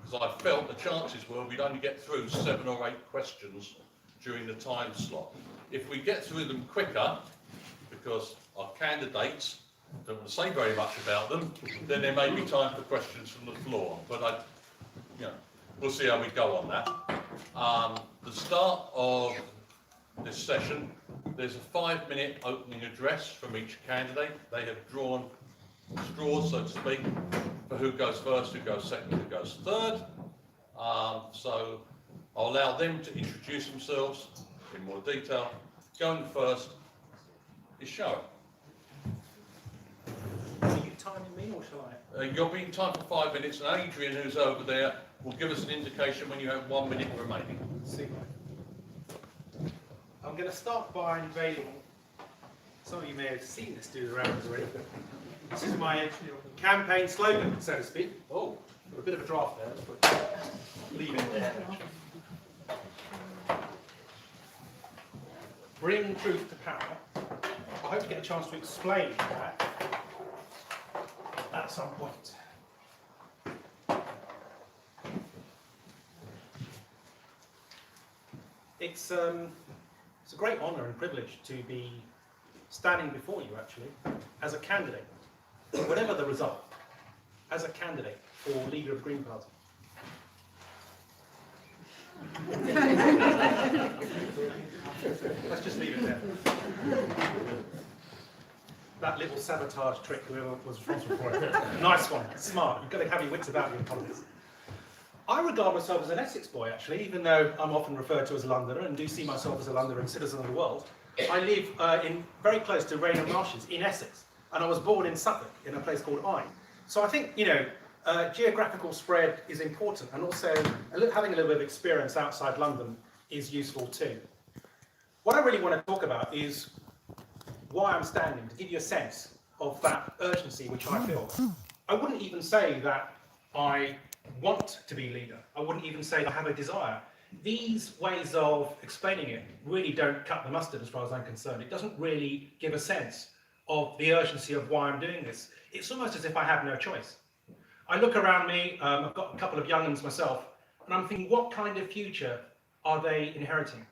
because I felt the chances were we'd only get through 7 or 8 questions during the time slot. If we get through them quicker, because our candidates don't want to say very much about them, then there may be time for questions from the floor. But we'll see how we go on that. The start of this session, there's a 5-minute opening address from each candidate. They have drawn straws, so to speak, for who goes first, who goes second, who goes third. So I'll allow them to introduce themselves in more detail. Going first is Sharon. Are you timing me or shall I? You'll be in time for 5 minutes, and Adrian, who's over there, will give us an indication when you have 1 minute remaining. Super. I'm going to start by unveiling, some of you may have seen this do the rounds already, but this is my campaign slogan, so to speak. Oh, a bit of a draft there, but leave it there. Bring truth to power. I hope to get a chance to explain that at some point. It's a great honour and privilege to be standing before you, actually, as a candidate, whatever the result, as a candidate for leader of the Green Party. Let's just leave it there. That little sabotage trick, whoever was responsible for it. Nice one, smart. You've got to have your wits about you in politics. I regard myself as an Essex boy, actually, even though I'm often referred to as a Londoner and do see myself as a Londoner and citizen of the world. I live very close to Rainham Marshes in Essex, and I was born in Suffolk in a place called Eye. So I think, geographical spread is important, and also having a little bit of experience outside London is useful too. What I really want to talk about is why I'm standing, to give you a sense of that urgency which I feel. I wouldn't even say that I want to be leader. I wouldn't even say that I have a desire. These ways of explaining it really don't cut the mustard as far as I'm concerned. It doesn't really give a sense of the urgency of why I'm doing this. It's almost as if I have no choice. I look around me, I've got a couple of young ones myself, and I'm thinking, what kind of future are they inheriting?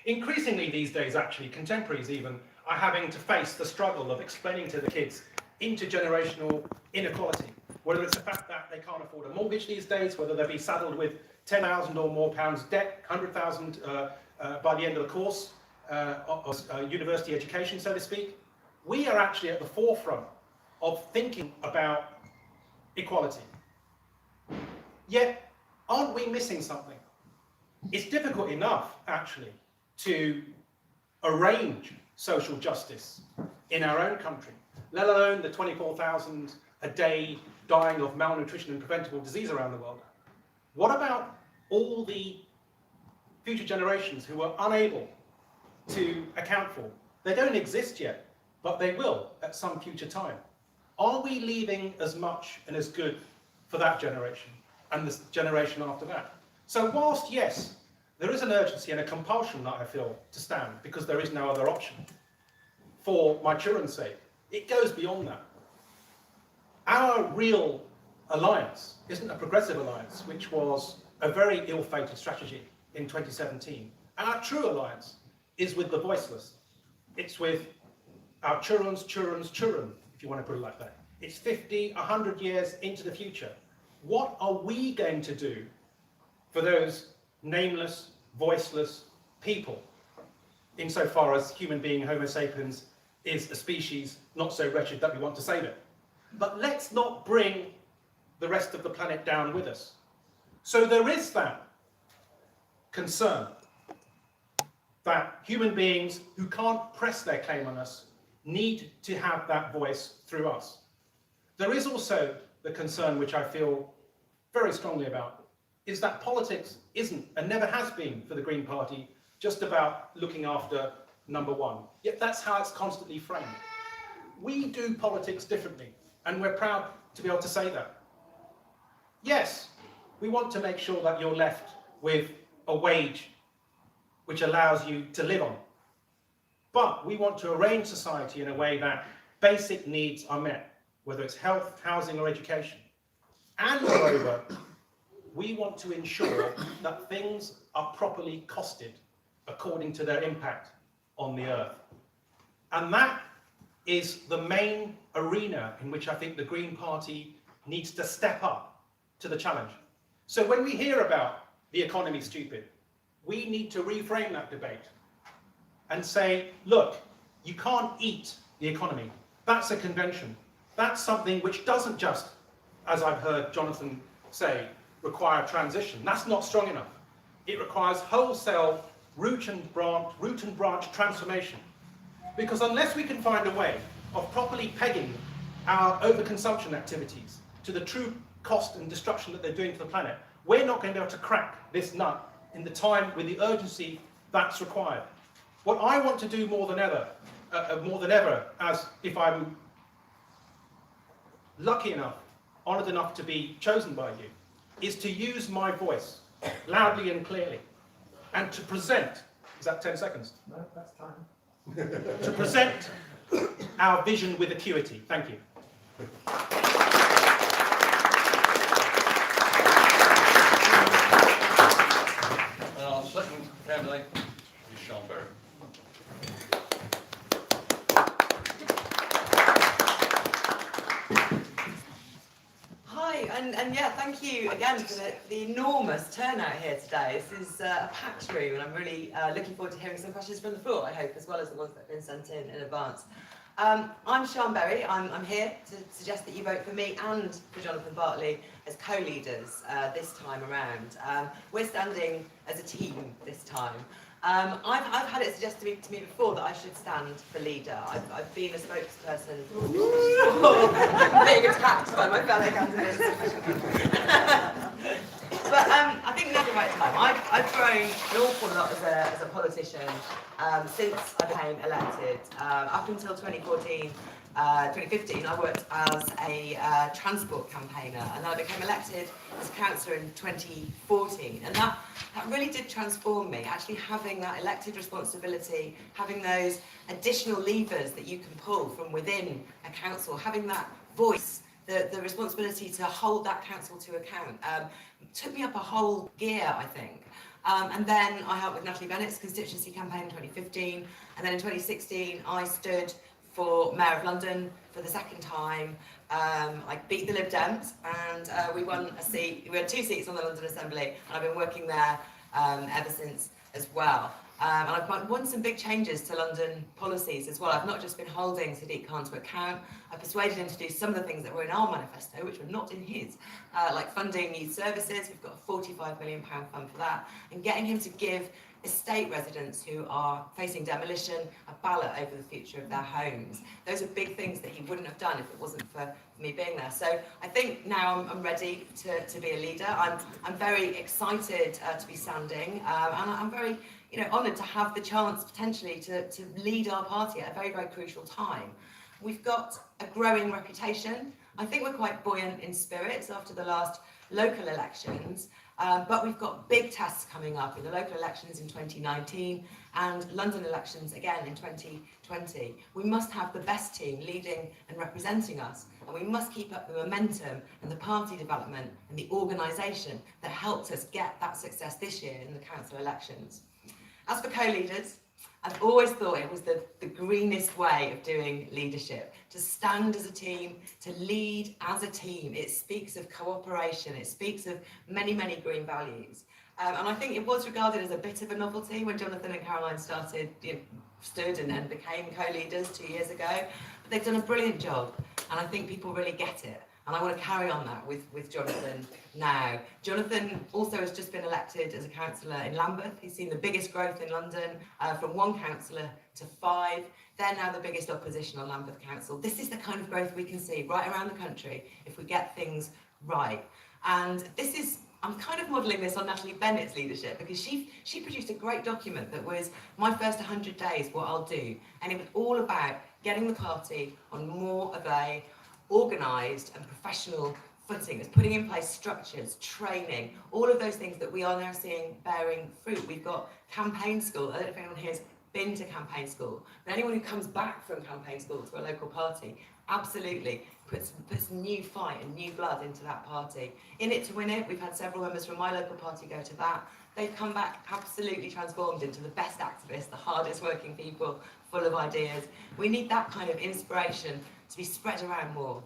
Increasingly these days, actually, contemporaries even, are having to face the struggle of explaining to the kids intergenerational inequality. Whether it's the fact that they can't afford a mortgage these days, whether they'll be saddled with 10,000 or more pounds debt, 100,000 by the end of the course of university education, so to speak. We are actually at the forefront of thinking about equality. Yet, aren't we missing something? It's difficult enough, actually, to arrange social justice in our own country, let alone the 24,000 a day dying of malnutrition and preventable disease around the world. What about all the future generations who are unable to account for? They don't exist yet, but they will at some future time. Are we leaving as much and as good for that generation and the generation after that? So whilst, yes, there is an urgency and a compulsion that I feel to stand because there is no other option for my children's sake, it goes beyond that. Our real alliance isn't a progressive alliance, which was a very ill-fated strategy in 2017. Our true alliance is with the voiceless. It's with our children's children, if you want to put it like that. It's 50, 100 years into the future. What are we going to do for those nameless, voiceless people, insofar as human being, Homo sapiens, is a species not so wretched that we want to save it? But let's not bring the rest of the planet down with us. So there is that concern that human beings who can't press their claim on us need to have that voice through us. There is also the concern, which I feel very strongly about, is that politics isn't and never has been for the Green Party just about looking after number one. Yet that's how it's constantly framed. We do politics differently, and we're proud to be able to say that. Yes, we want to make sure that you're left with a wage which allows you to live on. But we want to arrange society in a way that basic needs are met, whether it's health, housing, or education. And moreover, we want to ensure that things are properly costed according to their impact on the earth. And that is the main arena in which I think the Green Party needs to step up to the challenge. So when we hear about the economy stupid, we need to reframe that debate and say, look, you can't eat the economy. That's a convention. That's something which doesn't just, as I've heard Jonathan say, require transition. That's not strong enough. It requires wholesale root and branch transformation. Because unless we can find a way of properly pegging our overconsumption activities to the true cost and destruction that they're doing to the planet, we're not going to be able to crack this nut in the time with the urgency that's required. What I want to do more than ever, as if I'm lucky enough, honoured enough to be chosen by you, is to use my voice loudly and clearly, and to present, is that 10 seconds? No, that's time. To present our vision with acuity. Thank you. And our second candidate is Sean Berry. Hi, and yeah, thank you again for the enormous turnout here today. This is a packed room, and I'm really looking forward to hearing some questions from the floor, I hope, as well as the ones that have been sent in advance. I'm Sean Berry. I'm here to suggest that you vote for me and for Jonathan Bartley as co-leaders this time around. We're standing as a team this time. I've had it suggested to me before that I should stand for leader. I've been a spokesperson for being attacked by my fellow candidates. But I think now's the right time. I've grown an awful lot as a politician since I became elected. Up until 2015, I worked as a transport campaigner, and then I became elected as councillor in 2014. And that really did transform me, actually having that elected responsibility, having those additional levers that you can pull from within a council, having that voice, the responsibility to hold that council to account, took me up a whole gear, I think. And then I helped with Natalie Bennett's constituency campaign in 2015, and then in 2016 I stood for Mayor of London for the second time. I beat the Lib Dems, and we won a seat. We had 2 seats on the London Assembly, and I've been working there ever since as well. And I've won some big changes to London policies as well. I've not just been holding Sadiq Khan to account, I persuaded him to do some of the things that were in our manifesto, which were not in his, like funding youth services. We've got a £45 million fund for that, and getting him to give estate residents who are facing demolition a ballot over the future of their homes. Those are big things that he wouldn't have done if it wasn't for me being there. So I think now I'm ready to be a leader. I'm very excited to be standing, and I'm very honoured to have the chance potentially to lead our party at a very, very crucial time. We've got a growing reputation. I think we're quite buoyant in spirits after the last local elections, but we've got big tests coming up in the local elections in 2019 and London elections again in 2020. We must have the best team leading and representing us, and we must keep up the momentum and the party development and the organisation that helped us get that success this year in the council elections. As for co-leaders, I've always thought it was the greenest way of doing leadership, to stand as a team, to lead as a team. It speaks of cooperation, it speaks of many, many green values. And I think it was regarded as a bit of a novelty when Jonathan and Caroline stood and became co-leaders 2 years ago. But they've done a brilliant job, and I think people really get it. And I want to carry on that with Jonathan now. Jonathan also has just been elected as a councillor in Lambeth. He's seen the biggest growth in London, from 1 councillor to 5. They're now the biggest opposition on Lambeth Council. This is the kind of growth we can see right around the country if we get things right. And this is, I'm kind of modelling this on Natalie Bennett's leadership, because she produced a great document that was My First 100 Days, What I'll Do. And it was all about getting the party on more of a organised and professional footing. It's putting in place structures, training, all of those things that we are now seeing bearing fruit. We've got campaign school. I don't know if anyone here has been to campaign school, but anyone who comes back from campaign school to a local party absolutely puts new fight and new blood into that party. In it to win it, we've had several members from my local party go to that. They've come back absolutely transformed into the best activists, the hardest working people, full of ideas. We need that kind of inspiration to be spread around more.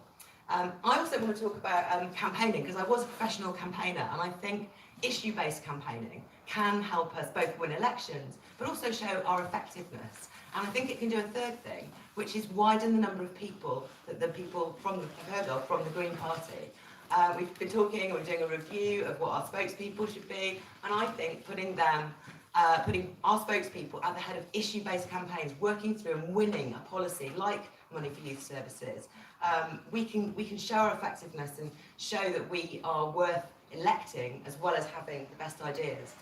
I also want to talk about campaigning, because I was a professional campaigner, and I think issue-based campaigning can help us both win elections, but also show our effectiveness. And I think it can do a third thing, which is widen the number of people that the people you've heard of from the Green Party. We've been talking, we're doing a review of what our spokespeople should be, and I think putting our spokespeople at the head of issue-based campaigns, working through and winning a policy like Money for Youth Services, we can show our effectiveness and show that we are worth electing as well as having the best ideas.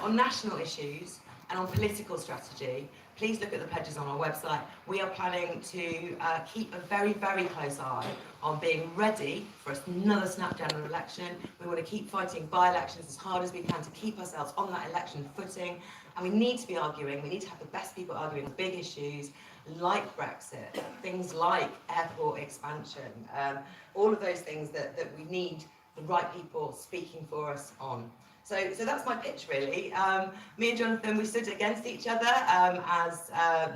On national issues and on political strategy, please look at the pledges on our website. We are planning to keep a very, very close eye on being ready for another snap general election. We want to keep fighting by-elections as hard as we can to keep ourselves on that election footing. And we need to be arguing, we need to have the best people arguing the big issues like Brexit, things like airport expansion, all of those things that we need the right people speaking for us on. So that's my pitch, really. Me and Jonathan, we stood against each other as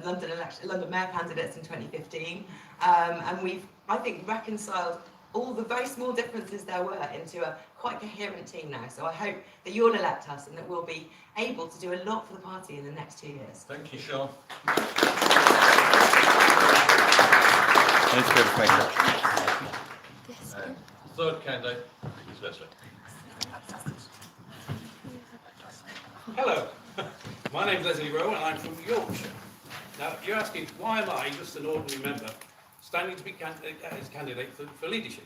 London Mayor candidates in 2015, and we've, I think, reconciled all the very small differences there were into a quite coherent team now. So I hope that you'll elect us and that we'll be able to do a lot for the party in the next 2 years. Thank you, Sean. Third candidate is Leslie. Hello, my name's Leslie Rowe and I'm from Yorkshire. Now, you're asking, why am I, just an ordinary member, standing to be as candidate for leadership?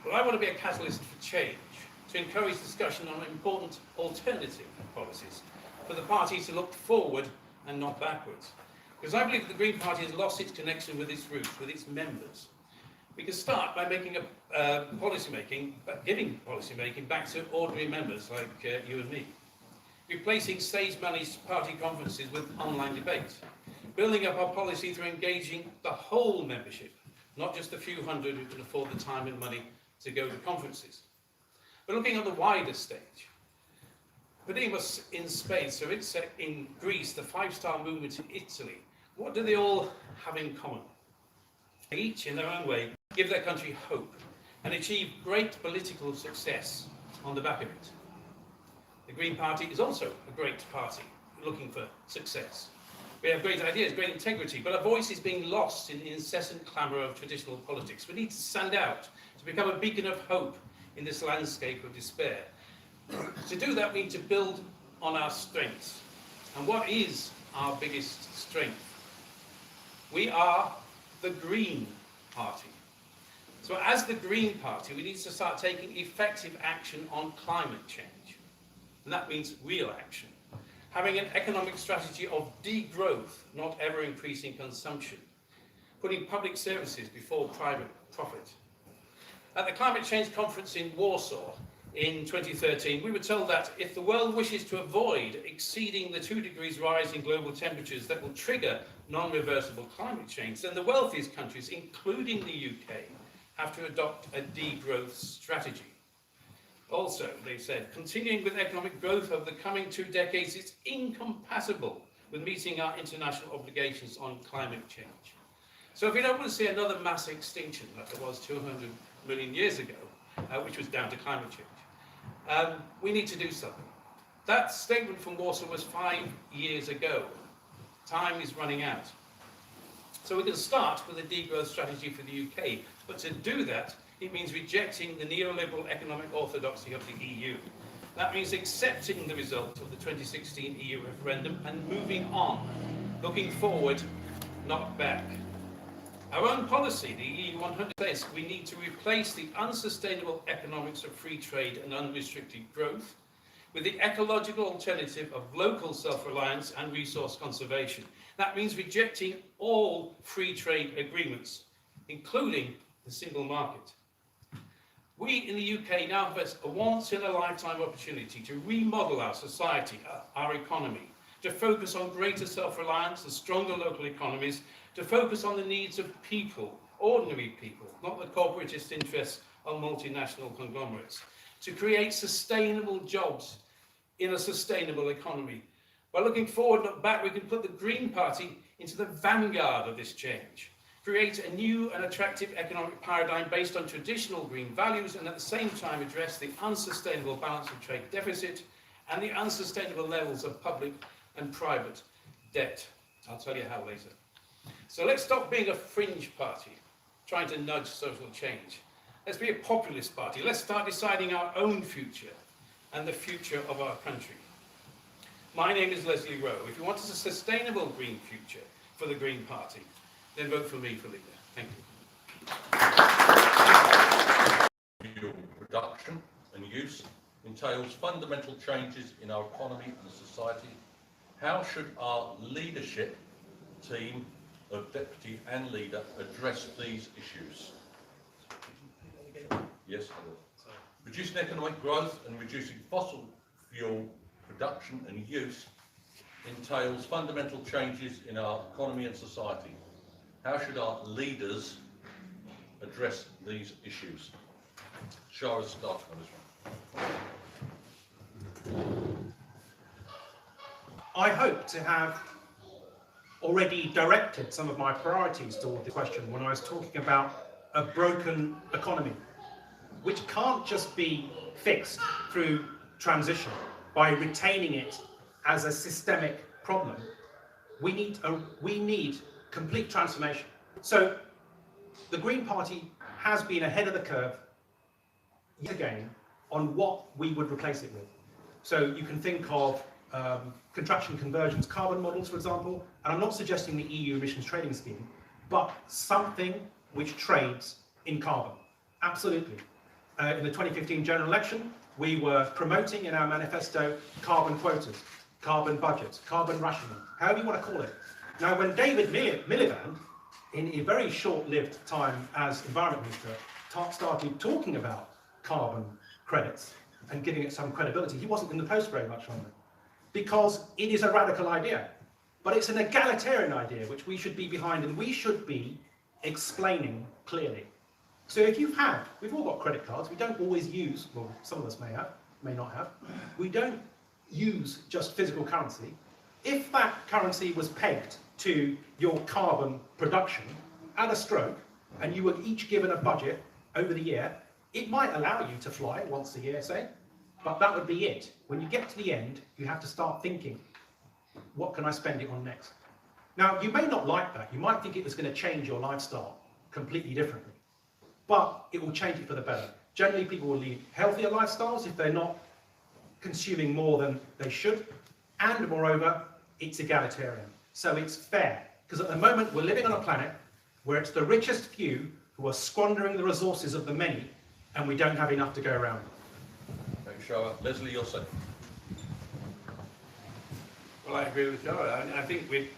Well, I want to be a catalyst for change, to encourage discussion on important alternative policies, for the party to look forward and not backwards. Because I believe the Green Party has lost its connection with its roots, with its members. We can start by making giving policy making back to ordinary members like you and me. Replacing stage-managed party conferences with online debate. Building up our policy through engaging the whole membership, not just a few hundred who can afford the time and money to go to conferences. But looking at the wider stage. Putting us in Spain, so it's in Greece, the five-star movement in Italy. What do they all have in common? They each, in their own way, give their country hope and achieve great political success on the back of it. The Green Party is also a great party looking for success. We have great ideas, great integrity, but our voice is being lost in the incessant clamour of traditional politics. We need to stand out, to become a beacon of hope in this landscape of despair. To do that, we need to build on our strengths. And what is our biggest strength? We are the Green Party. So as the Green Party, we need to start taking effective action on climate change. And that means real action. Having an economic strategy of degrowth, not ever-increasing consumption. Putting public services before private profit. At the Climate Change Conference in Warsaw in 2013, we were told that if the world wishes to avoid exceeding the 2 degrees rise in global temperatures that will trigger non-reversible climate change, then the wealthiest countries, including the UK, have to adopt a degrowth strategy. Also, they said, continuing with economic growth over the coming 2 decades is incompatible with meeting our international obligations on climate change. So if we don't want to see another mass extinction like there was 200 million years ago, which was down to climate change, we need to do something. That statement from Warsaw was 5 years ago. Time is running out. So we can start with a degrowth strategy for the UK, but to do that, it means rejecting the neoliberal economic orthodoxy of the EU. That means accepting the result of the 2016 EU referendum and moving on, looking forward, not back. Our own policy, the EU 100, says we need to replace the unsustainable economics of free trade and unrestricted growth with the ecological alternative of local self-reliance and resource conservation. That means rejecting all free trade agreements, including the single market. We in the UK now have a once-in-a-lifetime opportunity to remodel our society, our economy, to focus on greater self-reliance and stronger local economies, to focus on the needs of people ordinary people, not the corporatist interests of multinational conglomerates, to create sustainable jobs in a sustainable economy. By looking forward, look back, we can put the Green Party into the vanguard of this change, create a new and attractive economic paradigm based on traditional green values, and at the same time address the unsustainable balance of trade deficit and the unsustainable levels of public and private debt. I'll tell you how later. So let's stop being a fringe party, trying to nudge social change. Let's be a populist party. Let's start deciding our own future and the future of our country. My name is Leslie Rowe. If you want a sustainable green future for the Green Party, then vote for me for leader. Thank you. Fuel production and use entails fundamental changes in our economy and society. How should our leadership team of deputy and leader address these issues? Yes, I will. Reducing economic growth and reducing fossil fuel production and use entails fundamental changes in our economy and society. How should our leaders address these issues? Shara's starting on this one. I hope to have already directed some of my priorities toward the question when I was talking about a broken economy, which can't just be fixed through transition by retaining it as a systemic problem. We need complete transformation. So the Green Party has been ahead of the curve yet again on what we would replace it with. So you can think of contraction convergence carbon models, for example, and I'm not suggesting the EU emissions trading scheme, but something which trades in carbon. Absolutely. In the 2015 general election, we were promoting in our manifesto carbon quotas, carbon budgets, carbon rationing, however you want to call it. Now, when David Miliband, in a very short-lived time as Environment Minister, started talking about carbon credits and giving it some credibility, he wasn't in the post very much longer, because it is a radical idea. But it's an egalitarian idea which we should be behind, and we should be explaining clearly. So if we've all got credit cards, we don't always use, well, some of us may not have, we don't use just physical currency. If that currency was pegged to your carbon production at a stroke, and you were each given a budget over the year, it might allow you to fly once a year, say, but that would be it. When you get to the end, you have to start thinking, what can I spend it on next? Now, you may not like that. You might think it was going to change your lifestyle completely differently, but it will change it for the better. Generally, people will lead healthier lifestyles if they're not consuming more than they should, and moreover, it's egalitarian. So it's fair, because at the moment we're living on a planet where it's the richest few who are squandering the resources of the many, and we don't have enough to go around. Thanks, Shara. Leslie, you're second. Well, I agree with Shara. I think we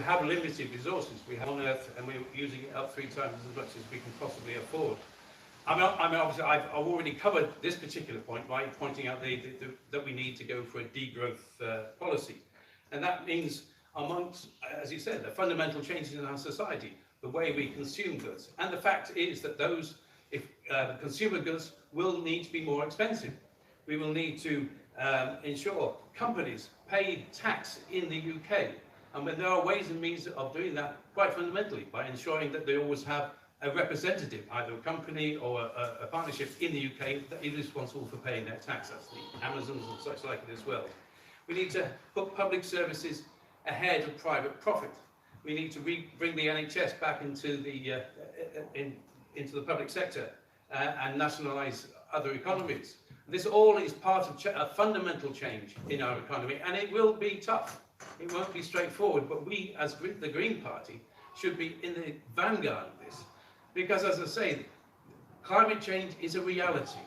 have limited resources. We have on Earth, and we're using it up 3 times as much as we can possibly afford. I mean, obviously, I've already covered this particular point by pointing out that we need to go for a degrowth policy. And that means, amongst, as you said, the fundamental changes in our society, the way we consume goods. And the fact is that the consumer goods will need to be more expensive. We will need to ensure companies pay tax in the UK. And there are ways and means of doing that quite fundamentally by ensuring that they always have a representative, either a company or a partnership in the UK that is responsible for paying their tax. That's the Amazons and such like it as well. We need to put public services ahead of private profit. We need to bring the NHS back into the public sector and nationalise other economies. This all is part of a fundamental change in our economy, and it will be tough. It won't be straightforward, but we, as the Green Party, should be in the vanguard of this. Because, as I say, climate change is a reality.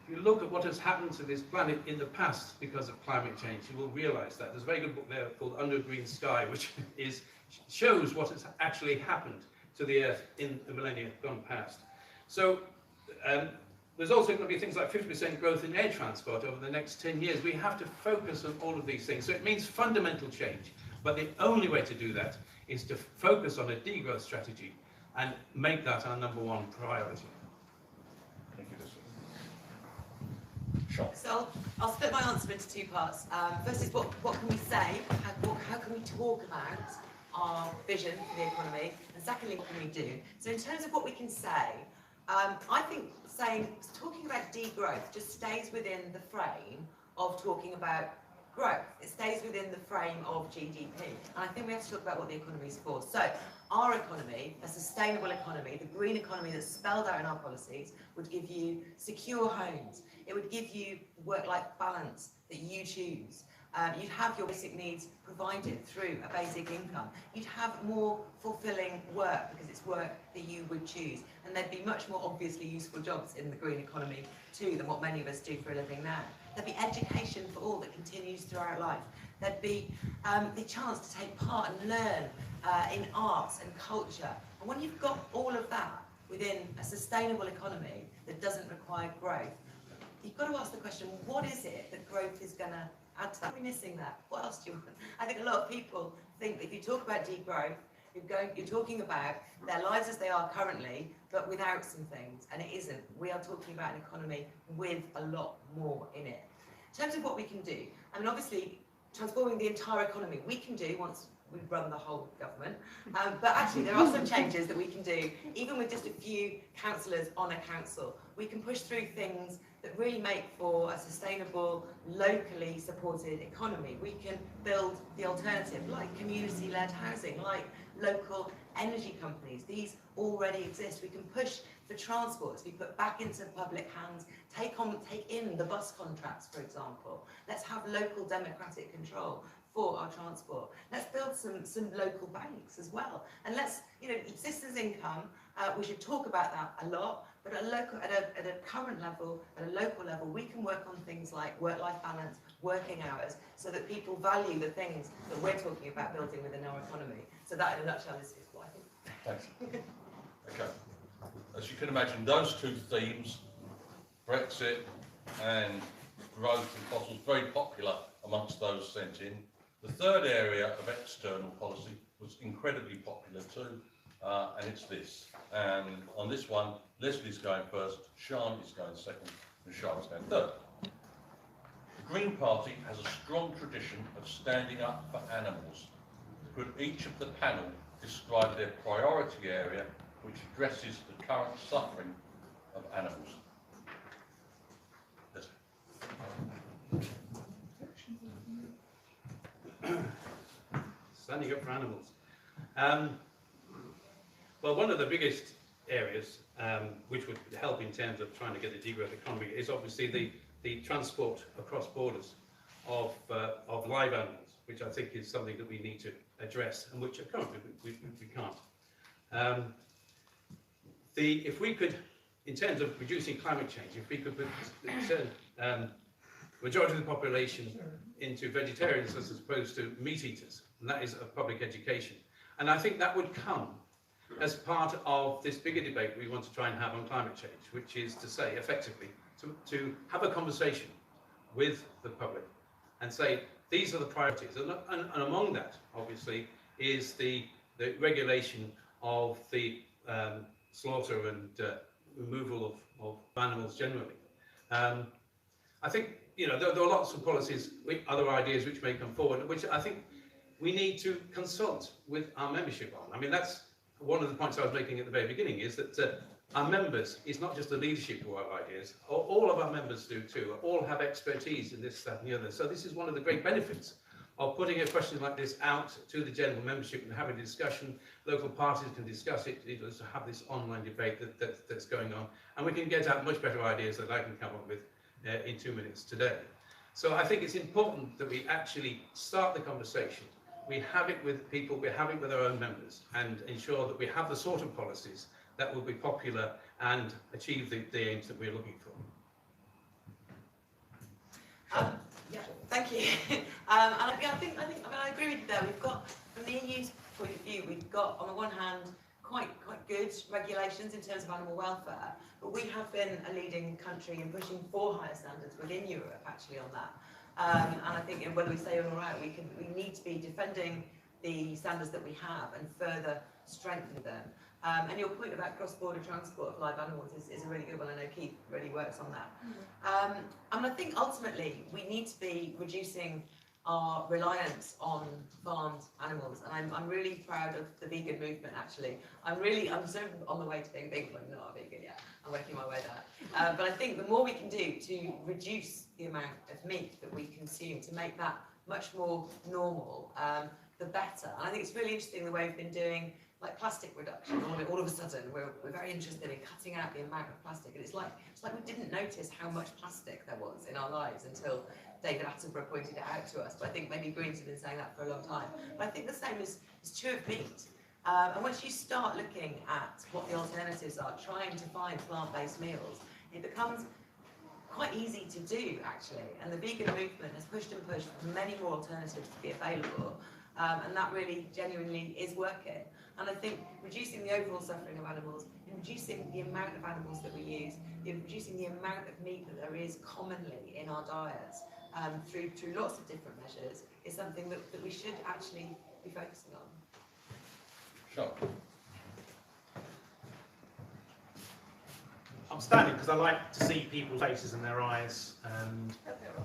If you look at what has happened to this planet in the past because of climate change, you will realise that. There's a very good book there called Under a Green Sky, which shows what has actually happened to the Earth in the millennia gone past. So there's also going to be things like 50% growth in air transport over the next 10 years. We have to focus on all of these things. So it means fundamental change. But the only way to do that is to focus on a degrowth strategy and make that our #1 priority. Thank you, Sean. So I'll split my answer into two parts. First is what can we say? How can we talk about our vision for the economy? And secondly, what can we do? So in terms of what we can say, I think talking about degrowth just stays within the frame of talking about growth. It stays within the frame of GDP. And I think we have to talk about what the economy is for. So our economy, a sustainable economy, the green economy that's spelled out in our policies, would give you secure homes. It would give you work-life balance that you choose. You'd have your basic needs provided through a basic income. You'd have more fulfilling work because it's work that you would choose. And there'd be much more obviously useful jobs in the green economy too than what many of us do for a living now. There'd be education for all that continues throughout life. There'd be the chance to take part and learn in arts and culture. And when you've got all of that within a sustainable economy that doesn't require growth, you've got to ask the question, what is it that growth is going to add to that? Are we missing that? What else do you want? I think a lot of people think that if you talk about degrowth, you're talking about their lives as they are currently, but without some things, and it isn't. We are talking about an economy with a lot more in it. In terms of what we can do, I mean, obviously, transforming the entire economy, we can do once we run the whole government, but actually there are some changes that we can do, even with just a few councillors on a council. We can push through things that really make for a sustainable, locally supported economy. We can build the alternative, like community-led housing, like local energy companies. These already exist. We can push for transport to be put back into public hands, take in the bus contracts, for example. Let's have local democratic control for our transport. Let's build some local banks as well. And let's, citizens' income, we should talk about that a lot, but at a current level, at a local level, we can work on things like work-life balance, working hours, so that people value the things that we're talking about building within our economy. So that, in a nutshell, is what I think. Thanks. Okay. As you can imagine, those two themes, Brexit and growth and fossils, very popular amongst those sent in. The third area of external policy was incredibly popular too, and it's this. And on this one, Leslie's going first, Sean is going second, and Charlotte's going third. The Green Party has a strong tradition of standing up for animals. Could each of the panel describe their priority area which addresses the current suffering of animals? Standing up for animals. Well, one of the biggest areas which would help in terms of trying to get the degrowth economy is obviously the transport across borders of live animals, which I think is something that we need to address and which currently we can't. If we could, in terms of reducing climate change, if we could turn majority of the population into vegetarians as opposed to meat eaters, and that is a public education. And I think that would come as part of this bigger debate we want to try and have on climate change, which is to say, effectively, to have a conversation with the public and say, these are the priorities. And among that, obviously, is the regulation of the slaughter and removal of animals generally. I think, there are lots of policies, other ideas which may come forward, which I think we need to consult with our membership on. I mean, that's one of the points I was making at the very beginning, is that our members, it's not just the leadership who have ideas, all of our members do too, all have expertise in this, that and the other. So this is one of the great benefits of putting a question like this out to the general membership and having a discussion. Local parties can discuss it, to have this online debate that's going on, and we can get out much better ideas that I can come up with in 2 minutes today. So I think it's important that we actually start the conversation. We have it with people, we have it with our own members, and ensure that we have the sort of policies that will be popular and achieve the aims that we're looking for. Yeah, thank you. And I think I agree with you there. We've got, from the EU's point of view, we've got on the one hand quite good regulations in terms of animal welfare, but we have been a leading country in pushing for higher standards within Europe actually on that. And I think whether we say all right, we need to be defending the standards that we have and further strengthen them. And your point about cross-border transport of live animals is a really good one. I know Keith really works on that. And I think ultimately we need to be reducing our reliance on farmed animals. And I'm really proud of the vegan movement, actually. I'm sort of on the way to being vegan. I'm not a vegan yet. I'm working my way there. But I think the more we can do to reduce the amount of meat that we consume, to make that much more normal, the better. And I think it's really interesting the way we've been doing like plastic reduction. All of a sudden, we're very interested in cutting out the amount of plastic. And it's like we didn't notice how much plastic there was in our lives until David Attenborough pointed it out to us. But I think maybe Greens have been saying that for a long time. But I think the same is true of meat. And once you start looking at what the alternatives are, trying to find plant-based meals, it becomes quite easy to do, actually. And the vegan movement has pushed and pushed for many more alternatives to be available. And that really genuinely is working. And I think reducing the overall suffering of animals, and reducing the amount of animals that we use, reducing the amount of meat that there is commonly in our diets, through lots of different measures, is something that we should actually be focusing on. Sure. I'm standing because I like to see people's faces and their eyes, and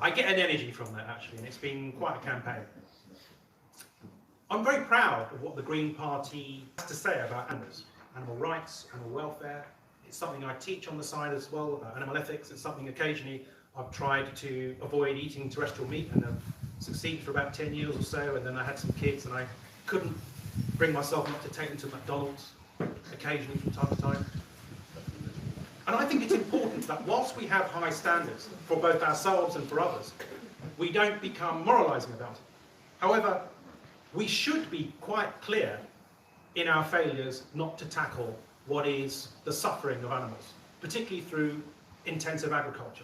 I get an energy from that, actually, and it's been quite a campaign. I'm very proud of what the Green Party has to say about animals, animal rights, animal welfare. It's something I teach on the side as well, about animal ethics. It's something occasionally I've tried to avoid eating terrestrial meat, and I've succeeded for about 10 years or so, and then I had some kids and I couldn't bring myself not to take them to McDonald's occasionally from time to time. And I think it's important that whilst we have high standards for both ourselves and for others, we don't become moralising about it. However, we should be quite clear in our failures not to tackle what is the suffering of animals, particularly through intensive agriculture.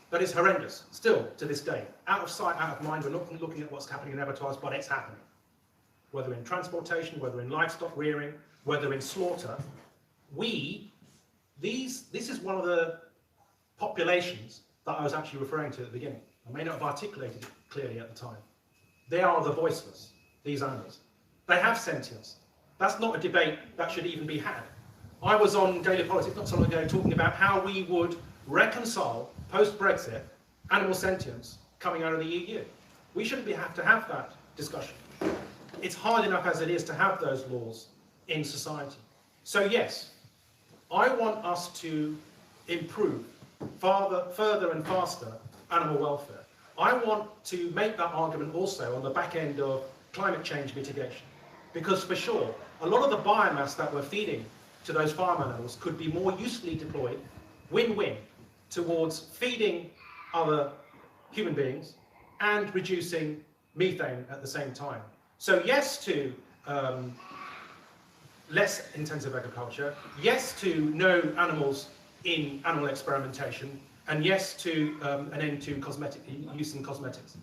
That is horrendous, still to this day. Out of sight, out of mind, we're not looking at what's happening in abattoirs, but it's happening. Whether in transportation, whether in livestock rearing, whether in slaughter, this is one of the populations that I was actually referring to at the beginning. I may not have articulated it clearly at the time. They are the voiceless, these animals. They have sentience. That's not a debate that should even be had. I was on Daily Politics not so long ago talking about how we would reconcile, post-Brexit, animal sentience coming out of the EU. We shouldn't have to have that discussion. It's hard enough as it is to have those laws in society. So yes, I want us to improve further and faster animal welfare. I want to make that argument also on the back end of climate change mitigation. Because for sure, a lot of the biomass that we're feeding to those farm animals could be more usefully deployed, win-win, towards feeding other human beings and reducing methane at the same time. So yes to less intensive agriculture, yes to no animals in animal experimentation, and yes to an end to use in cosmetics.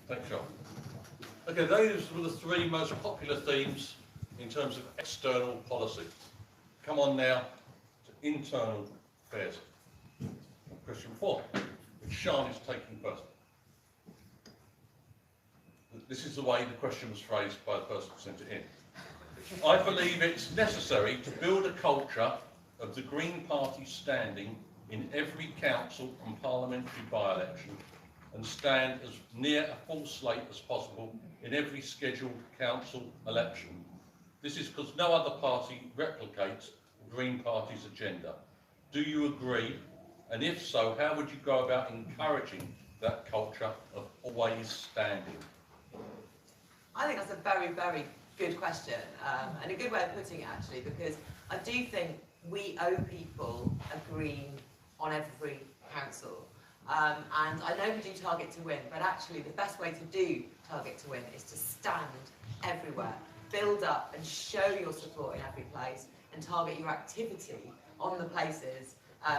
Thanks, John. Okay, those were the three most popular themes in terms of external policy. Come on now to internal affairs. Question 4, which Sean is taking first. This is the way the question was phrased by the person who sent it in. I believe it's necessary to build a culture of the Green Party standing in every council and parliamentary by-election and stand as near a full slate as possible in every scheduled council election. This is because no other party replicates the Green Party's agenda. Do you agree? And if so, how would you go about encouraging that culture of always standing? I think that's a very, very good question, and a good way of putting it, actually, because I do think we owe people a green on every council. And I know we do target to win, but actually the best way to do target to win is to stand everywhere, build up and show your support in every place, and target your activity on the places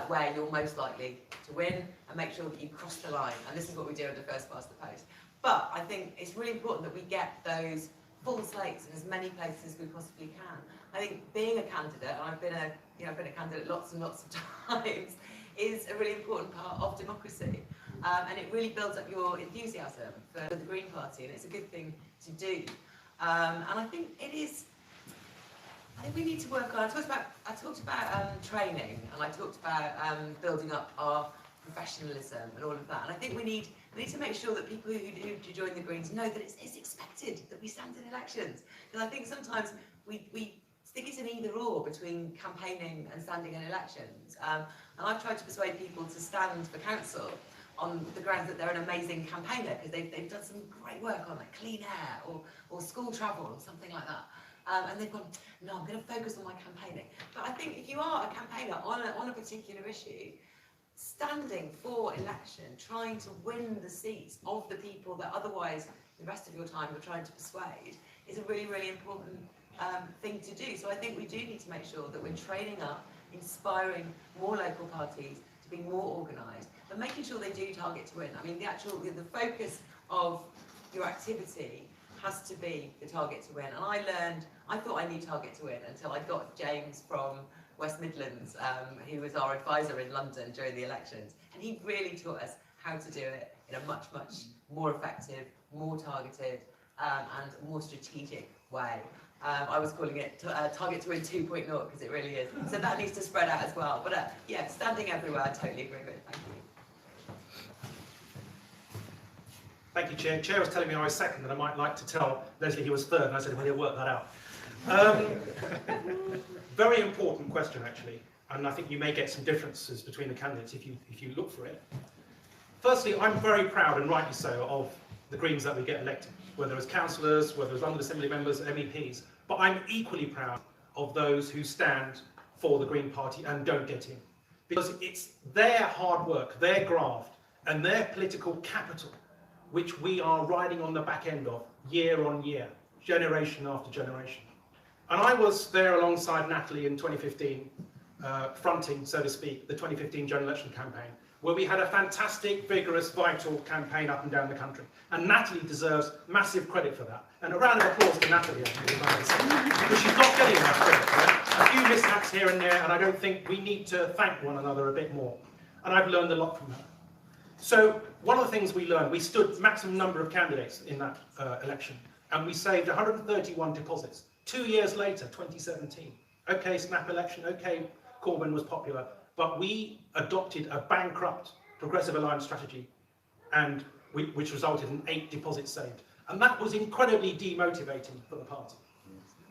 where you're most likely to win, and make sure that you cross the line. And this is what we do at the first past the post. But I think it's really important that we get those full slates in as many places as we possibly can. I think being a candidate, and I've been a candidate lots and lots of times, is a really important part of democracy. And it really builds up your enthusiasm for the Green Party, and it's a good thing to do. And I think it is I think we need to work on. I talked about training, and I talked about building up our professionalism and all of that. And I think we need to make sure that people who join the Greens know that it's expected that we stand in elections. Because I think sometimes we think it's an either or between campaigning and standing in elections. And I've tried to persuade people to stand for council on the grounds that they're an amazing campaigner because they've done some great work on like clean air or school travel or something like that. And they've gone, no, I'm going to focus on my campaigning. But I think if you are a campaigner on a particular issue, standing for election, trying to win the seats of the people that otherwise the rest of your time you're trying to persuade is a really, really important thing to do. So I think we do need to make sure that we're training up, inspiring more local parties to be more organised, but making sure they do target to win. I mean, the focus of your activity has to be the target to win. And I thought I knew target to win until I got James from West Midlands, who was our advisor in London during the elections. And he really taught us how to do it in a much, much more effective, more targeted, and more strategic way. I was calling it Target to Win 2.0 because it really is. So that needs to spread out as well. But yeah, standing everywhere, I totally agree with. Thank you. Thank you, Chair. Chair was telling me I was second and I might like to tell Leslie he was third, and I said, well, he'll work that out. Very important question, actually, and I think you may get some differences between the candidates if you look for it. Firstly, I'm very proud, and rightly so, of the Greens that we get elected, whether as councillors, whether as London Assembly members, MEPs, but I'm equally proud of those who stand for the Green Party and don't get in. Because it's their hard work, their graft, and their political capital which we are riding on the back end of year on year, generation after generation. And I was there alongside Natalie in 2015, fronting, so to speak, the 2015 general election campaign, where we had a fantastic, vigorous, vital campaign up and down the country. And Natalie deserves massive credit for that. And a round of applause to Natalie, actually, because she's not getting enough credit. Right? A few mishaps here and there, and I don't think we need to thank one another a bit more. And I've learned a lot from her. So one of the things we learned, we stood maximum number of candidates in that election, and we saved 131 deposits. 2 years later, 2017, okay, snap election, okay, Corbyn was popular, but we adopted a bankrupt Progressive Alliance strategy, and which resulted in 8 deposits saved. And that was incredibly demotivating for the party.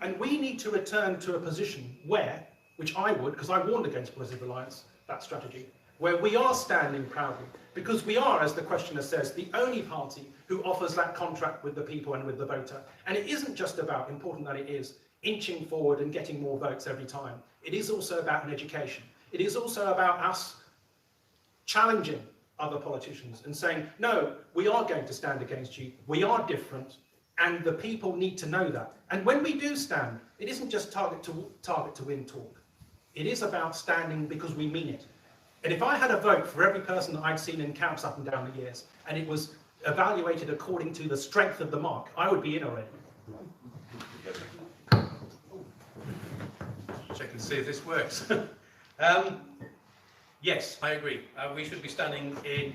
And we need to return to a position where, which I would, because I warned against Progressive Alliance, that strategy, where we are standing proudly, because we are, as the questioner says, the only party who offers that contract with the people and with the voter. And it isn't just about, important that it is, inching forward and getting more votes every time. It is also about an education. It is also about us challenging other politicians and saying, no, we are going to stand against you, we are different, and the people need to know that. And when we do stand, it isn't just target to win talk. It is about standing because we mean it. And if I had a vote for every person that I'd seen in camps up and down the years, and it was evaluated according to the strength of the mark, I would be in already. Check and see if this works. Yes, I agree. We should be standing in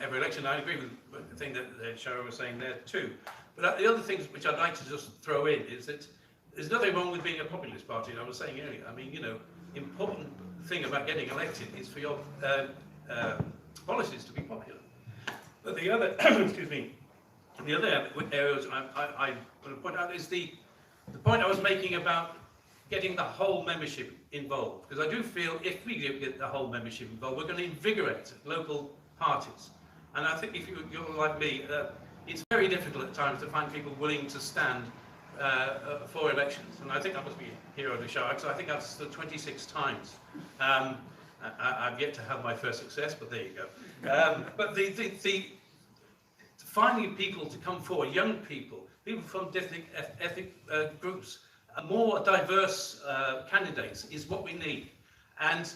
every election. I agree with the thing that Sharon was saying there too. But the other things which I'd like to just throw in is that there's nothing wrong with being a populist party. I was saying earlier, I mean, you know, important thing about getting elected is for your policies to be popular. But the other, excuse me, the other areas I want to point out is the point I was making about getting the whole membership involved. Because I do feel if we get the whole membership involved, we're going to invigorate local parties. And I think if you're like me, it's very difficult at times to find people willing to stand for elections. And I think I must be a hero of the show, because I think I've stood 26 times. I've yet to have my first success, but there you go. But finding people to come forward, young people from different ethnic groups, more diverse candidates is what we need. And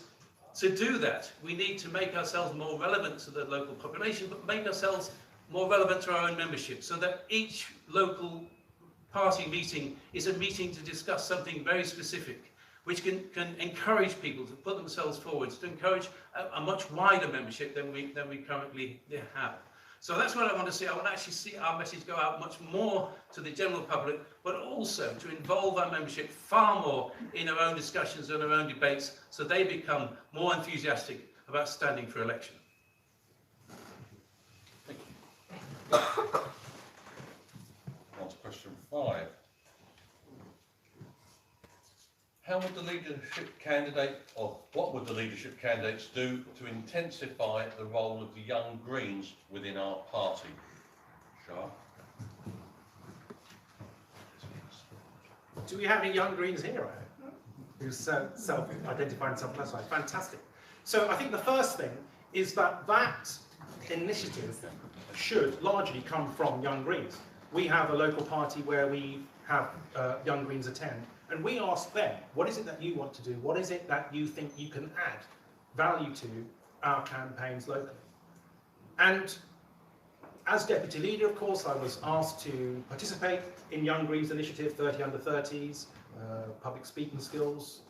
to do that, we need to make ourselves more relevant to the local population, but make ourselves more relevant to our own membership, so that each local party meeting is a meeting to discuss something very specific, which can encourage people to put themselves forward, to encourage a much wider membership than we currently have. So that's what I want to see. I want to actually see our message go out much more to the general public, but also to involve our membership far more in our own discussions and our own debates, so they become more enthusiastic about standing for election. Thank you. On to question 5. How would the leadership candidate, or what would the leadership candidates do to intensify the role of the young Greens within our party? Shah? Do we have any young Greens here? Who's self-identifying, self-classified? Fantastic. So I think the first thing is that initiative should largely come from young Greens. We have a local party where we have young Greens attend, and we ask them, what is it that you want to do? What is it that you think you can add value to our campaigns locally? And as deputy leader, of course, I was asked to participate in Young Greens initiative, 30 under 30s, public speaking skills.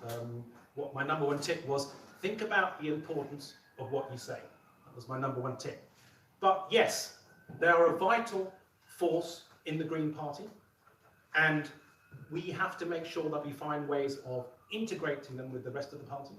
What my number 1 tip was, think about the importance of what you say. That was my number 1 tip. But yes, they are a vital force in the Green Party, and we have to make sure that we find ways of integrating them with the rest of the party.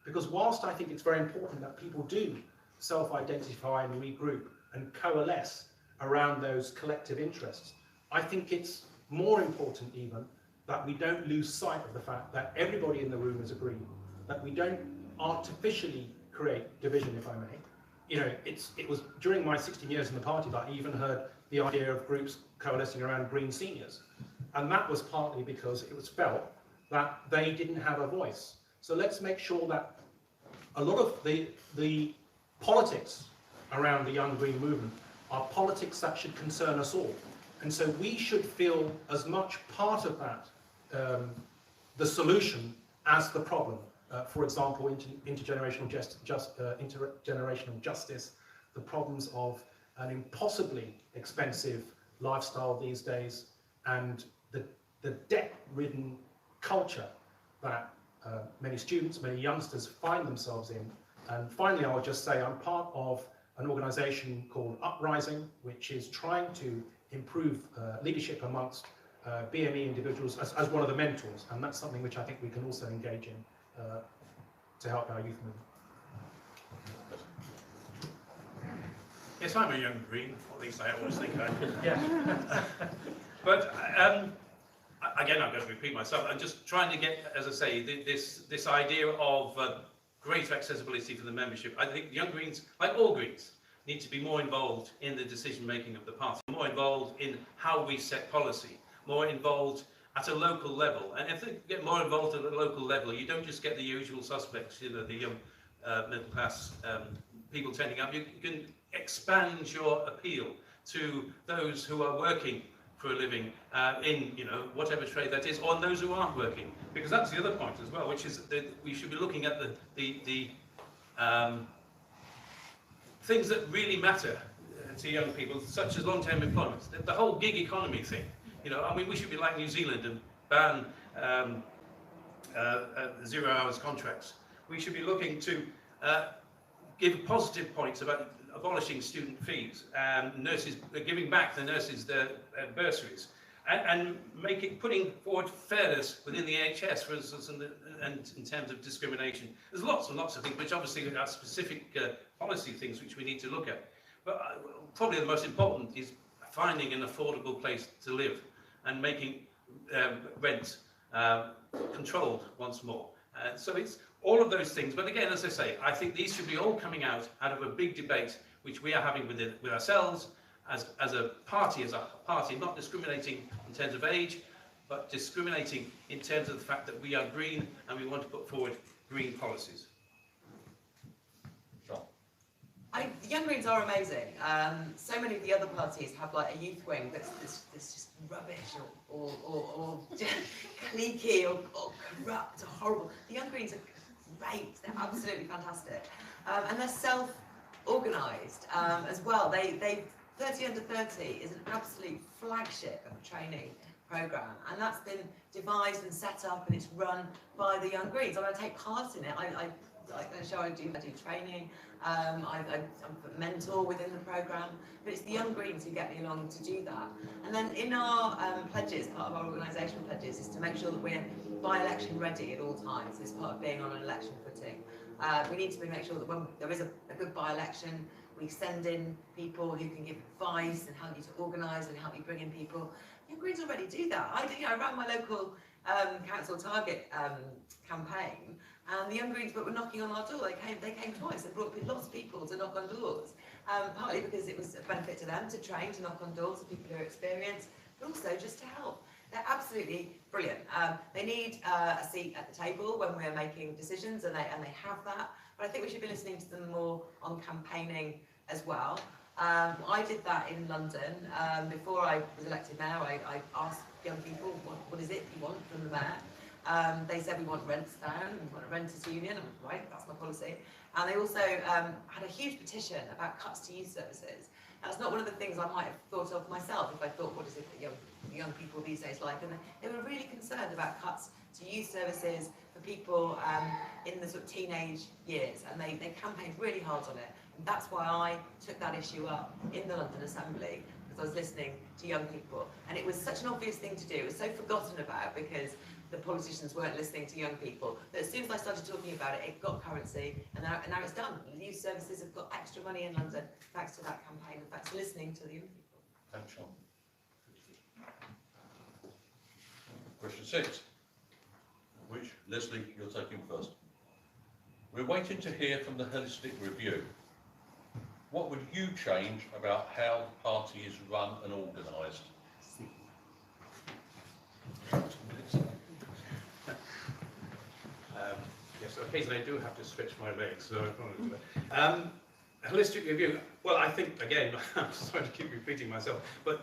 Because whilst I think it's very important that people do self-identify and regroup and coalesce around those collective interests, I think it's more important even that we don't lose sight of the fact that everybody in the room is agreeing, that we don't artificially create division, if I may. You know, it was during my 16 years in the party that I even heard the idea of groups coalescing around Green seniors. And that was partly because it was felt that they didn't have a voice. So let's make sure that a lot of the politics around the Young Green movement are politics that should concern us all. And so we should feel as much part of that, the solution, as the problem. For example, intergenerational justice, the problems of an impossibly expensive lifestyle these days, and the debt-ridden culture that many students, many youngsters find themselves in. And finally, I would just say I'm part of an organisation called Uprising, which is trying to improve leadership amongst BME individuals as one of the mentors, and that's something which I think we can also engage in to help our youth movement. Yes, I'm a young Green, or at least I always think I am. Yeah. But again, I'm going to repeat myself. I'm just trying to get, as I say, this idea of greater accessibility for the membership. I think Young Greens, like all Greens, need to be more involved in the decision making of the party, more involved in how we set policy, more involved at a local level. And if they get more involved at a local level, you don't just get the usual suspects, you know, the young middle class people turning up. You can expand your appeal to those who are working for a living in, you know, whatever trade that is, or those who aren't working. Because that's the other point as well, which is that we should be looking at the things that really matter to young people, such as long-term employment, the whole gig economy thing. You know, I mean, we should be like New Zealand and ban 0 hours contracts. We should be looking to give positive points about abolishing student fees and nurses, giving back the nurses their bursaries, and putting forward fairness within the NHS, for instance, and in terms of discrimination. There's lots and lots of things, which obviously are specific policy things which we need to look at. But probably the most important is finding an affordable place to live and making rent controlled once more. So it's all of those things. But again, as I say, I think these should be all coming out of a big debate which we are having with ourselves as a party, not discriminating in terms of age, but discriminating in terms of the fact that we are green and we want to put forward green policies. John. The Young Greens are amazing. So many of the other parties have like a youth wing that's just rubbish or just cliquey or corrupt or horrible. The Young Greens are great. They're absolutely fantastic, and they're self-organised as well. They 30 under 30 is an absolute flagship of a training programme, and that's been devised and set up, and it's run by the Young Greens. And I take part in it. I like I show I do training. I'm a mentor within the programme, but it's the young Greens who get me along to do that. And then in our pledges, part of our organisational pledges is to make sure that we're by-election ready at all times. As part of being on an election footing, we need to make sure that when there is a good by-election, we send in people who can give advice and help you to organise and help you bring in people. Young Greens already do that. I ran my local council target campaign, and the Young Greens were knocking on our door. They came twice and brought lots of people to knock on doors, partly because it was a benefit to them to train to knock on doors of people who are experienced, but also just to help. They're absolutely brilliant. They need a seat at the table when we're making decisions, and they have that. But I think we should be listening to them more on campaigning as well. I did that in London. Before I was elected mayor, I asked young people, what is it you want from the mayor? They said, we want rents down, we want a renters union. I'm right, that's my policy. And they also had a huge petition about cuts to youth services. That's not one of the things I might have thought of myself if I thought, what is it that young people these days like? And they were really concerned about cuts to youth services for people in the sort of teenage years, and they campaigned really hard on it. And that's why I took that issue up in the London Assembly, because I was listening to young people. And it was such an obvious thing to do. It was so forgotten about because the politicians weren't listening to young people. But as soon as I started talking about it, it got currency, and now it's done. The youth services have got extra money in London thanks to that campaign, and thanks to listening to the young people. Thanks, Sean. Question 6, which, Leslie, you're taking first. We're waiting to hear from the holistic review. What would you change about how the party is run and organised? Yes, occasionally I do have to stretch my legs, so I apologize. Holistic review. Well, I think, again, I'm sorry to keep repeating myself, but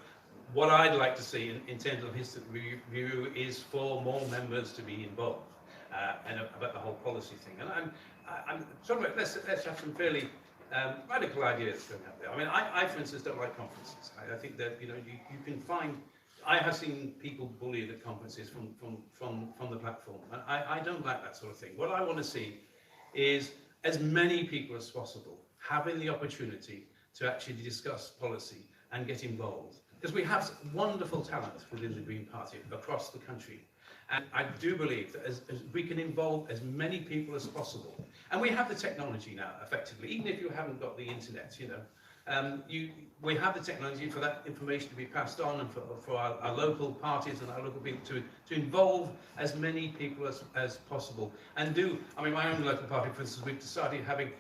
what I'd like to see in terms of holistic review is for more members to be involved and about the whole policy thing. And I'm sort of, let's have some fairly radical ideas going out there. I mean, I for instance, don't like conferences. I think that, you can find. I have seen people bullied at conferences from the platform, and I don't like that sort of thing. What I want to see is as many people as possible having the opportunity to actually discuss policy and get involved. Because we have wonderful talent within the Green Party across the country. And I do believe that as we can involve as many people as possible, and we have the technology now, effectively, even if you haven't got the internet, we have the technology for that information to be passed on, and for our local parties and our local people to involve as many people as possible. And my own local party, for instance, we've decided having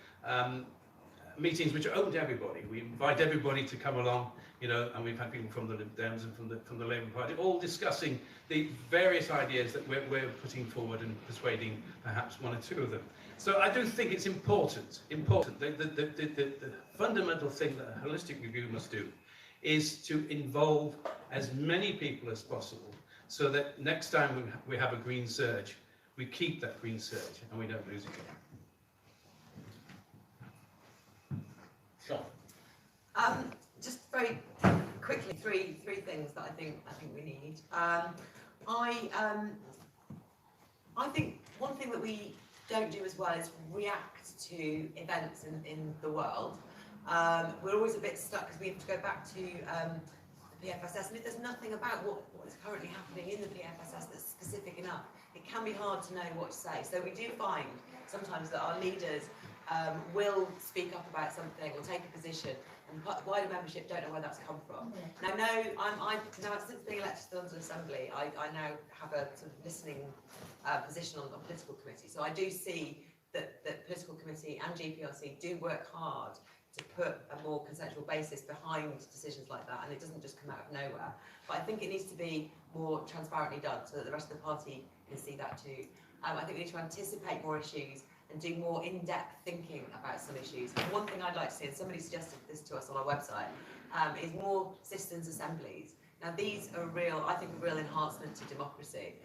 meetings which are open to everybody. We invite everybody to come along, and we've had people from the Lib Dems and from the Labour Party, all discussing the various ideas that we're putting forward and persuading perhaps one or two of them. So I do think it's important. The fundamental thing that a holistic review must do is to involve as many people as possible, so that next time we have a green surge, we keep that green surge and we don't lose it again. Sean. Just very quickly, three things that I think we need. I think one thing that we don't do as well is react to events in the world. We're always a bit stuck because we have to go back to the PFSS, and if there's nothing about what is currently happening in the PFSS that's specific enough, it can be hard to know what to say. So we do find sometimes that our leaders will speak up about something or take a position, and wider membership don't know where that's come from. Now, since being elected to the London Assembly, I now have a sort of listening position on the political committee. So I do see that the political committee and GPRC do work hard to put a more consensual basis behind decisions like that, and it doesn't just come out of nowhere. But I think it needs to be more transparently done so that the rest of the party can see that too. I think we need to anticipate more issues and do more in-depth thinking about some issues. And one thing I'd like to see, and somebody suggested this to us on our website, is more citizens' assemblies. Now these are I think a real enhancement to democracy.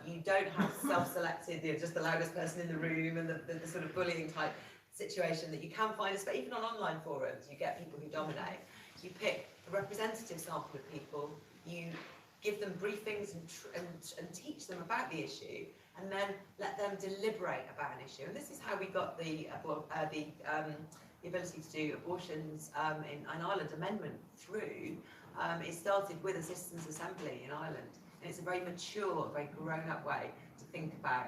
You don't have self-selected, just the loudest person in the room and the sort of bullying type situation that you can find, but even on online forums, you get people who dominate. You pick a representative sample of people, you give them briefings and teach them about the issue, and then let them deliberate about an issue. And this is how we got the ability to do abortions in Ireland amendment through. It started with a citizens' assembly in Ireland, and it's a very mature, very grown-up way to think about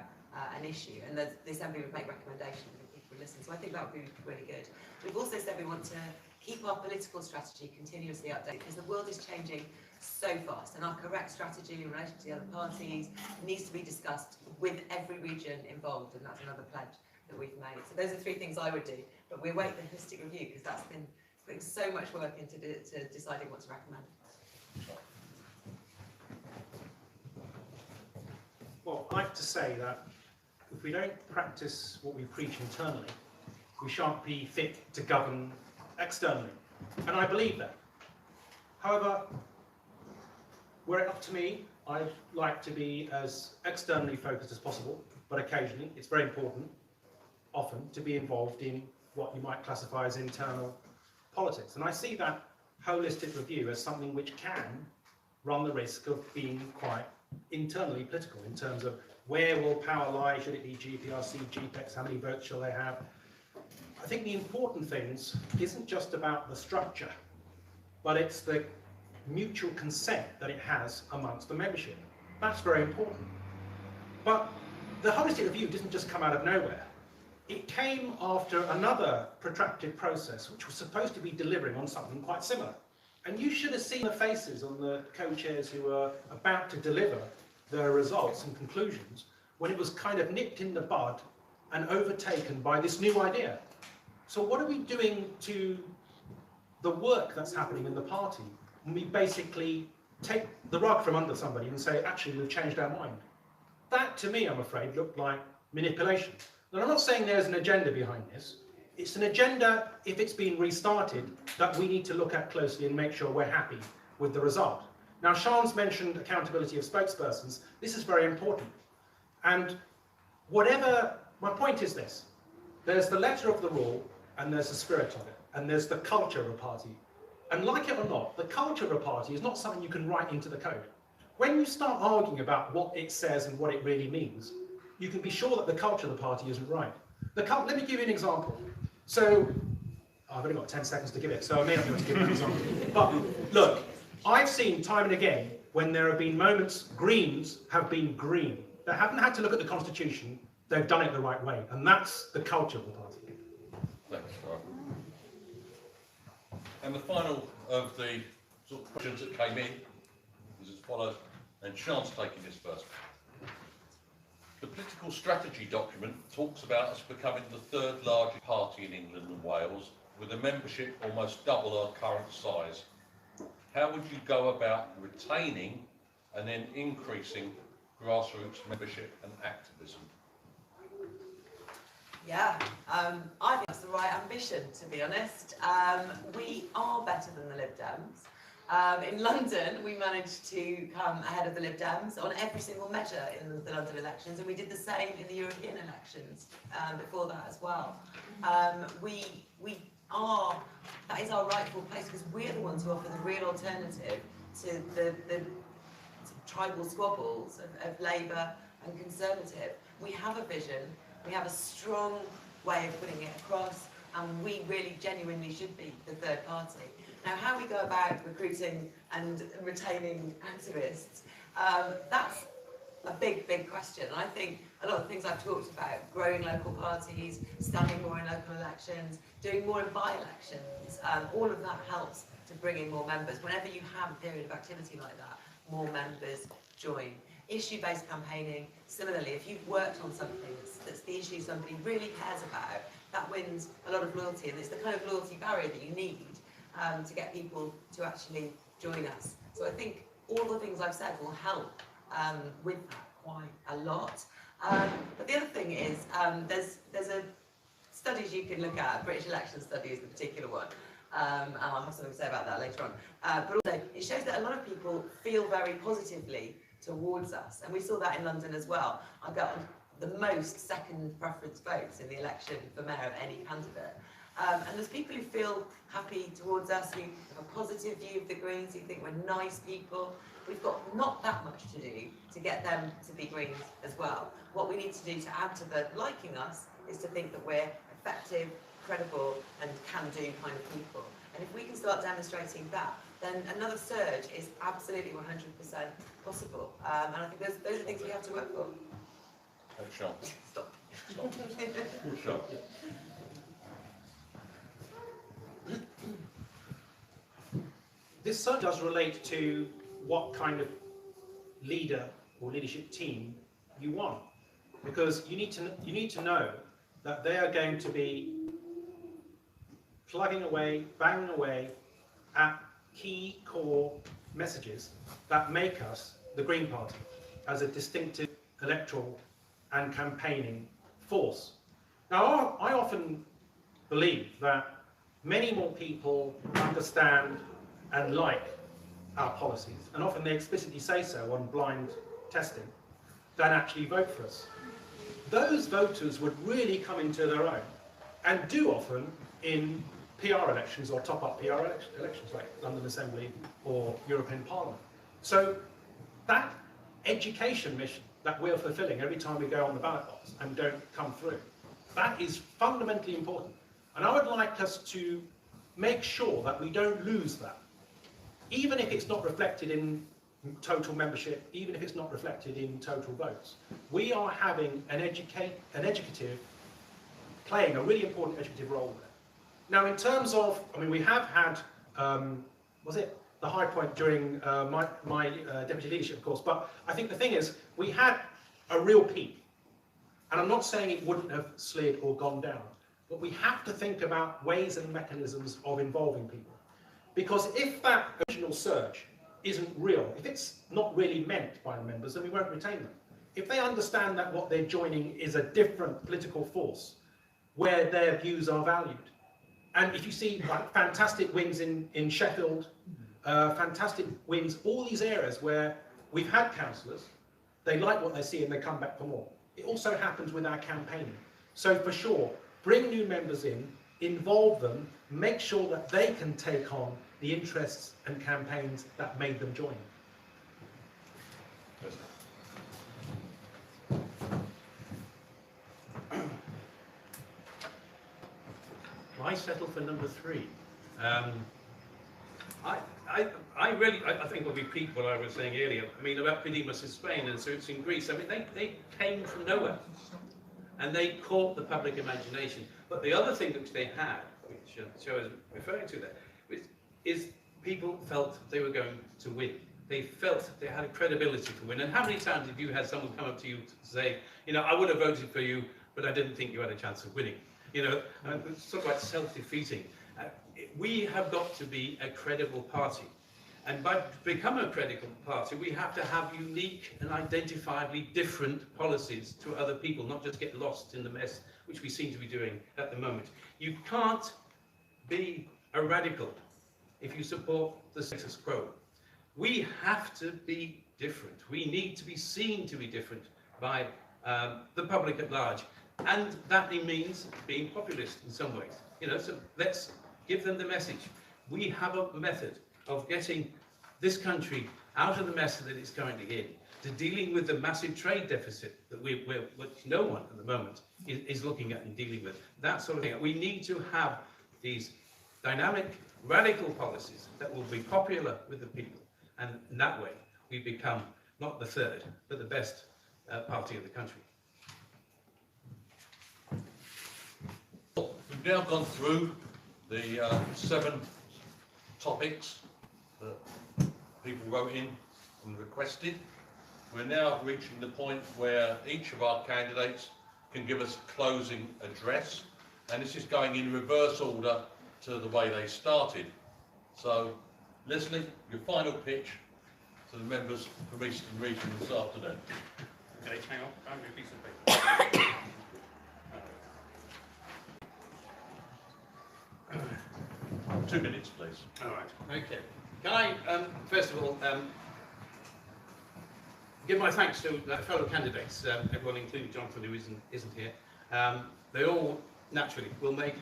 an issue, and the assembly would make recommendations and people would listen. So I think that would be really good. We've also said we want to keep our political strategy continuously updated, because the world is changing so fast, and our correct strategy in relation to the other parties needs to be discussed with every region involved, and that's another pledge that we've made. So those are 3 things I would do, but we await the holistic review, because that's been putting so much work into deciding what to recommend. Well, I like to say that if we don't practice what we preach internally, we shan't be fit to govern externally. And I believe that. However, were it up to me, I'd like to be as externally focused as possible, but occasionally, it's very important, often, to be involved in what you might classify as internal politics. And I see that holistic review as something which can run the risk of being quite internally political in terms of where will power lie, should it be GPRC, GPEX, how many votes shall they have? I think the important things isn't just about the structure, but it's the mutual consent that it has amongst the membership. That's very important. But the holistic review didn't just come out of nowhere. It came after another protracted process which was supposed to be delivering on something quite similar. And you should have seen the faces on the co-chairs who were about to deliver their results and conclusions when it was kind of nipped in the bud and overtaken by this new idea. So what are we doing to the work that's happening in the party when we basically take the rug from under somebody and say, actually, we've changed our mind? That, to me, I'm afraid, looked like manipulation. And I'm not saying there's an agenda behind this. It's an agenda, if it's been restarted, that we need to look at closely and make sure we're happy with the result. Now, Sian's mentioned accountability of spokespersons. This is very important. And my point is this. There's the letter of the rule, and there's the spirit of it, and there's the culture of a party. And like it or not, the culture of a party is not something you can write into the code. When you start arguing about what it says and what it really means, you can be sure that the culture of the party isn't right. Let me give you an example. So, I've only got 10 seconds to give it, so I may not be able to give an example. But look, I've seen time and again when there have been moments, Greens have been green. They haven't had to look at the Constitution, they've done it the right way, and that's the culture of the party. Thanks, Rob. And the final of the sort of questions that came in is as follows, and Sian's taking this first. The political strategy document talks about us becoming the 3rd largest party in England and Wales, with a membership almost double our current size. How would you go about retaining and then increasing grassroots membership and activism? Yeah, I think that's the right ambition, to be honest. We are better than the Lib Dems. In London, we managed to come ahead of the Lib Dems on every single measure in the London elections, and we did the same in the European elections before that as well. That is our rightful place, because we're the ones who offer the real alternative to the tribal squabbles of Labour and Conservative. We have a vision, we have a strong way of putting it across, and we really genuinely should be the 3rd party. Now, how we go about recruiting and retaining activists, that's a big, big question. And I think a lot of things I've talked about, growing local parties, standing more in local elections, doing more in by-elections, all of that helps to bring in more members. Whenever you have a period of activity like that, more members join. Issue-based campaigning, similarly, if you've worked on something that's the issue somebody really cares about, that wins a lot of loyalty, and it's the kind of loyalty barrier that you need to get people to actually join us. So I think all the things I've said will help with that quite a lot. But the other thing is, there's a studies you can look at. British election study is the particular one, and I'll have something to say about that later on. But also, it shows that a lot of people feel very positively towards us, and we saw that in London as well. I got the most second preference votes in the election for mayor of any candidate. And there's people who feel happy towards us, who have a positive view of the Greens, who think we're nice people. We've got not that much to do to get them to be Greens as well. What we need to do to add to the liking us is to think that we're effective, credible and can-do kind of people. And if we can start demonstrating that, then another surge is absolutely 100% possible. And I think those are things we have to work for. Sean. Stop. Sean. This certainly does relate to what kind of leader or leadership team you want, because you need to know that they are going to be plugging away, banging away at key core messages that make us the Green Party as a distinctive electoral and campaigning force. Now, I often believe that many more people understand and like our policies, and often they explicitly say so on blind testing, than actually vote for us. Those voters would really come into their own, and do often in PR elections or top-up PR elections like London Assembly or European Parliament. So that education mission that we're fulfilling every time we go on the ballot box and don't come through, that is fundamentally important. And I would like us to make sure that we don't lose that, even if it's not reflected in total membership, even if it's not reflected in total votes. We are having an educative, playing a really important educative role there. Now, in terms of, I mean, we have had, was it the high point during my deputy leadership, of course, but I think the thing is, we had a real peak. And I'm not saying it wouldn't have slid or gone down, but we have to think about ways and mechanisms of involving people. Because if that original surge isn't real, if it's not really meant by the members, then we won't retain them. If they understand that what they're joining is a different political force where their views are valued, and if you see like, fantastic wins in Sheffield, fantastic wins, all these areas where we've had councillors, they like what they see and they come back for more. It also happens with our campaigning. So for sure, bring new members in, involve them, make sure that they can take on the interests and campaigns that made them join. I settle for number 3. I think we'll repeat what I was saying earlier. I mean, about Podemos in Spain and Suits in Greece. I mean, they came from nowhere, and they caught the public imagination. But the other thing which they had, which Joe is referring to there, is people felt they were going to win. They felt they had a credibility to win. And how many times have you had someone come up to you to say, you know, I would have voted for you, but I didn't think you had a chance of winning. You know, it's sort of like self-defeating. We have got to be a credible party. And by becoming a credible party, we have to have unique and identifiably different policies to other people, not just get lost in the mess, which we seem to be doing at the moment. You can't be a radical if you support the status quo. We have to be different. We need to be seen to be different by the public at large. And that means being populist in some ways. You know, so let's give them the message. We have a method of getting this country out of the mess that it's currently in, to dealing with the massive trade deficit that which no one at the moment is looking at and dealing with. That sort of thing. We need to have these dynamic, radical policies that will be popular with the people. And in that way, we become not the third, but the best party in the country. We've now gone through the 7 topics that people wrote in and requested. We're now reaching the point where each of our candidates can give us a closing address, and this is going in reverse order to the way they started. So, Leslie, your final pitch to the members from Eastern Region this afternoon. Okay, hang on, I'm going to piece of paper. 2 minutes, please. All right, okay. Can I, first of all, give my thanks to fellow candidates, everyone including Jonathan who isn't here. They all naturally, will make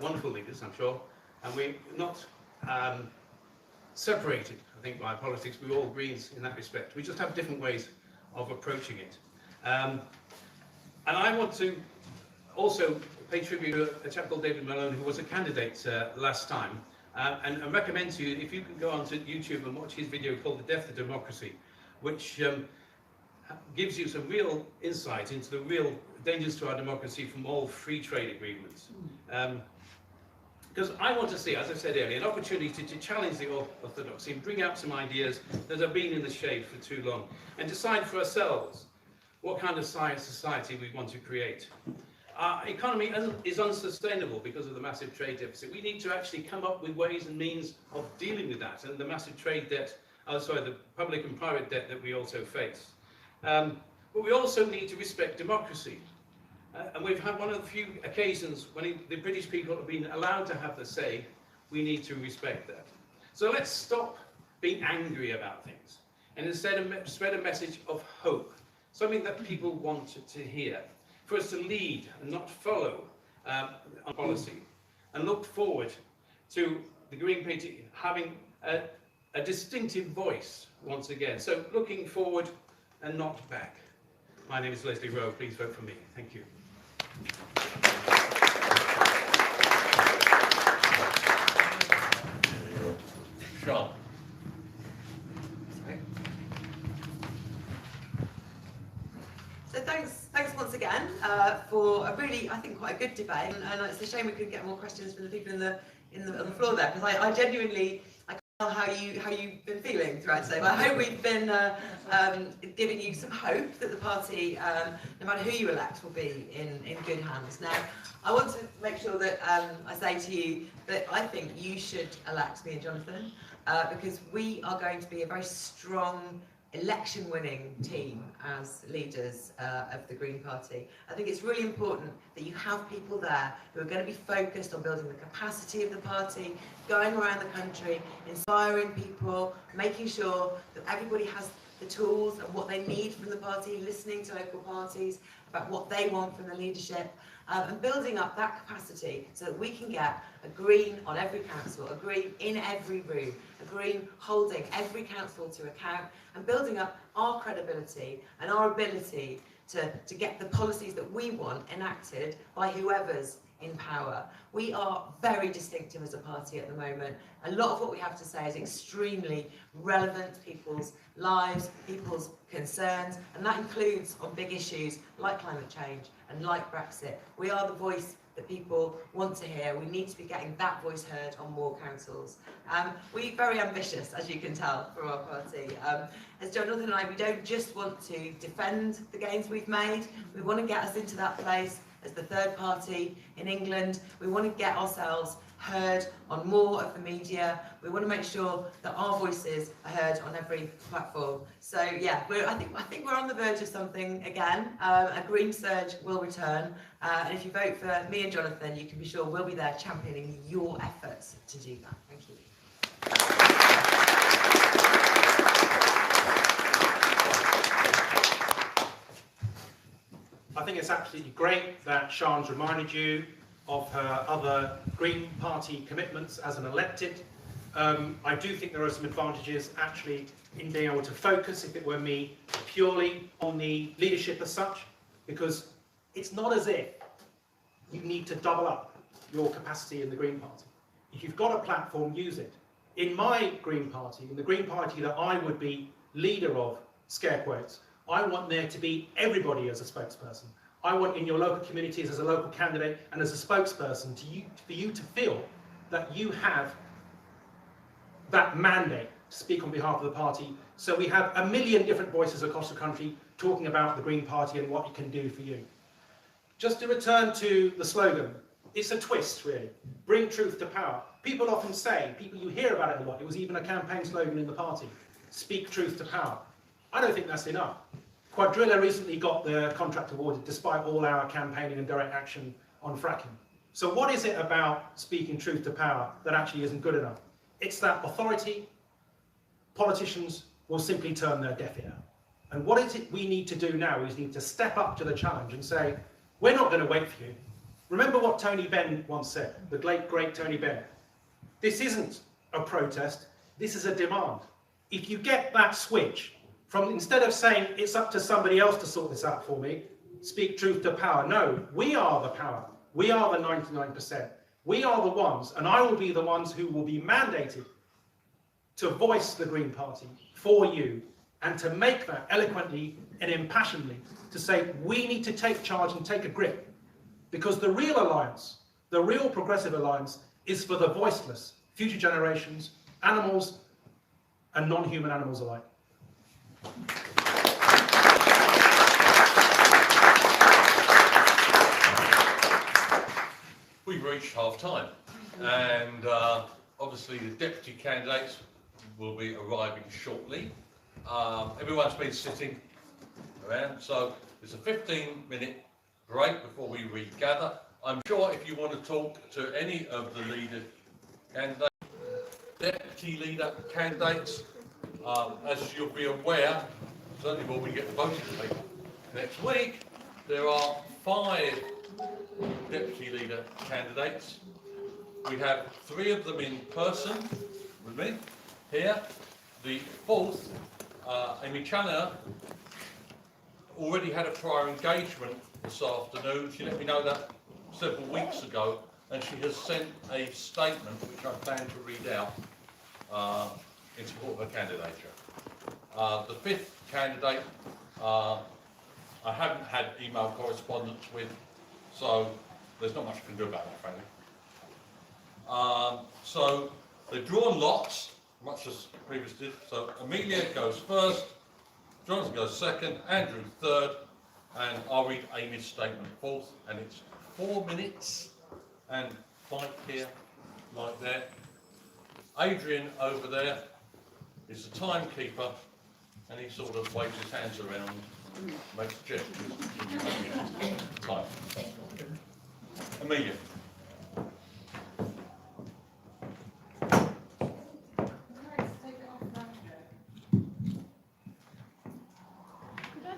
wonderful leaders, I'm sure, and we're not separated, I think, by politics. We're all Greens in that respect. We just have different ways of approaching it. And I want to also pay tribute to a chap called David Malone, who was a candidate last time, and recommend to you, if you can go onto YouTube and watch his video called The Death of Democracy, which gives you some real insight into the real dangers to our democracy from all free trade agreements. Because I want to see, as I said earlier, an opportunity to challenge the orthodoxy and bring out some ideas that have been in the shade for too long, and decide for ourselves what kind of society we want to create. Our economy is unsustainable because of the massive trade deficit. We need to actually come up with ways and means of dealing with that and the massive trade debt, the public and private debt that we also face. But we also need to respect democracy. And we've had one of the few occasions when the British people have been allowed to have the say. We need to respect that. So let's stop being angry about things and instead spread a message of hope, something that people want to hear, for us to lead and not follow on policy, and look forward to the Green Party having a distinctive voice once again. So looking forward and not back. My name is Leslie Rowe. Please vote for me. Thank you. Sean. So thanks once again for a really, I think, quite a good debate, and it's a shame we couldn't get more questions from the people on the floor there, because I genuinely I can tell how you've been feeling throughout today. But I hope we've been giving you some hope that the party, no matter who you elect, will be in good hands. Now, I want to make sure that I say to you that I think you should elect me and Jonathan, because we are going to be a very strong election-winning team as leaders of the Green Party. I think it's really important that you have people there who are going to be focused on building the capacity of the party, going around the country, inspiring people, making sure that everybody has the tools and what they need from the party, listening to local parties about what they want from the leadership, and building up that capacity so that we can get a Green on every council, a Green in every room, a Green holding every council to account, and building up our credibility and our ability to get the policies that we want enacted by whoever's in power. We are very distinctive as a party at the moment. A lot of what we have to say is extremely relevant to people's lives, people's concerns, and that includes on big issues like climate change and like Brexit. We are the voice that people want to hear. We need to be getting that voice heard on more councils. We're very ambitious, as you can tell, from our party. As Jonathan and I, we don't just want to defend the gains we've made. We want to get us into that place as the third party in England. We want to get ourselves heard on more of the media. We want to make sure that our voices are heard on every platform. So yeah, I think we're on the verge of something again. A Green surge will return, and if you vote for me and Jonathan, you can be sure we'll be there championing your efforts to do that. Thank you. I think it's absolutely great that Sian's reminded you of her other Green Party commitments as an elected. I do think there are some advantages actually in being able to focus, if it were me, purely on the leadership as such, because it's not as if you need to double up your capacity in the Green Party. If you've got a platform, use it. In my Green Party, in the Green Party that I would be leader of, scare quotes, I want there to be everybody as a spokesperson. I want in your local communities as a local candidate and as a spokesperson for you to feel that you have that mandate to speak on behalf of the party. So we have a million different voices across the country talking about the Green Party and what it can do for you. Just to return to the slogan, it's a twist really. Bring truth to power. People often say, you hear about it a lot, it was even a campaign slogan in the party, speak truth to power. I don't think that's enough. Quadrilla recently got the contract awarded despite all our campaigning and direct action on fracking. So what is it about speaking truth to power that actually isn't good enough? It's that authority, politicians will simply turn their deaf ear. And what is it we need to do now is need to step up to the challenge and say, we're not going to wait for you. Remember what Tony Benn once said, the great Tony Benn. This isn't a protest, this is a demand. If you get that switch from, instead of saying it's up to somebody else to sort this out for me, speak truth to power. No, we are the power. We are the 99%. We are the ones, and I will be the ones who will be mandated to voice the Green Party for you and to make that eloquently and impassionedly, to say we need to take charge and take a grip. Because the real alliance, the real progressive alliance, is for the voiceless, future generations, animals, and non-human animals alike. We've reached half-time, and obviously the deputy candidates will be arriving shortly. Everyone's been sitting around, so it's a 15-minute break before we regather. I'm sure if you want to talk to any of the leader candidates, deputy leader candidates, as you'll be aware, certainly when we get the voting paper next week, there are 5 deputy leader candidates. We have 3 of them in person with me here. The 4th, Amy Challoner, already had a prior engagement this afternoon. She let me know that several weeks ago, and she has sent a statement which I plan to read out in support of her candidature. The 5th candidate, I haven't had email correspondence with, so there's not much I can do about that, frankly. So they've drawn lots, much as previous did. So Amelia goes first, Jonathan goes second, Andrew third, and I'll read Amy's statement fourth, and it's 4 minutes, and Mike here, like there. Adrian over there is the timekeeper, and he sort of waves his hands around, makes gestures. Time. Amelia.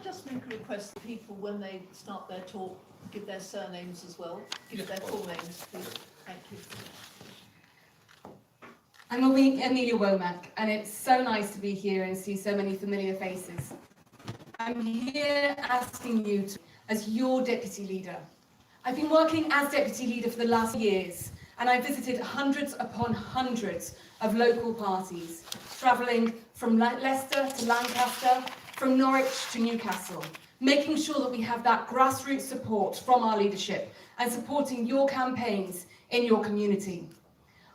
Just make a request that people, when they start their talk, give their surnames as well, give their full names, please. Thank you. I'm Amelia Womack, and it's so nice to be here and see so many familiar faces. I'm here asking you to, as your deputy leader. I've been working as deputy leader for the last years, and I visited hundreds upon hundreds of local parties, travelling from Leicester to Lancaster, from Norwich to Newcastle, making sure that we have that grassroots support from our leadership and supporting your campaigns in your community.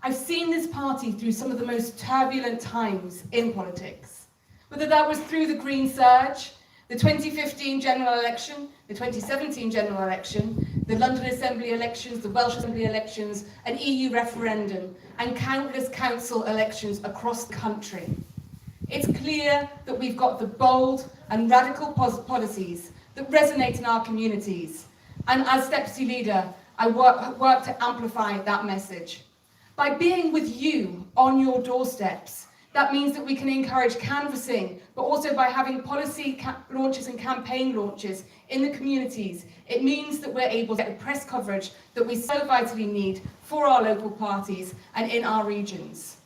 I've seen this party through some of the most turbulent times in politics, whether that was through the Green Surge, the 2015 general election, the 2017 general election, the London Assembly elections, the Welsh Assembly elections, an EU referendum, and countless council elections across the country. It's clear that we've got the bold and radical policies that resonate in our communities. And as deputy leader, I work to amplify that message. By being with you on your doorsteps, that means that we can encourage canvassing, but also by having policy launches and campaign launches in the communities, it means that we're able to get the press coverage that we so vitally need for our local parties and in our regions.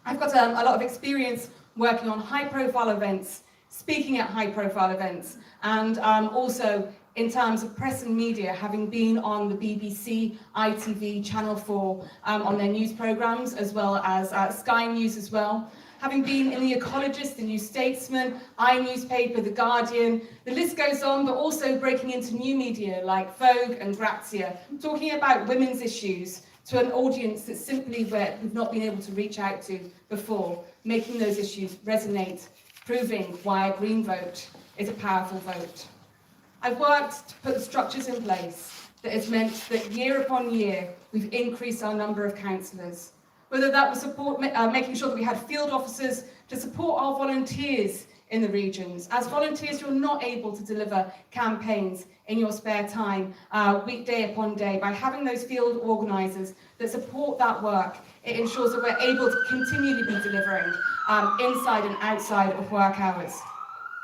I've got a lot of experience working on high-profile events, speaking at high-profile events, and also in terms of press and media, having been on the BBC, ITV, Channel 4 on their news programmes, as well as Sky News as well. Having been in The Ecologist, The New Statesman, iNewspaper, The Guardian, the list goes on, but also breaking into new media like Vogue and Grazia, talking about women's issues to an audience that simply we've not been able to reach out to before, making those issues resonate, proving why a Green vote is a powerful vote. I've worked to put the structures in place that has meant that year upon year we've increased our number of councillors, whether that was making sure that we had field officers to support our volunteers in the regions. As volunteers, you're not able to deliver campaigns in your spare time, weekday upon day. By having those field organisers that support that work, it ensures that we're able to continually be delivering inside and outside of work hours.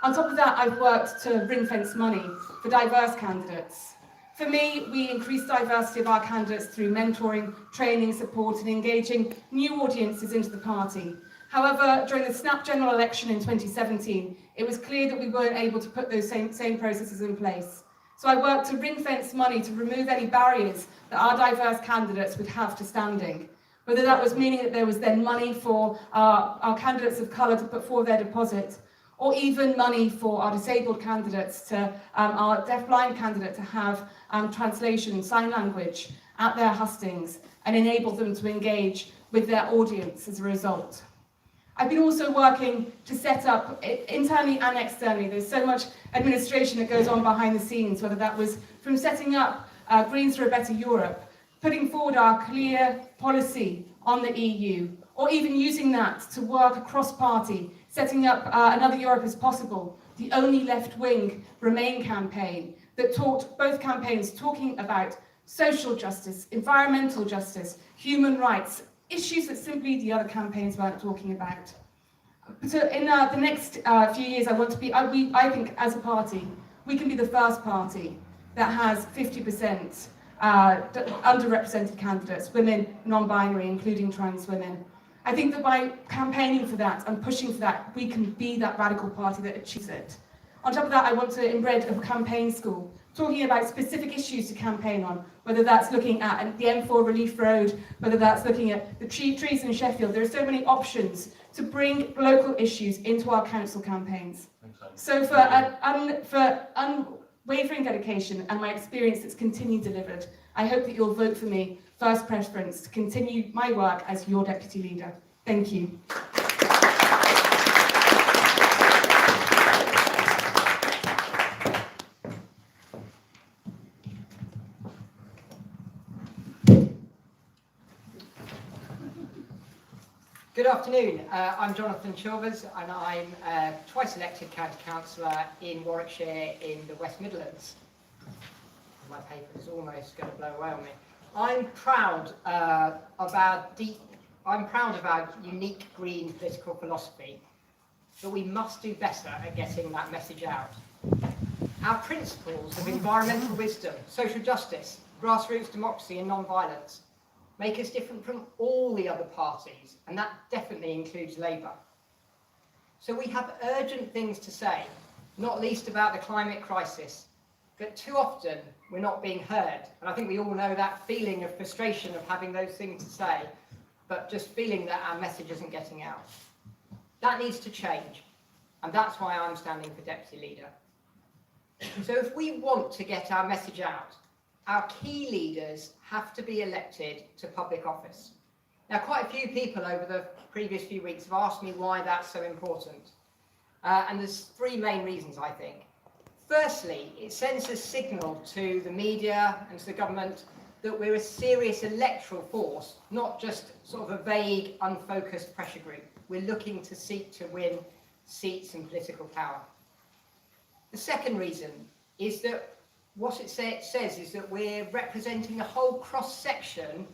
On top of that, I've worked to ring-fence money for diverse candidates, For me, we increase diversity of our candidates through mentoring, training, support and engaging new audiences into the party. However, during the snap general election in 2017, it was clear that we weren't able to put those same processes in place. So I worked to ring-fence money to remove any barriers that our diverse candidates would have to standing. Whether that was meaning that there was then money for our candidates of colour to put forward their deposit, or even money for our disabled candidates to, our deaf-blind candidate to have translation, sign language at their hustings and enable them to engage with their audience as a result. I've been also working to set up, internally and externally, there's so much administration that goes on behind the scenes, whether that was from setting up Greens for a Better Europe, putting forward our clear policy on the EU, or even using that to work across party, setting up Another Europe is Possible, the only left-wing Remain campaign that both campaigns talking about social justice, environmental justice, human rights, issues that simply the other campaigns weren't talking about. So in the next few years, I want to be, I think as a party, we can be the first party that has 50% underrepresented candidates, women, non-binary, including trans women. I think that by campaigning for that and pushing for that, we can be that radical party that achieves it. On top of that, I want to embed a campaign school, talking about specific issues to campaign on, whether that's looking at the M4 Relief Road, whether that's looking at the trees in Sheffield. There are so many options to bring local issues into our council campaigns. So for unwavering dedication and my experience that's continued delivered, I hope that you'll vote for me first preference to continue my work as your deputy leader. Thank you. Good afternoon. I'm Jonathan Chilvers and I'm a twice elected county councillor in Warwickshire in the West Midlands. My paper is almost going to blow away on me. I'm proud of our unique green political philosophy, but we must do better at getting that message out. Our principles of environmental wisdom, social justice, grassroots democracy and non-violence make us different from all the other parties, and that definitely includes Labour. So we have urgent things to say, not least about the climate crisis, but too often we're not being heard. And I think we all know that feeling of frustration of having those things to say, but just feeling that our message isn't getting out. That needs to change, and that's why I'm standing for deputy leader. So if we want to get our message out, our key leaders have to be elected to public office. Now, quite a few people over the previous few weeks have asked me why that's so important. And there's three main reasons, I think. Firstly, it sends a signal to the media and to the government that we're a serious electoral force, not just sort of a vague, unfocused pressure group. We're looking to seek to win seats and political power. The second reason is that what it says is that we're representing a whole cross-section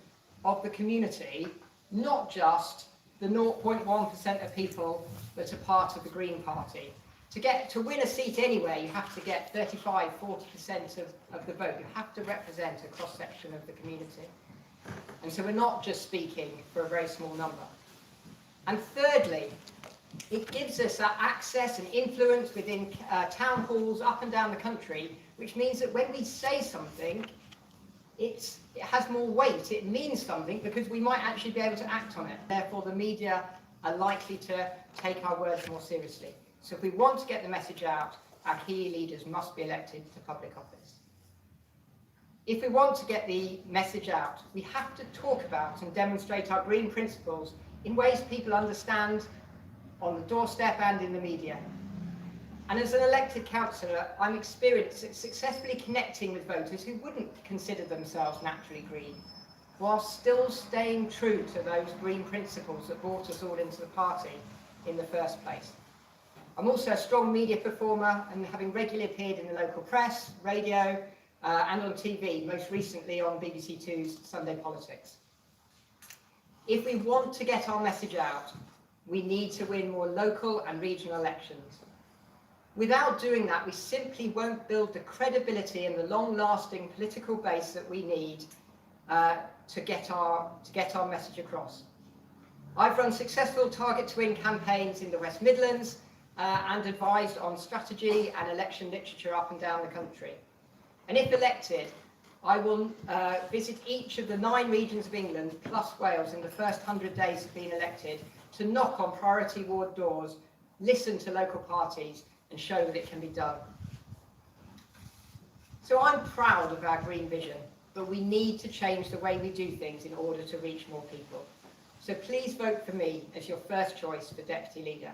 of the community, not just the 0.1% of people that are part of the Green Party. To win a seat anywhere, you have to get 35, 40% of the vote. You have to represent a cross-section of the community. And so we're not just speaking for a very small number. And thirdly, it gives us that access and influence within town halls up and down the country, which means that when we say something, it has more weight, it means something, because we might actually be able to act on it. Therefore, the media are likely to take our words more seriously. So if we want to get the message out, our key leaders must be elected to public office. If we want to get the message out, we have to talk about and demonstrate our green principles in ways people understand on the doorstep and in the media. And as an elected councillor, I'm experienced at successfully connecting with voters who wouldn't consider themselves naturally green, while still staying true to those green principles that brought us all into the party in the first place. I'm also a strong media performer and having regularly appeared in the local press, radio, and on TV, most recently on BBC Two's Sunday Politics. If we want to get our message out, we need to win more local and regional elections. Without doing that, we simply won't build the credibility and the long-lasting political base that we need to get our message across. I've run successful Target to Win campaigns in the West Midlands and advised on strategy and election literature up and down the country. And if elected, I will visit each of the 9 regions of England plus Wales in the first 100 days of being elected to knock on priority ward doors, listen to local parties and show that it can be done. So I'm proud of our green vision, but we need to change the way we do things in order to reach more people. So please vote for me as your first choice for Deputy Leader.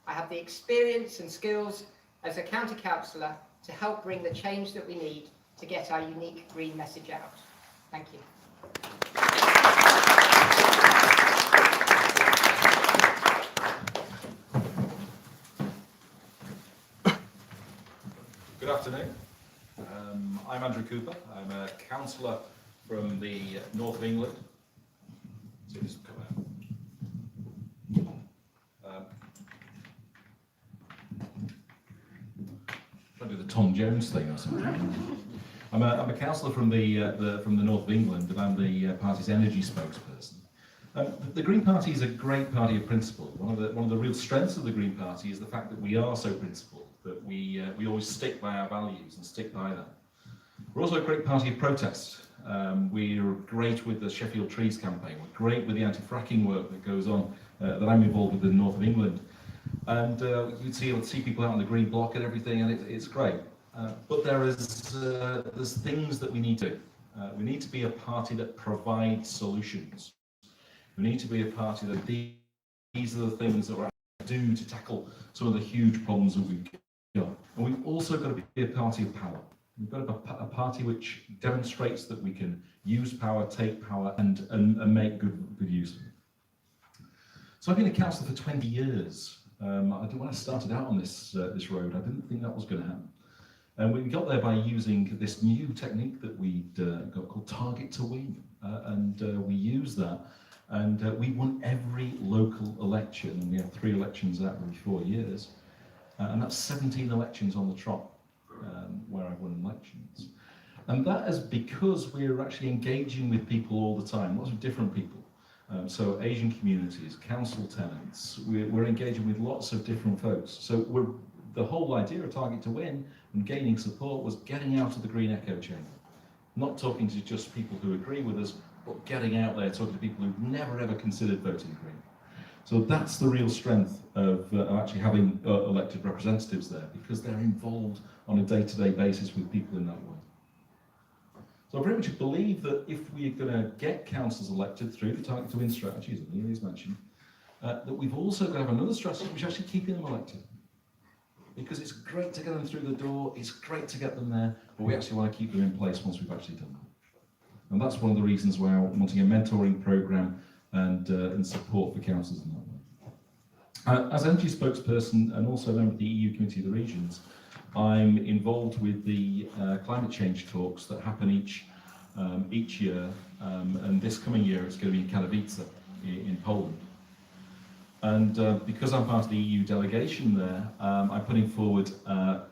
I have the experience and skills as a county councillor to help bring the change that we need to get our unique green message out. Thank you. Good afternoon. I'm Andrew Cooper. I'm a councillor from the north of England. See if this will come out. Trying to do the Tom Jones thing or something. I'm a councillor from the north of England, and I'm the party's energy spokesperson. The Green Party is a great party of principle. One of the real strengths of the Green Party is the fact that we are so principled, that we always stick by our values and stick by them. We're also a great party of protest. We're great with the Sheffield Trees campaign. We're great with the anti-fracking work that goes on, that I'm involved with in the north of England. And you see people out on the green block and everything, and it's great. But there's things that we need to do. We need to be a party that provides solutions. We need to be a party that these are the things that we're going to do to tackle some of the huge problems that we've got. And we've also got to be a party of power. We've got a party which demonstrates that we can use power, take power, and make good use of it. So I've been a councillor for 20 years. When I started out on this road, I didn't think that was going to happen. And we got there by using this new technique that we'd got called Target to Win. We used that, and we won every local election. And we have 3 elections out every 4 years. And that's 17 elections on the trot where I've won elections. And that is because we're actually engaging with people all the time, lots of different people. So Asian communities, council tenants, we're engaging with lots of different folks. So the whole idea of Target to Win and gaining support was getting out of the green echo chamber. Not talking to just people who agree with us, but getting out there, talking to people who've never ever considered voting green. So that's the real strength of actually having elected representatives there, because they're involved on a day-to-day basis with people in that way. So I very much believe that if we're going to get councillors elected through the Target to Win strategy, as Amelia's mentioned, that we've also got to have another strategy which is actually keeping them elected. Because it's great to get them through the door, it's great to get them there, but we actually want to keep them in place once we've actually done that. And that's one of the reasons why I'm wanting a mentoring programme and support for councillors in that way. As energy spokesperson and also a member of the EU Committee of the Regions, I'm involved with the climate change talks that happen each year, and this coming year it's going to be in Katowice in Poland. And because I'm part of the EU delegation there, I'm putting forward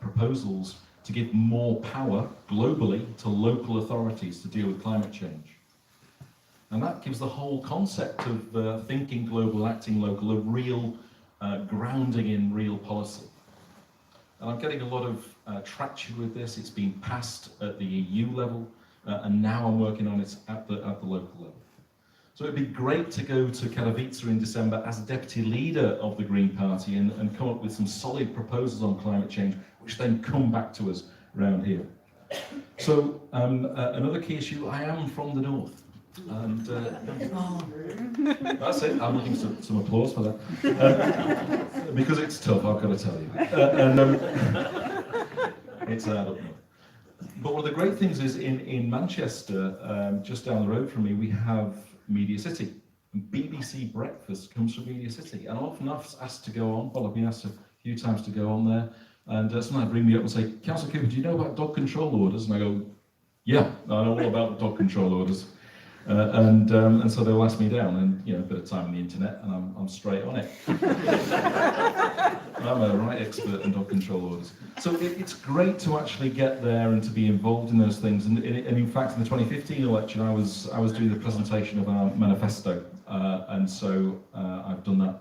proposals to give more power globally to local authorities to deal with climate change. And that gives the whole concept of thinking global, acting local, a real grounding in real policy. And I'm getting a lot of traction with this. It's been passed at the EU level, and now I'm working on it at the local level. So it'd be great to go to Katowice in December as a deputy leader of the Green Party and come up with some solid proposals on climate change, which then come back to us around here. So another key issue, I am from the north. And that's it, I'm looking for some applause for that. Because it's tough, I've got to tell you. It's hard up north. But one of the great things is in Manchester, just down the road from me, we have Media City. And BBC Breakfast comes from Media City. And I'm often asked to go on, well, I've been asked a few times to go on there. And sometimes they bring me up and say, Councillor Cooper, do you know about dog control orders? And I go, yeah, I know all about the dog control orders. And so they'll ask me down, and a bit of time on the internet, and I'm straight on it. I'm a right expert in dog control orders. So it's great to actually get there and to be involved in those things. And in fact, in the 2015 election, I was doing the presentation of our manifesto, and so I've done that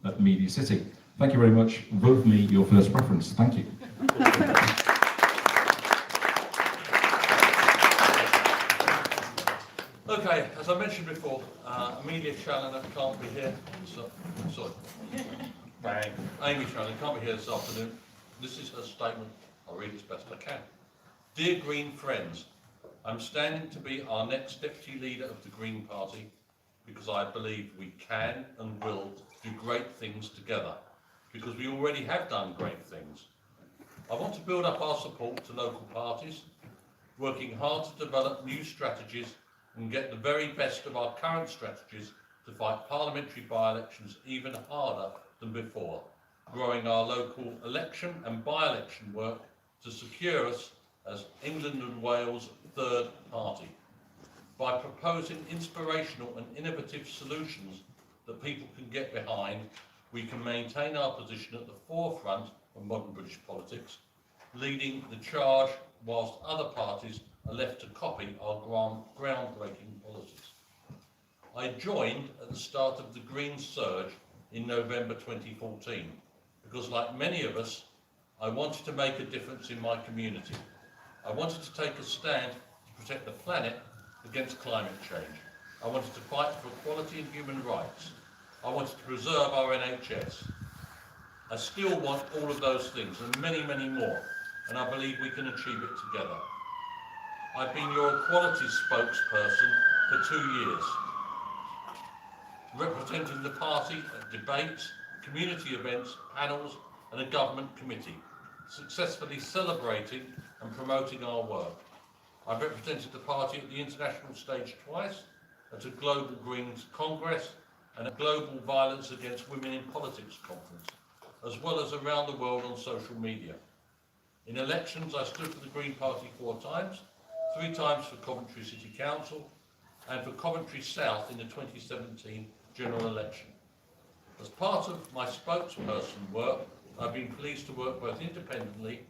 at Media City. Thank you very much. Vote for me your first preference. Thank you. Okay, as I mentioned before, Amelia Challoner can't be here. Sorry. Amy Challoner can't be here this afternoon. This is her statement. I'll read it as best I can. Dear Green friends, I'm standing to be our next deputy leader of the Green Party because I believe we can and will do great things together, because we already have done great things. I want to build up our support to local parties, working hard to develop new strategies and get the very best of our current strategies to fight parliamentary by-elections even harder than before, growing our local election and by-election work to secure us as England and Wales' third party, by proposing inspirational and innovative solutions that people can get behind. We can maintain our position at the forefront of modern British politics, leading the charge whilst other parties are left to copy our groundbreaking policies. I joined at the start of the Green Surge in November 2014 because, like many of us, I wanted to make a difference in my community. I wanted to take a stand to protect the planet against climate change. I wanted to fight for equality and human rights. I wanted to preserve our NHS. I still want all of those things and many, many more, and I believe we can achieve it together. I've been your equality spokesperson for 2 years, representing the party at debates, community events, panels and a government committee, successfully celebrating and promoting our work. I've represented the party at the international stage twice, at a Global Greens Congress and a Global Violence Against Women in Politics conference, as well as around the world on social media. In elections, I stood for the Green Party 4 times, 3 times for Coventry City Council and for Coventry South in the 2017 general election. As part of my spokesperson work, I've been pleased to work both independently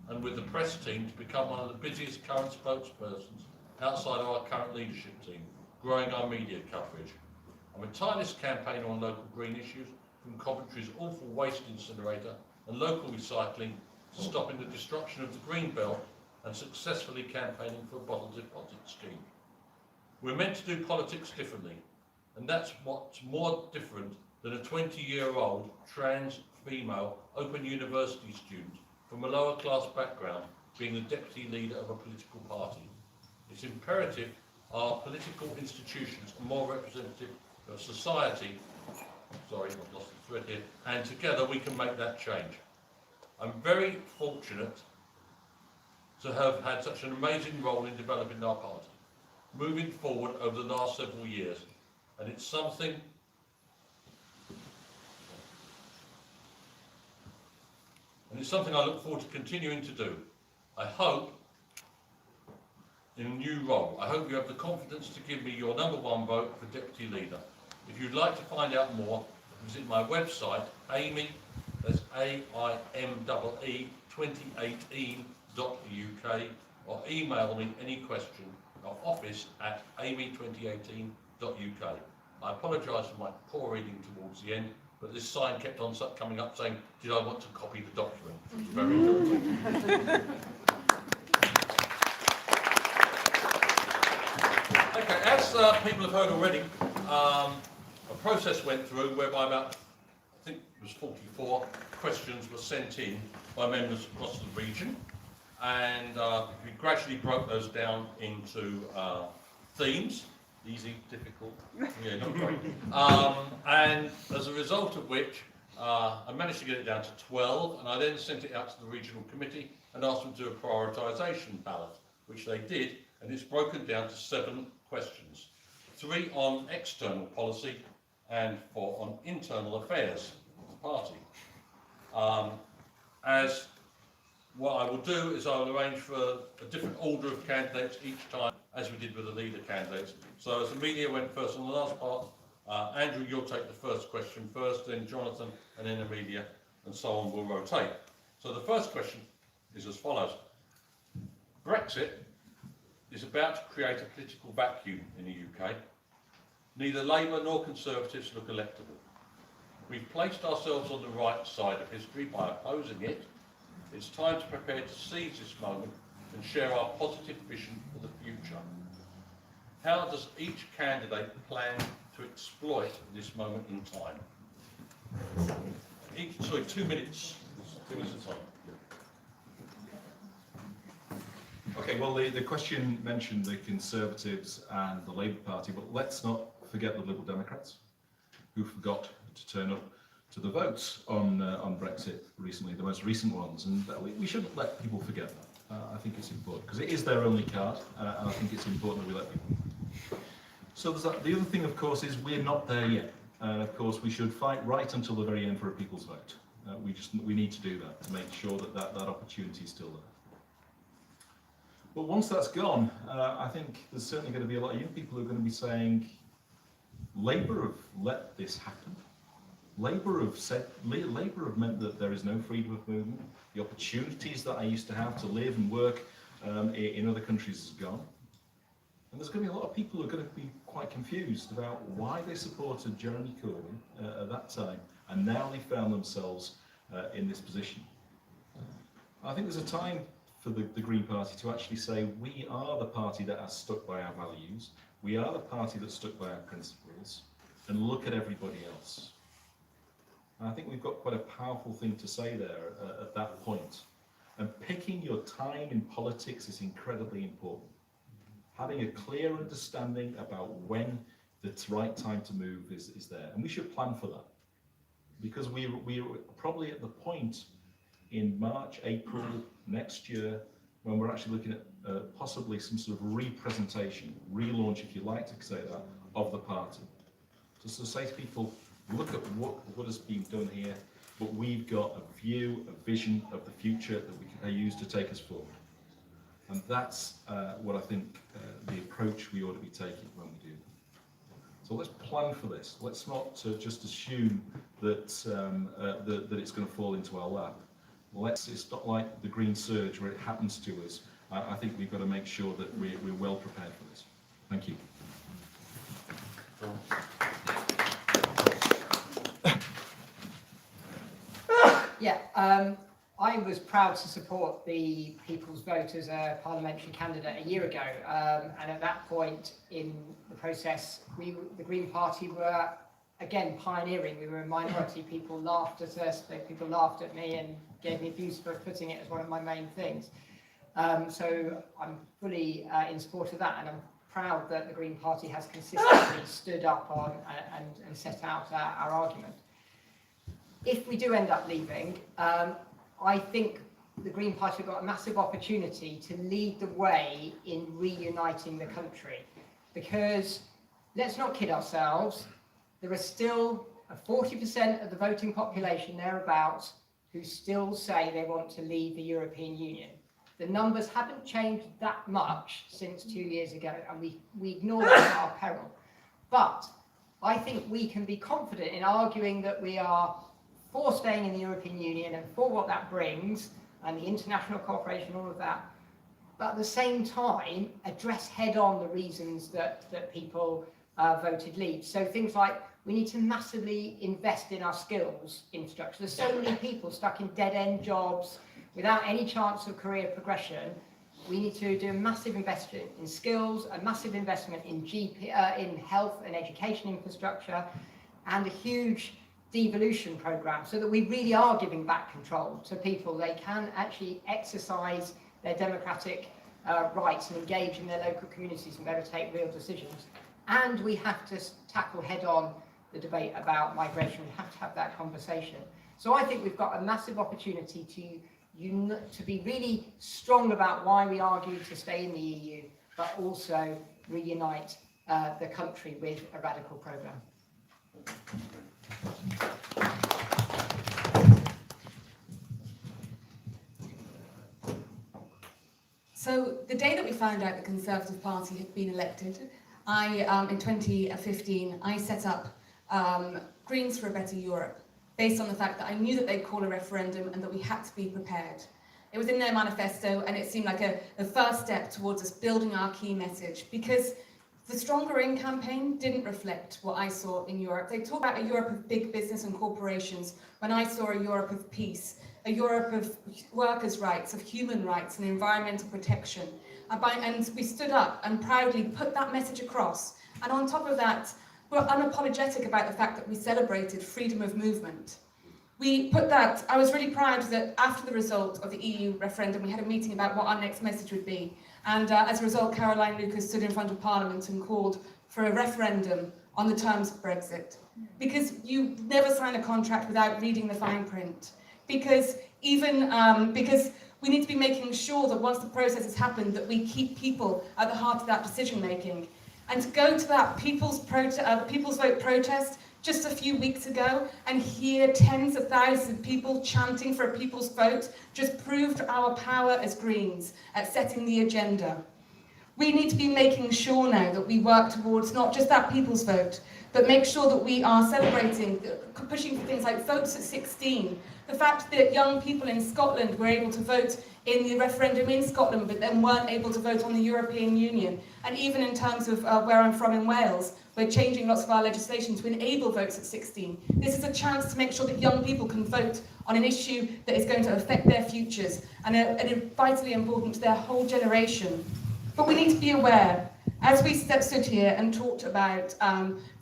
and with the press team to become one of the busiest current spokespersons outside of our current leadership team, growing our media coverage. I'm a tireless campaigner on local green issues, from Coventry's awful waste incinerator and local recycling to stopping the destruction of the green belt and successfully campaigning for a bottle deposit scheme. We're meant to do politics differently, and that's what's more different than a 20-year-old trans female Open University student from a lower class background being the deputy leader of a political party. It's imperative our political institutions are more representative of society. Sorry, I've lost the thread here. And together we can make that change. I'm very fortunate to have had such an amazing role in developing our party, moving forward over the last several years, and it's something I look forward to continuing to do. I hope, in a new role, I hope you have the confidence to give me your #1 vote for Deputy Leader. If you'd like to find out more, visit my website, Amy, that's AIMEE 2018.uk, or email me any question at office@amy2018.uk. I apologise for my poor reading towards the end, but this sign kept on coming up saying, did I want to copy the document? Which is very irritating. Okay, as people have heard already, a process went through whereby about, I think it was 44 questions were sent in by members across the region, and we gradually broke those down into themes. Easy, difficult, yeah, not great. And as a result of which, I managed to get it down to 12, and I then sent it out to the regional committee and asked them to do a prioritisation ballot, which they did, and it's broken down to 7 questions. 3 on external policy and 4 on internal affairs of the party. As what I will do is I will arrange for a different order of candidates each time, as we did with the leader candidates. So as Amelia went first on the last part, Andrew, you'll take the first question first, then Jonathan, and then Amelia, and so on will rotate. So the first question is as follows. Brexit is about to create a political vacuum in the UK. Neither Labour nor Conservatives look electable. We've placed ourselves on the right side of history by opposing it. It's time to prepare to seize this moment and share our positive vision for the future. How does each candidate plan to exploit this moment in time? 2 minutes. 2 minutes of time. Okay, well, the question mentioned the Conservatives and the Labour Party, but let's not forget the Liberal Democrats, who forgot to turn up to the votes on Brexit recently, the most recent ones, and we shouldn't let people forget that. I think it's important, because it is their only card, and I think it's important that we let people. So there's that. The other thing, of course, is we're not there yet, and of course we should fight right until the very end for a people's vote. We need to do that to make sure that opportunity is still there. But once that's gone, I think there's certainly going to be a lot of young people who are going to be saying, Labour have let this happen. Labour have meant that there is no freedom of movement. The opportunities that I used to have to live and work in other countries is gone. And there's going to be a lot of people who are going to be quite confused about why they supported Jeremy Corbyn at that time, and now they found themselves in this position. I think there's a time for the Green Party to actually say, we are the party that has stuck by our values, we are the party that stuck by our principles, and look at everybody else. And I think we've got quite a powerful thing to say there at that point. And picking your time in politics is incredibly important. Having a clear understanding about when the right time to move is there. And we should plan for that. Because we're probably at the point in March, April next year, when we're actually looking at possibly some sort of representation, relaunch, if you like to say that, of the party. Just to say to people, look at what has been done here, but we've got a view, a vision of the future that we can use to take us forward. And that's what I think the approach we ought to be taking when we do that. So let's plan for this. Let's not just assume that that it's going to fall into our lap. It's not like the green surge where it happens to us. I think we've got to make sure that we're well prepared for this. Thank you. Yeah, I was proud to support the People's Vote as a parliamentary candidate a year ago, and at that point in the process, the Green Party were again pioneering. We were a minority. People laughed at us. People laughed at me and gave me abuse for putting it as one of my main things. So I'm fully in support of that, and I'm proud that the Green Party has consistently stood up on and set out our argument. If we do end up leaving, I think the Green Party have got a massive opportunity to lead the way in reuniting the country, because let's not kid ourselves, there are still 40% of the voting population thereabouts who still say they want to leave the European Union. The numbers haven't changed that much since 2 years ago, and we ignore that at our peril. But I think we can be confident in arguing that we are for staying in the European Union and for what that brings, and the international cooperation, all of that, but at the same time, address head-on the reasons that people voted leave. So things like, we need to massively invest in our skills infrastructure. There's so many people stuck in dead-end jobs without any chance of career progression. We need to do a massive investment in skills, a massive investment in in health and education infrastructure, and a huge devolution program, so that we really are giving back control to people. They can actually exercise their democratic rights and engage in their local communities and be able to take real decisions. And we have to tackle head-on the debate about migration. We have to have that conversation. So I think we've got a massive opportunity to be really strong about why we argue to stay in the EU, but also reunite the country with a radical programme. So the day that we found out the Conservative Party had been elected, in 2015, I set up Greens for a Better Europe, based on the fact that I knew that they'd call a referendum and that we had to be prepared. It was in their manifesto, and it seemed like a first step towards us building our key message, because the Stronger In campaign didn't reflect what I saw in Europe. They talk about a Europe of big business and corporations, when I saw a Europe of peace, a Europe of workers' rights, of human rights and environmental protection. And we stood up and proudly put that message across. And on top of that, we're unapologetic about the fact that we celebrated freedom of movement. We put that, I was really proud that after the result of the EU referendum, we had a meeting about what our next message would be. And as a result, Caroline Lucas stood in front of Parliament and called for a referendum on the terms of Brexit. Because you never sign a contract without reading the fine print. Because because we need to be making sure that once the process has happened, that we keep people at the heart of that decision making. And to go to that People's Vote protest just a few weeks ago and hear tens of thousands of people chanting for a People's Vote just proved our power as Greens at setting the agenda. We need to be making sure now that we work towards not just that People's Vote, but make sure that we are celebrating, pushing for things like votes at 16. The fact that young people in Scotland were able to vote in the referendum in Scotland, but then weren't able to vote on the European Union. And even in terms of where I'm from in Wales, we're changing lots of our legislation to enable votes at 16. This is a chance to make sure that young people can vote on an issue that is going to affect their futures and are vitally important to their whole generation. But we need to be aware, as we stood here and talked about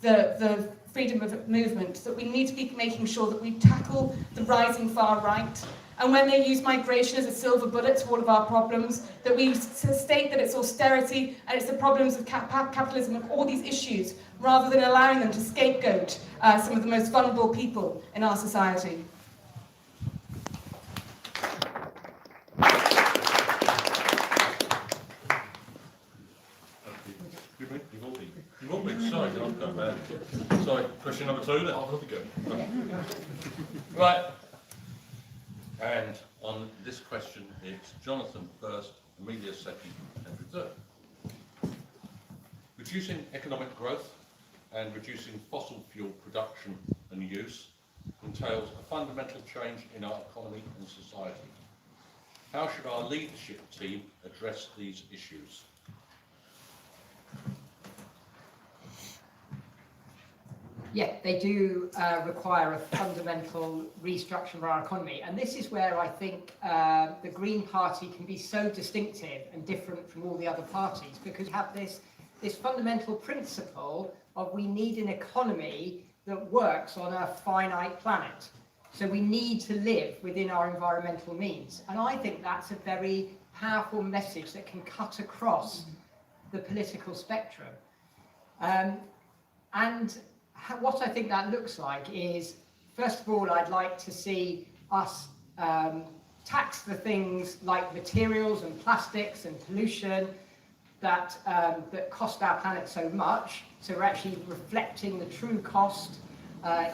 the freedom of movement, that we need to be making sure that we tackle the rising far right. And when they use migration as a silver bullet to all of our problems, that we state that it's austerity and it's the problems of capitalism and all these issues, rather than allowing them to scapegoat some of the most vulnerable people in our society. You've all been sorry, I've got bad. Sorry, question number 2 then. I'll have to go. Right. And on this question, it's Jonathan first, Amelia second, Andrew third. Reducing economic growth and reducing fossil fuel production and use entails a fundamental change in our economy and society. How should our leadership team address these issues? Yeah, they do require a fundamental restructure of our economy. And this is where I think the Green Party can be so distinctive and different from all the other parties, because we have this fundamental principle of we need an economy that works on a finite planet. So we need to live within our environmental means. And I think that's a very powerful message that can cut across the political spectrum. And what I think that looks like is, first of all, I'd like to see us tax the things like materials and plastics and pollution that cost our planet so much, so we're actually reflecting the true cost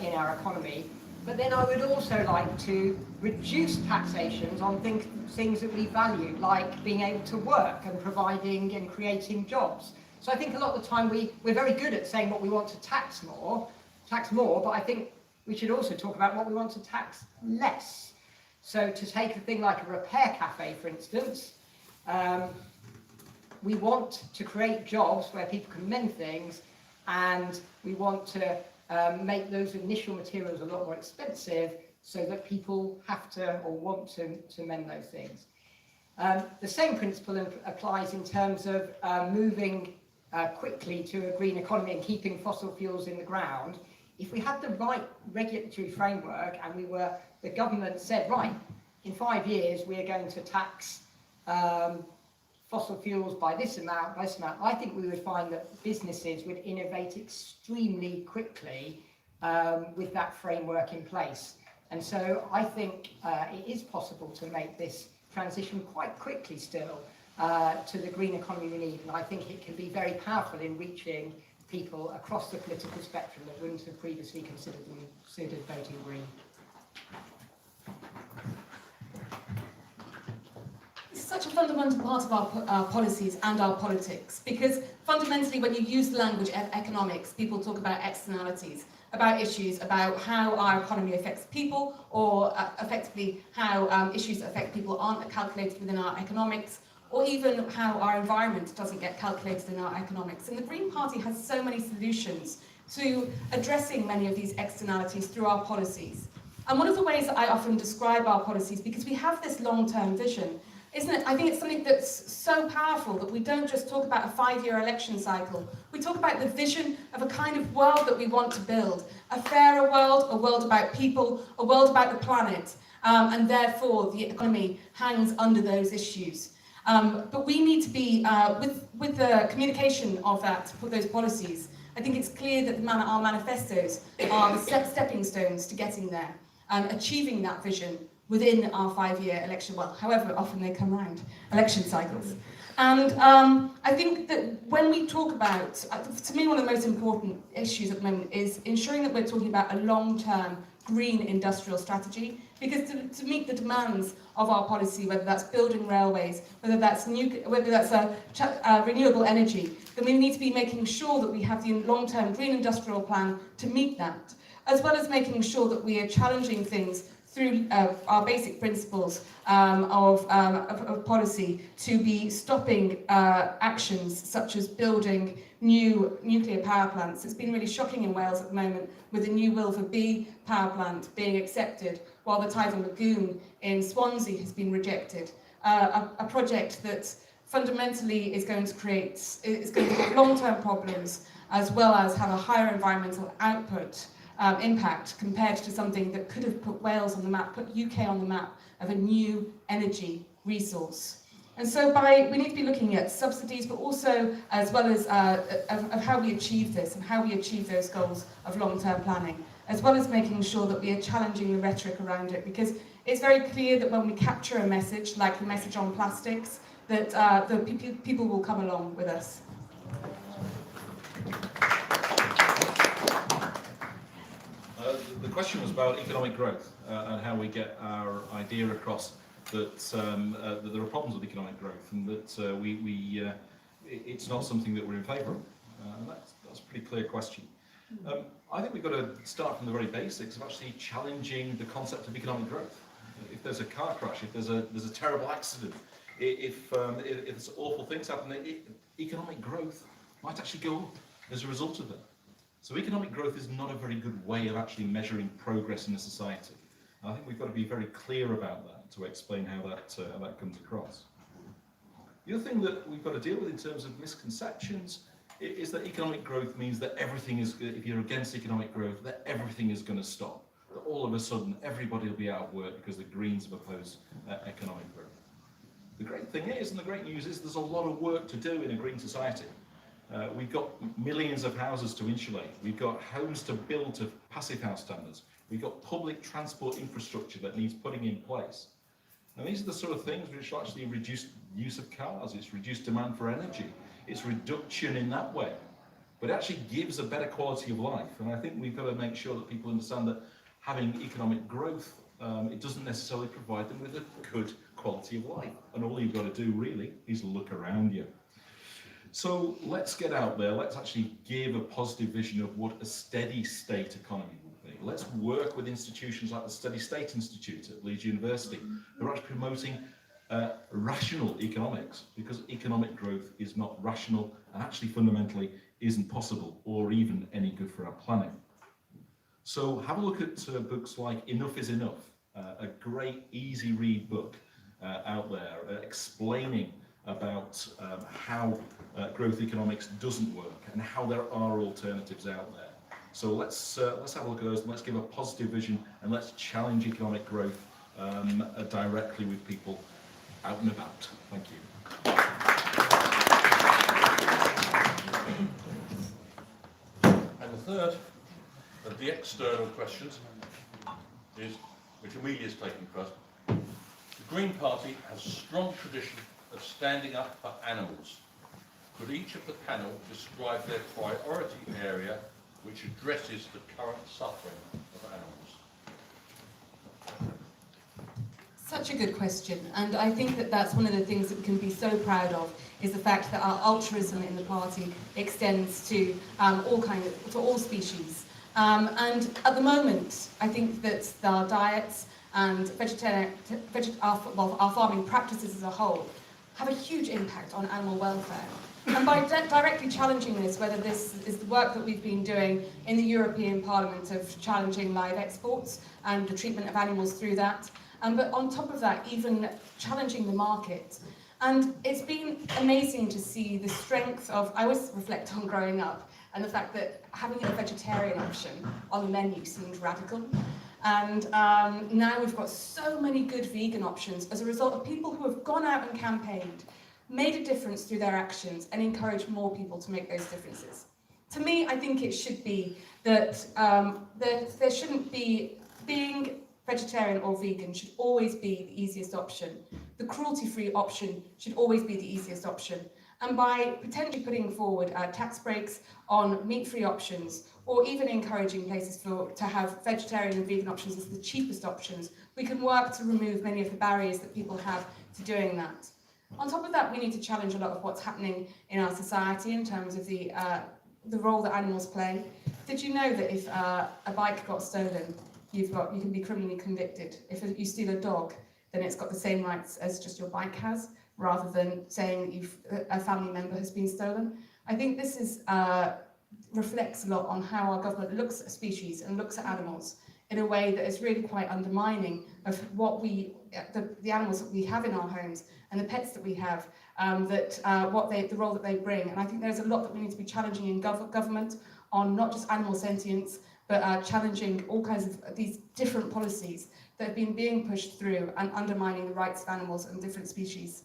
in our economy. But then I would also like to reduce taxations on things that we value, like being able to work and providing and creating jobs. So I think a lot of the time we're very good at saying what we want to tax more, but I think we should also talk about what we want to tax less. So to take a thing like a repair cafe, for instance, we want to create jobs where people can mend things, and we want to make those initial materials a lot more expensive so that people have to or want to mend those things. The same principle applies in terms of moving quickly to a green economy and keeping fossil fuels in the ground. If we had the right regulatory framework and the government said, right, in 5 years we are going to tax fossil fuels by this amount, I think we would find that businesses would innovate extremely quickly with that framework in place. And so I think it is possible to make this transition quite quickly still to the green economy we need, and I think it can be very powerful in reaching people across the political spectrum that wouldn't have previously considered voting green. It's such a fundamental part of our policies and our politics, because fundamentally when you use the language of economics, people talk about externalities. about issues about how our economy affects people, or effectively how issues that affect people aren't calculated within our economics, or even how our environment doesn't get calculated in our economics. And the Green Party has so many solutions to addressing many of these externalities through our policies. And one of the ways that I often describe our policies, because we have this long-term vision, isn't it? I think it's something that's so powerful that we don't just talk about a 5-year election cycle. We talk about the vision of a kind of world that we want to build. A fairer world, a world about people, a world about the planet. And therefore, the economy hangs under those issues. But we need to be, with the communication of those policies, I think it's clear that our manifestos are the stepping stones to getting there and achieving that vision within our 5-year election, well, however often they come round, election cycles. And I think that when we talk about, to me, one of the most important issues at the moment is ensuring that we're talking about a long-term green industrial strategy, because to meet the demands of our policy, whether that's building railways, whether that's renewable energy, then we need to be making sure that we have the long-term green industrial plan to meet that, as well as making sure that we are challenging things through our basic principles of policy to be stopping actions such as building new nuclear power plants. It's been really shocking in Wales at the moment with the new Wilfer B power plant being accepted while the tidal lagoon in Swansea has been rejected. A project that fundamentally is going to have long-term problems as well as have a higher environmental output impact compared to something that could have put Wales on the map, put UK on the map of a new energy resource. And so we need to be looking at subsidies, but also as well as of how we achieve this and how we achieve those goals of long-term planning, as well as making sure that we are challenging the rhetoric around it, because it's very clear that when we capture a message, like the message on plastics, that the people will come along with us. The question was about economic growth and how we get our idea across that there are problems with economic growth and that it's not something that we're in favour of. And that's a pretty clear question. I think we've got to start from the very basics of actually challenging the concept of economic growth. If there's a car crash, if there's a terrible accident, if awful things happen, economic growth might actually go up as a result of that. So economic growth is not a very good way of actually measuring progress in a society. And I think we've got to be very clear about that to explain how that comes across. The other thing that we've got to deal with in terms of misconceptions is that economic growth means that everything is, if you're against economic growth, that everything is going to stop. That all of a sudden everybody will be out of work because the Greens have opposed economic growth. The great thing is, and the great news is, there's a lot of work to do in a green society. We've got millions of houses to insulate. We've got homes to build to passive house standards. We've got public transport infrastructure that needs putting in place. And these are the sort of things which will actually reduce use of cars. It's reduced demand for energy. It's reduction in that way. But it actually gives a better quality of life. And I think we've got to make sure that people understand that having economic growth, it doesn't necessarily provide them with a good quality of life. And all you've got to do really is look around you. So let's get out there, let's actually give a positive vision of what a steady state economy will be. Let's work with institutions like the Steady State Institute at Leeds University, who are actually promoting rational economics, because economic growth is not rational and actually fundamentally isn't possible or even any good for our planet. So have a look at books like Enough is Enough, a great easy read book out there explaining about how growth economics doesn't work and how there are alternatives out there. So let's have a look at those and let's give a positive vision and let's challenge economic growth directly with people out and about. Thank you. And the third of the external questions is, which Amelia's taking first. The Green Party has a strong tradition of standing up for animals. Could each of the panel describe their priority area which addresses the current suffering of animals? Such a good question, and I think that that's one of the things that we can be so proud of, is the fact that our altruism in the party extends to all species. And at the moment, I think that our diets and our farming practices as a whole have a huge impact on animal welfare. And by directly challenging this, whether this is the work that we've been doing in the European Parliament of challenging live exports and the treatment of animals through that, but on top of that, even challenging the market. And it's been amazing to see the strength of, I always reflect on growing up, and the fact that having a vegetarian option on the menu seemed radical. And now we've got so many good vegan options as a result of people who have gone out and campaigned, made a difference through their actions, and encouraged more people to make those differences. To me, I think it should be that there shouldn't be, being vegetarian or vegan should always be the easiest option. The cruelty-free option should always be the easiest option. And by potentially putting forward tax breaks on meat-free options, or even encouraging places to have vegetarian and vegan options as the cheapest options, we can work to remove many of the barriers that people have to doing that. On top of that, we need to challenge a lot of what's happening in our society in terms of the role that animals play. Did you know that if a bike got stolen, you can be criminally convicted? If you steal a dog, then it's got the same rights as just your bike has, rather than saying that a family member has been stolen. I think this is reflects a lot on how our government looks at species and looks at animals in a way that is really quite undermining of what the animals that we have in our homes and the pets that we have, the role that they bring. And I think there's a lot that we need to be challenging in government on not just animal sentience, but challenging all kinds of these different policies that have been being pushed through and undermining the rights of animals and different species.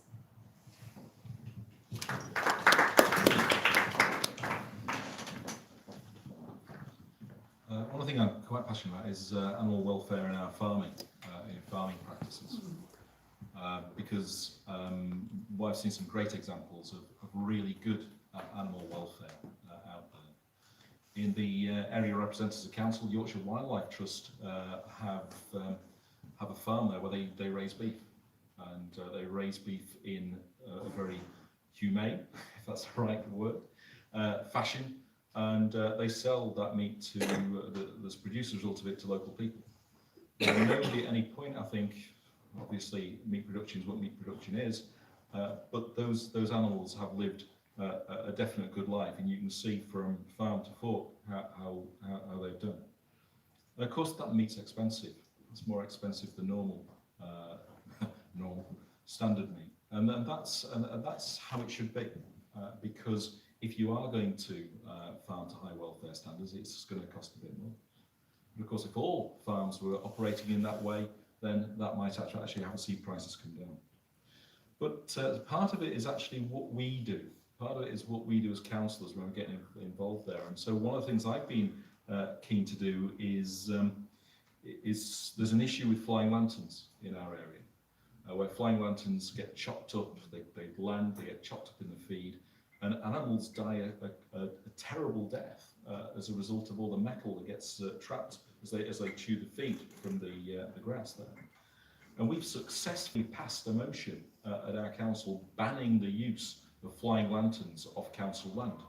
One thing I'm quite passionate about is animal welfare in our farming practices. Because I've seen some great examples of really good animal welfare out there. In the area represented as a council, Yorkshire Wildlife Trust have a farm there where they raise beef, and they raise beef in a very humane, if that's the right word, fashion, and they sell that meat to that's produced as a result of it to local people. Now, nobody at any point, I think, obviously meat production is what meat production is, but those animals have lived a definite good life, and you can see from farm to fork how they've done. And of course, that meat's expensive. It's more expensive than normal standard meat, and that's how it should be, because if you are going to farm to high welfare standards, it's going to cost a bit more. But of course, if all farms were operating in that way, then that might actually have to see prices come down. But part of it is actually what we do. Part of it is what we do as councillors when we're getting involved there. And so one of the things I've been keen to do is there's an issue with flying lanterns in our area, where flying lanterns get chopped up, they land, they get chopped up in the feed, and animals die a terrible death as a result of all the metal that gets trapped as they chew the feed from the grass there. And we've successfully passed a motion at our council banning the use of flying lanterns off council land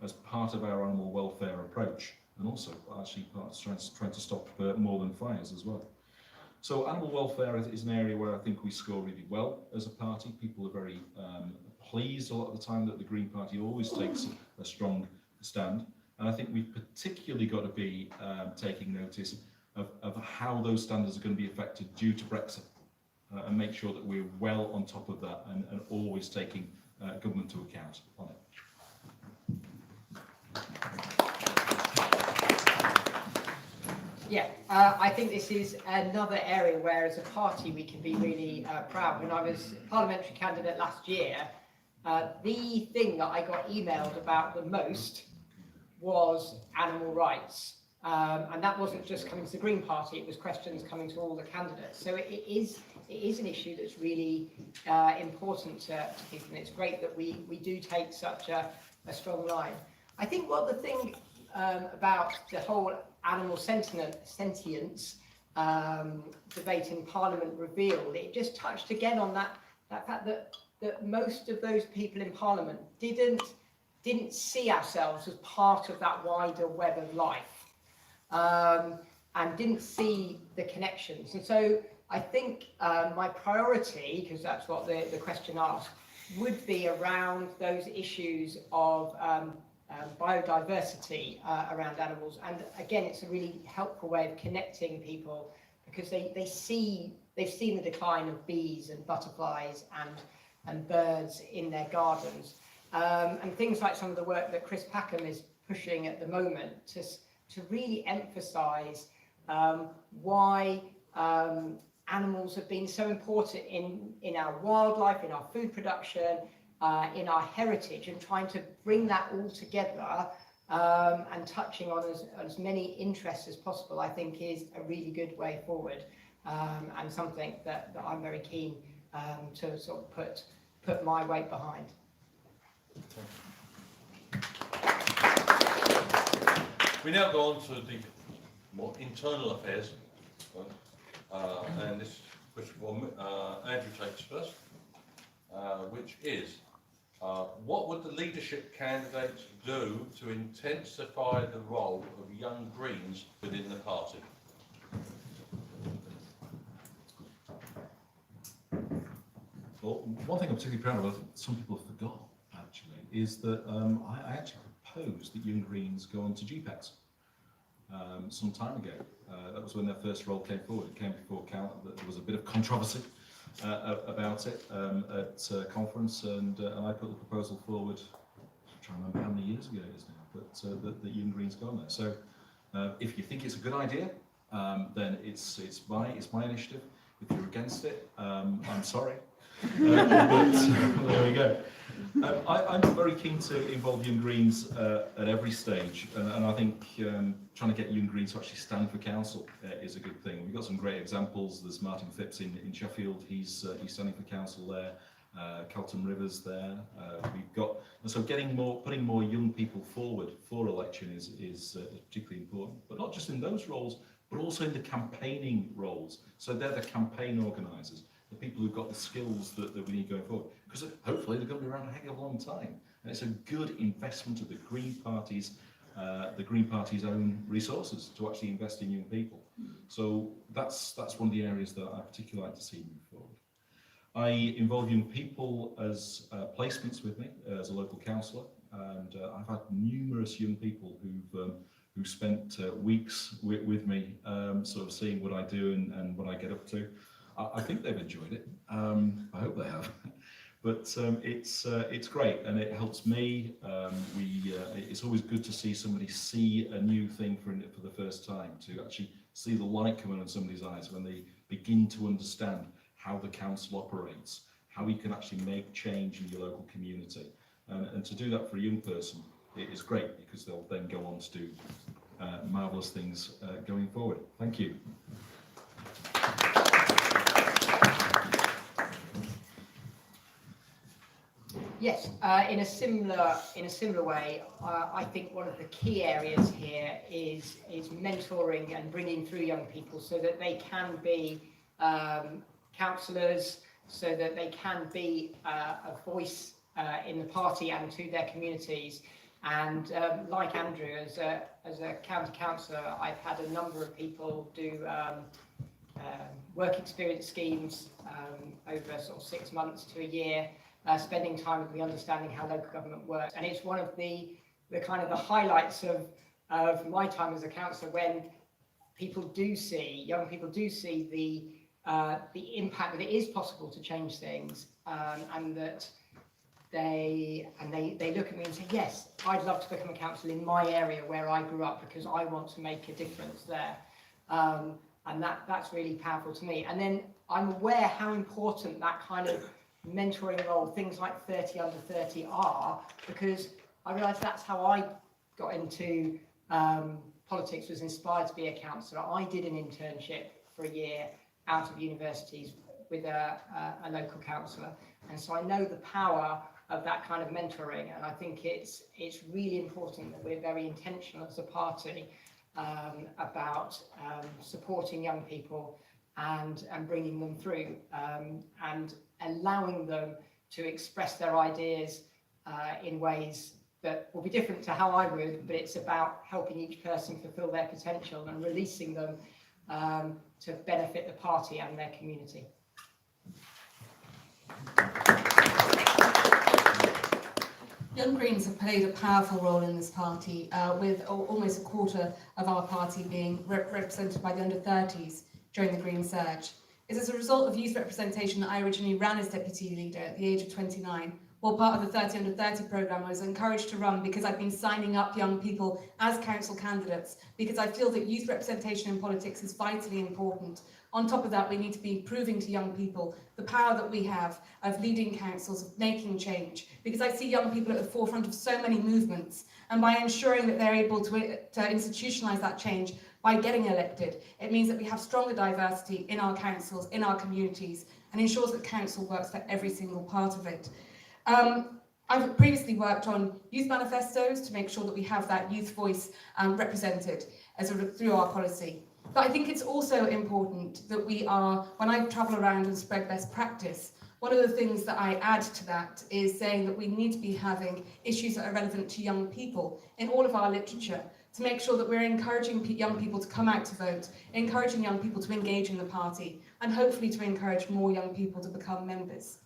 as part of our animal welfare approach, and also actually part of trying to stop more than fires as well. So animal welfare is an area where I think we score really well as a party. People are very pleased a lot of the time that the Green Party always takes a strong stand. And I think we've particularly got to be taking notice of how those standards are going to be affected due to Brexit, and make sure that we're well on top of that and always taking government to account on it. Yeah, I think this is another area where as a party we can be really proud. When I was parliamentary candidate last year, the thing that I got emailed about the most was animal rights. And that wasn't just coming to the Green Party, it was questions coming to all the candidates. So it is an issue that's really important to people, and it's great that we do take such a strong line. I think what the thing about the whole animal sentience debate in Parliament revealed, it just touched again on that fact that most of those people in Parliament didn't see ourselves as part of that wider web of life. and didn't see the connections. And so I think my priority, because that's what the question asked, would be around those issues of biodiversity around animals. And again, it's a really helpful way of connecting people, because they've seen the decline of bees and butterflies and birds in their gardens. And things like some of the work that Chris Packham is pushing at the moment to really emphasise why animals have been so important in our wildlife, in our food production, in our heritage, and trying to bring that all together and touching on as many interests as possible, I think is a really good way forward, and something that I'm very keen to sort of put my weight behind. We now go on to the more internal affairs, and this question Andrew takes first, which is, what would the leadership candidates do to intensify the role of young Greens within the party? Well, one thing I'm particularly proud of, I think some people forgot actually, is that I actually proposed that Young Greens go on to GPEX some time ago. That was when their first role came forward. It came before count. There was a bit of controversy about it at a conference, and I put the proposal forward. I'm trying to remember how many years ago it is now, but that Young Greens go on there. So if you think it's a good idea, then it's my initiative. If you're against it, I'm sorry. But there we go. I'm very keen to involve Young Greens at every stage, and I think trying to get Young Greens to actually stand for council is a good thing. We've got some great examples. There's Martin Phipps in Sheffield. He's standing for council there. Kelton Rivers there. We've got, and so putting more young people forward for election is particularly important. But not just in those roles, but also in the campaigning roles. So they're the campaign organisers, the people who've got the skills that we need going forward. Because hopefully they're going to be around a heck of a long time. And it's a good investment of the Green Party's own resources to actually invest in young people. So that's one of the areas that I particularly like to see move forward. I involve young people as placements with me as a local councillor, and I've had numerous young people who spent weeks with me, sort of seeing what I do and what I get up to. I think they've enjoyed it. I hope they have. But it's great, and it helps me. It's always good to see somebody see a new thing for the first time, to actually see the light coming on somebody's eyes when they begin to understand how the council operates, how you can actually make change in your local community. And to do that for a young person, it is great, because they'll then go on to do marvellous things going forward. Thank you. Yes, in a similar way, I think one of the key areas here is mentoring and bringing through young people so that they can be councillors, so that they can be a voice in the party and to their communities. And like Andrew, as a county councillor, I've had a number of people do work experience schemes over sort of 6 months to a year, spending time with me, understanding how local government works. And it's one of the kind of the highlights of my time as a councillor, when young people do see the impact that it is possible to change things, and that they look at me and say, yes, I'd love to become a councillor in my area where I grew up, because I want to make a difference there. And that's really powerful to me. And then I'm aware how important that kind of mentoring role, things like 30 under 30 are, because I realise that's how I got into politics, was inspired to be a councillor. I did an internship for a year out of universities with a local councillor, and so I know the power of that kind of mentoring, and I think it's really important that we're very intentional as a party about supporting young people and bringing them through, and allowing them to express their ideas in ways that will be different to how I would, but it's about helping each person fulfil their potential and releasing them to benefit the party and their community. Young Greens have played a powerful role in this party, with almost a quarter of our party being represented by the under-30s during the Green Surge. It's as a result of youth representation that I originally ran as deputy leader at the age of 29. While part of the 30 under 30 programme, I was encouraged to run because I've been signing up young people as council candidates, because I feel that youth representation in politics is vitally important. On top of that, we need to be proving to young people the power that we have of leading councils, of making change, because I see young people at the forefront of so many movements, and by ensuring that they're able to institutionalise that change by getting elected, it means that we have stronger diversity in our councils, in our communities, and ensures that council works for every single part of it. I've previously worked on youth manifestos to make sure that we have that youth voice represented through our policy. But I think it's also important that we are, when I travel around and spread best practice, one of the things that I add to that is saying that we need to be having issues that are relevant to young people in all of our literature, to make sure that we're encouraging young people to come out to vote, encouraging young people to engage in the party, and hopefully to encourage more young people to become members.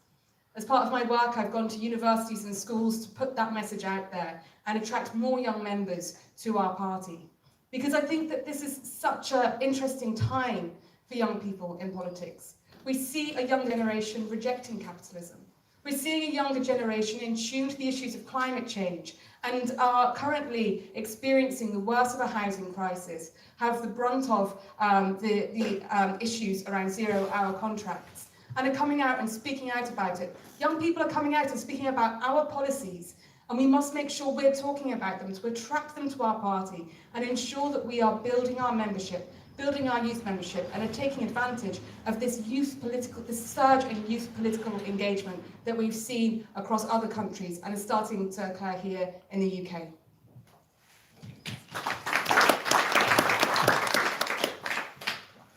As part of my work, I've gone to universities and schools to put that message out there and attract more young members to our party. Because I think that this is such an interesting time for young people in politics. We see a young generation rejecting capitalism. We're seeing a younger generation in tune to the issues of climate change and are currently experiencing the worst of a housing crisis, have the brunt of the issues around zero-hour contracts, and are coming out and speaking out about it. Young people are coming out and speaking about our policies, and we must make sure we're talking about them to attract them to our party and ensure that we are building our membership, building our youth membership, and are taking advantage of this surge in youth political engagement that we've seen across other countries and is starting to occur here in the UK.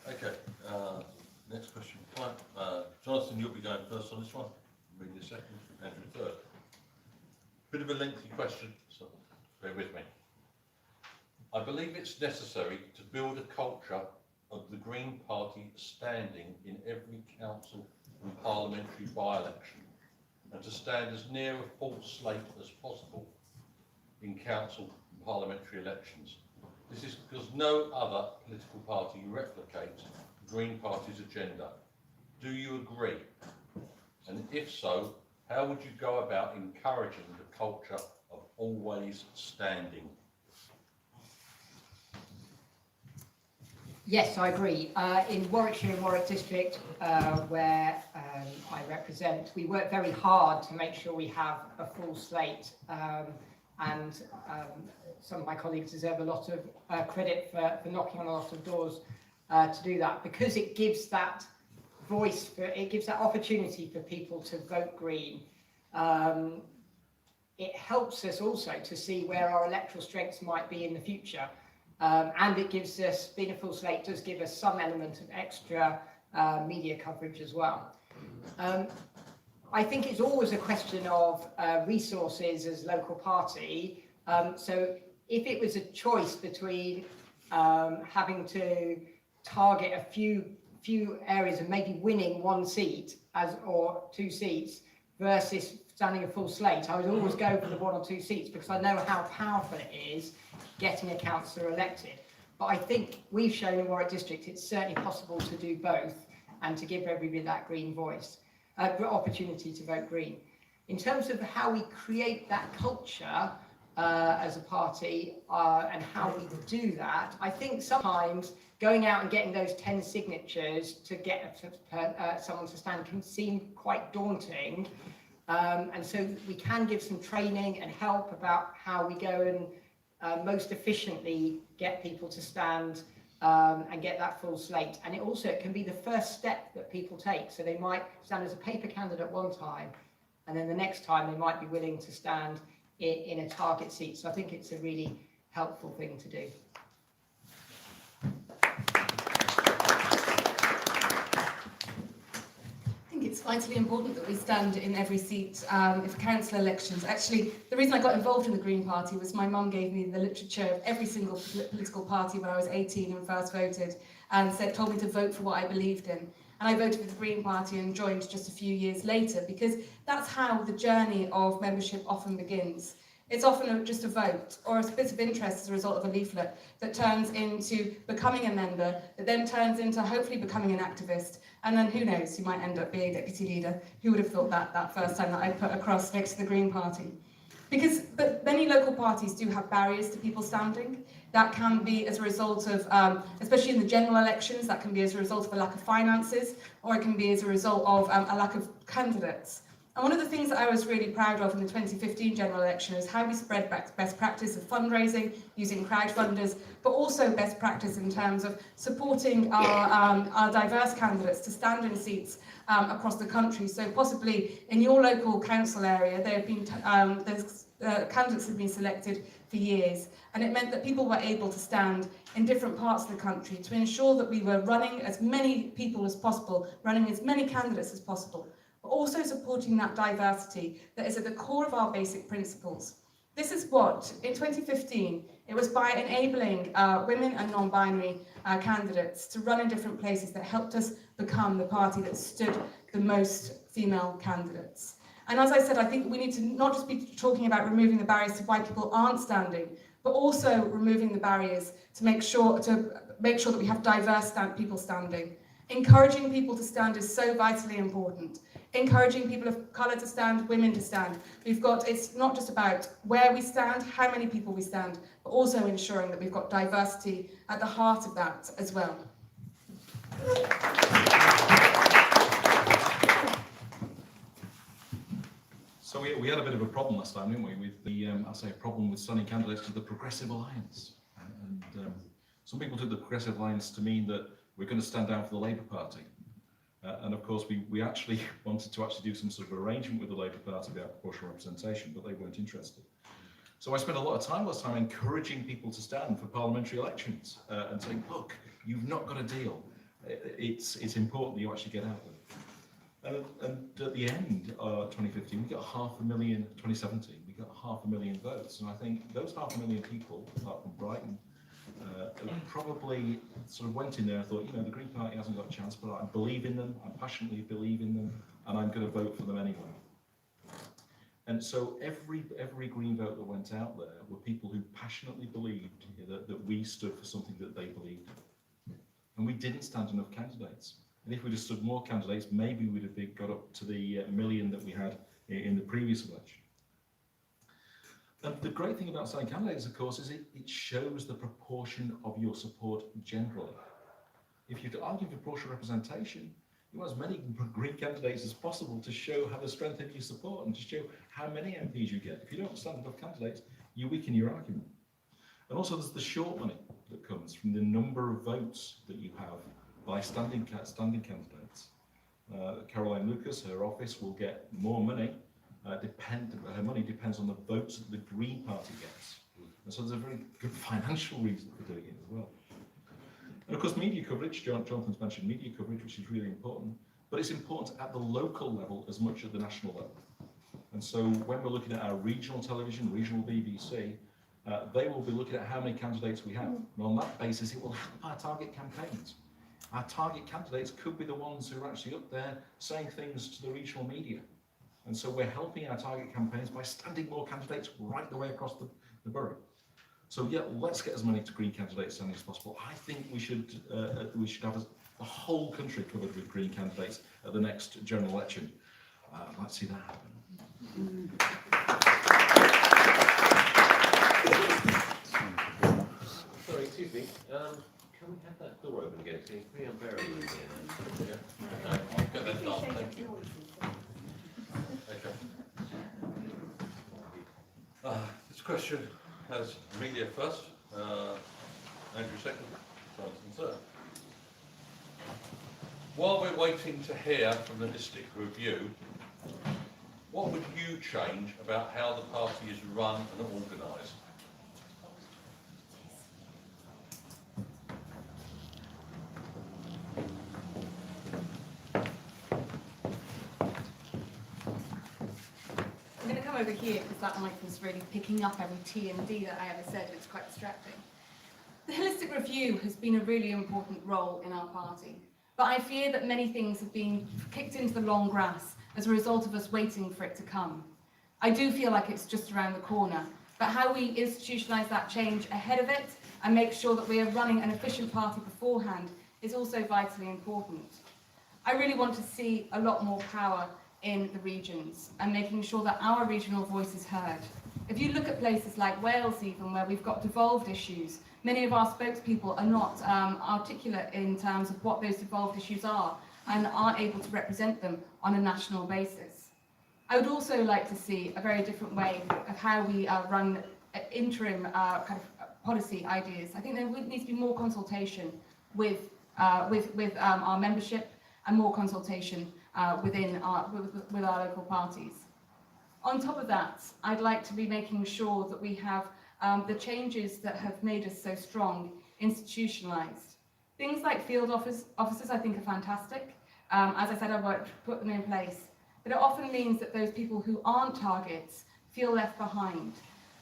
Okay, next question. Fine. Jonathan, you'll be going first on this one. Read the second, Andrew third. Bit of a lengthy question, so bear with me. I believe it's necessary to build a culture of the Green Party standing in every council and parliamentary by-election, and to stand as near a full slate as possible in council and parliamentary elections. This is because no other political party replicates the Green Party's agenda. Do you agree? And if so, how would you go about encouraging the culture of always standing? Yes, I agree. In Warwickshire and Warwick District, where I represent, we work very hard to make sure we have a full slate, and some of my colleagues deserve a lot of credit for knocking on a lot of doors to do that, because it gives that voice, it gives that opportunity for people to vote Green. It helps us also to see where our electoral strengths might be in the future. And it gives us, being a full slate does give us some element of extra media coverage as well. I think it's always a question of resources as local party. So if it was a choice between having to target a few areas and maybe winning one seat or two seats versus standing a full slate, I would always go for the one or two seats because I know how powerful it is getting a councillor elected. But I think we've shown in Warwick District it's certainly possible to do both and to give everybody that green voice, opportunity to vote Green. In terms of how we create that culture as a party and how we do that, I think sometimes going out and getting those 10 signatures to get someone to stand can seem quite daunting. And so we can give some training and help about how we go and most efficiently get people to stand and get that full slate. And it can be the first step that people take. So they might stand as a paper candidate one time, and then the next time they might be willing to stand in a target seat. So I think it's a really helpful thing to do. I think it's vitally important that we stand in every seat for council elections. Actually, the reason I got involved in the Green Party was my mum gave me the literature of every single political party when I was 18 and first voted, and told me to vote for what I believed in. And I voted for the Green Party and joined just a few years later, because that's how the journey of membership often begins. It's often just a vote or a bit of interest as a result of a leaflet that turns into becoming a member, that then turns into hopefully becoming an activist, and then who knows, you might end up being deputy leader. Who would have thought that first time that I put a cross next to the Green Party? But many local parties do have barriers to people standing. That can be as a result of, especially in the general elections, that can be as a result of a lack of finances, or it can be as a result of a lack of candidates. And one of the things that I was really proud of in the 2015 general election is how we spread best practice of fundraising, using crowdfunders, but also best practice in terms of supporting our diverse candidates to stand in seats across the country. So possibly in your local council area, there have been candidates have been selected for years, and it meant that people were able to stand in different parts of the country to ensure that we were running as many people as possible, running as many candidates as possible, but also supporting that diversity that is at the core of our basic principles. This is what, in 2015, it was by enabling women and non-binary candidates to run in different places that helped us become the party that stood the most female candidates. And as I said, I think we need to not just be talking about removing the barriers to why people aren't standing, but also removing the barriers to make sure that we have diverse people standing. Encouraging people to stand is so vitally important. Encouraging people of colour to stand, women to stand. It's not just about where we stand, how many people we stand, but also ensuring that we've got diversity at the heart of that as well. So we had a bit of a problem last time, didn't we, with the, I say a problem with standing candidates to the Progressive Alliance. And some people took the Progressive Alliance to mean that we're going to stand down for the Labour Party. And of course, we actually wanted to do some sort of arrangement with the Labour Party about proportional representation, but they weren't interested. So I spent a lot of time last time encouraging people to stand for parliamentary elections and saying, look, you've not got a deal. It's important that you actually get out there. And at the end of 2015, we got 500,000, 2017, we got 500,000 votes. And I think those 500,000 people, apart from Brighton, probably sort of went in there and thought, the Green Party hasn't got a chance, but I believe in them, I passionately believe in them, and I'm going to vote for them anyway. And so every Green vote that went out there were people who passionately believed that we stood for something that they believed in. And we didn't stand enough candidates. And if we'd have stood more candidates, maybe we'd have got up to the million that we had in the previous election. And the great thing about standing candidates, of course, is it shows the proportion of your support generally. If you're arguing for proportional representation, you want as many Green candidates as possible to show how the strength of your support and to show how many MPs you get. If you don't stand enough candidates, you weaken your argument. And also there's the short money that comes from the number of votes that you have by standing candidates. Caroline Lucas, her office will get more money. Her money depends on the votes that the Green Party gets. And so there's a very good financial reason for doing it as well. And of course, media coverage, Jonathan's mentioned media coverage, which is really important, but it's important at the local level as much as the national level. And so when we're looking at our regional television, regional BBC, they will be looking at how many candidates we have. And on that basis, it will help our target campaigns. Our target candidates could be the ones who are actually up there saying things to the regional media. And so we're helping our target campaigns by standing more candidates right the way across the borough. So yeah, let's get as many Green candidates standing as possible. I think we should have the whole country covered with Green candidates at the next general election. Let's see that happen. Sorry, excuse me. Can we have that door open again? Can you unbury it again? Yeah. Okay, I'll get that done. Thank you. Okay. This question has media first, Andrew second, Jonathan third. While we're waiting to hear from the Holistic Review, what would you change about how the party is run and organised? come over here because that mic was really picking up every T and D that I ever said. It's quite distracting. The holistic review has been a really important role in our party, but I fear that many things have been kicked into the long grass as a result of us waiting for it to come. I do feel like it's just around the corner, but how we institutionalise that change ahead of it and make sure that we are running an efficient party beforehand is also vitally important. I really want to see a lot more power in the regions and making sure that our regional voice is heard. If you look at places like Wales even, where we've got devolved issues, many of our spokespeople are not articulate in terms of what those devolved issues are and aren't able to represent them on a national basis. I would also like to see a very different way of how we run interim kind of policy ideas. I think there needs to be more consultation with our membership and more consultation with our local parties. On top of that, I'd like to be making sure that we have the changes that have made us so strong institutionalised. Things like field officers I think are fantastic. As I said, I want to put them in place. But it often means that those people who aren't targets feel left behind.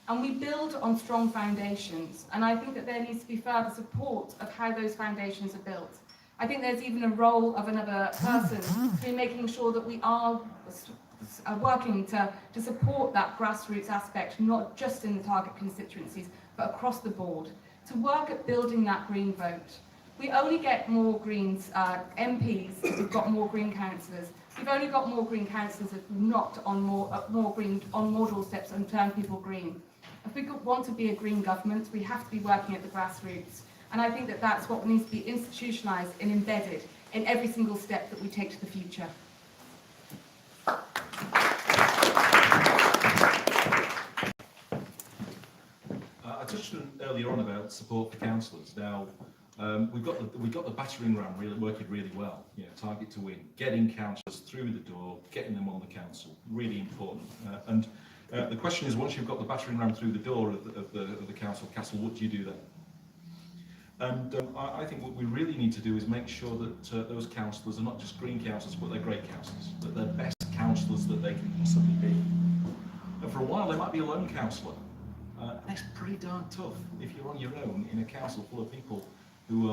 And we build on strong foundations, and I think that there needs to be further support of how those foundations are built. I think there's even a role of another person to be making sure that we are working to support that grassroots aspect, not just in the target constituencies, but across the board, to work at building that green vote. We only get more Greens MPs if we've got more Green councillors. We've only got more Green councillors if we've knocked on more Green on more doorsteps and turned people green. If we want to be a Green government, we have to be working at the grassroots. And I think that that's what needs to be institutionalised and embedded in every single step that we take to the future. I touched on earlier on about support for councillors. Now, we've got the battering ram working really well. You know, target to win, getting councillors through the door, getting them on the council, really important. The question is, once you've got the battering ram through the door of the council castle, what do you do then? And I think what we really need to do is make sure that those councillors are not just Green councillors, but they're great councillors, that they're best councillors that they can possibly be. And for a while, they might be a lone councillor. That's pretty darn tough if you're on your own in a council full of people who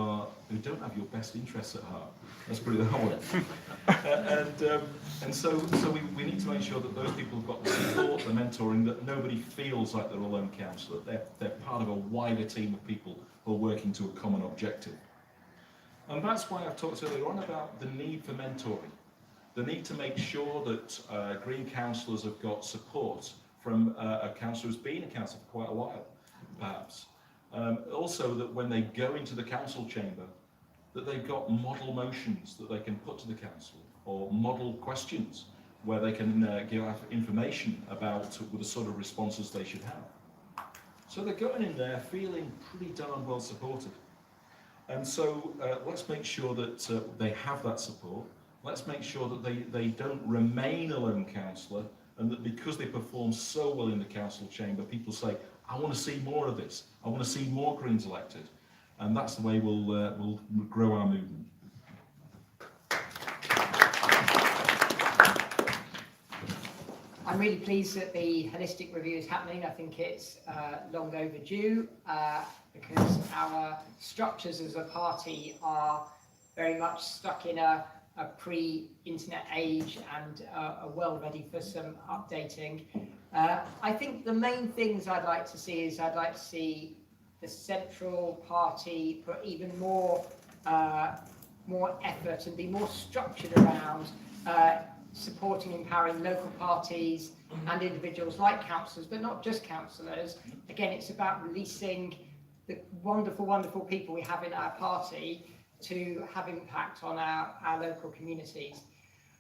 don't have your best interests at heart. Let's put it that way. And so we need to make sure that those people have got the support, the mentoring, that nobody feels like they're a lone councillor. They're part of a wider team of people who are working to a common objective. And that's why I've talked earlier on about the need for mentoring, the need to make sure that Green councillors have got support from a councillor who's been a councillor for quite a while, perhaps. Also that when they go into the council chamber, that they've got model motions that they can put to the council, or model questions where they can give information about the sort of responses they should have. So they're going in there feeling pretty darn well supported. And so let's make sure that they have that support. Let's make sure that they don't remain a lone councillor, and that because they perform so well in the council chamber, people say, I want to see more of this. I want to see more Greens elected. And that's the way we'll grow our movement. I'm really pleased that the holistic review is happening. I think it's long overdue because our structures as a party are very much stuck in a pre-internet age and are well ready for some updating. I think the main things I'd like to see is I'd like to see the central party put even more effort and be more structured around supporting, empowering local parties and individuals like councillors, but not just councillors. Again, it's about releasing the wonderful, wonderful people we have in our party to have impact on our local communities.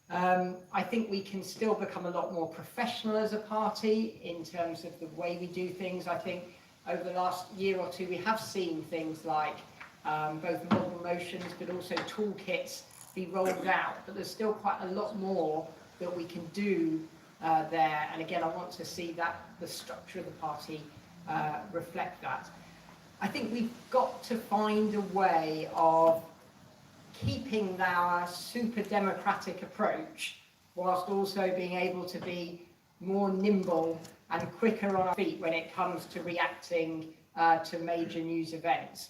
I think we can still become a lot more professional as a party in terms of the way we do things. I think over the last year or two we have seen things like both model motions but also toolkits be rolled out, but there's still quite a lot more that we can do there, and again I want to see that the structure of the party reflect that. I think we've got to find a way of keeping our super democratic approach whilst also being able to be more nimble and quicker on our feet when it comes to reacting to major news events.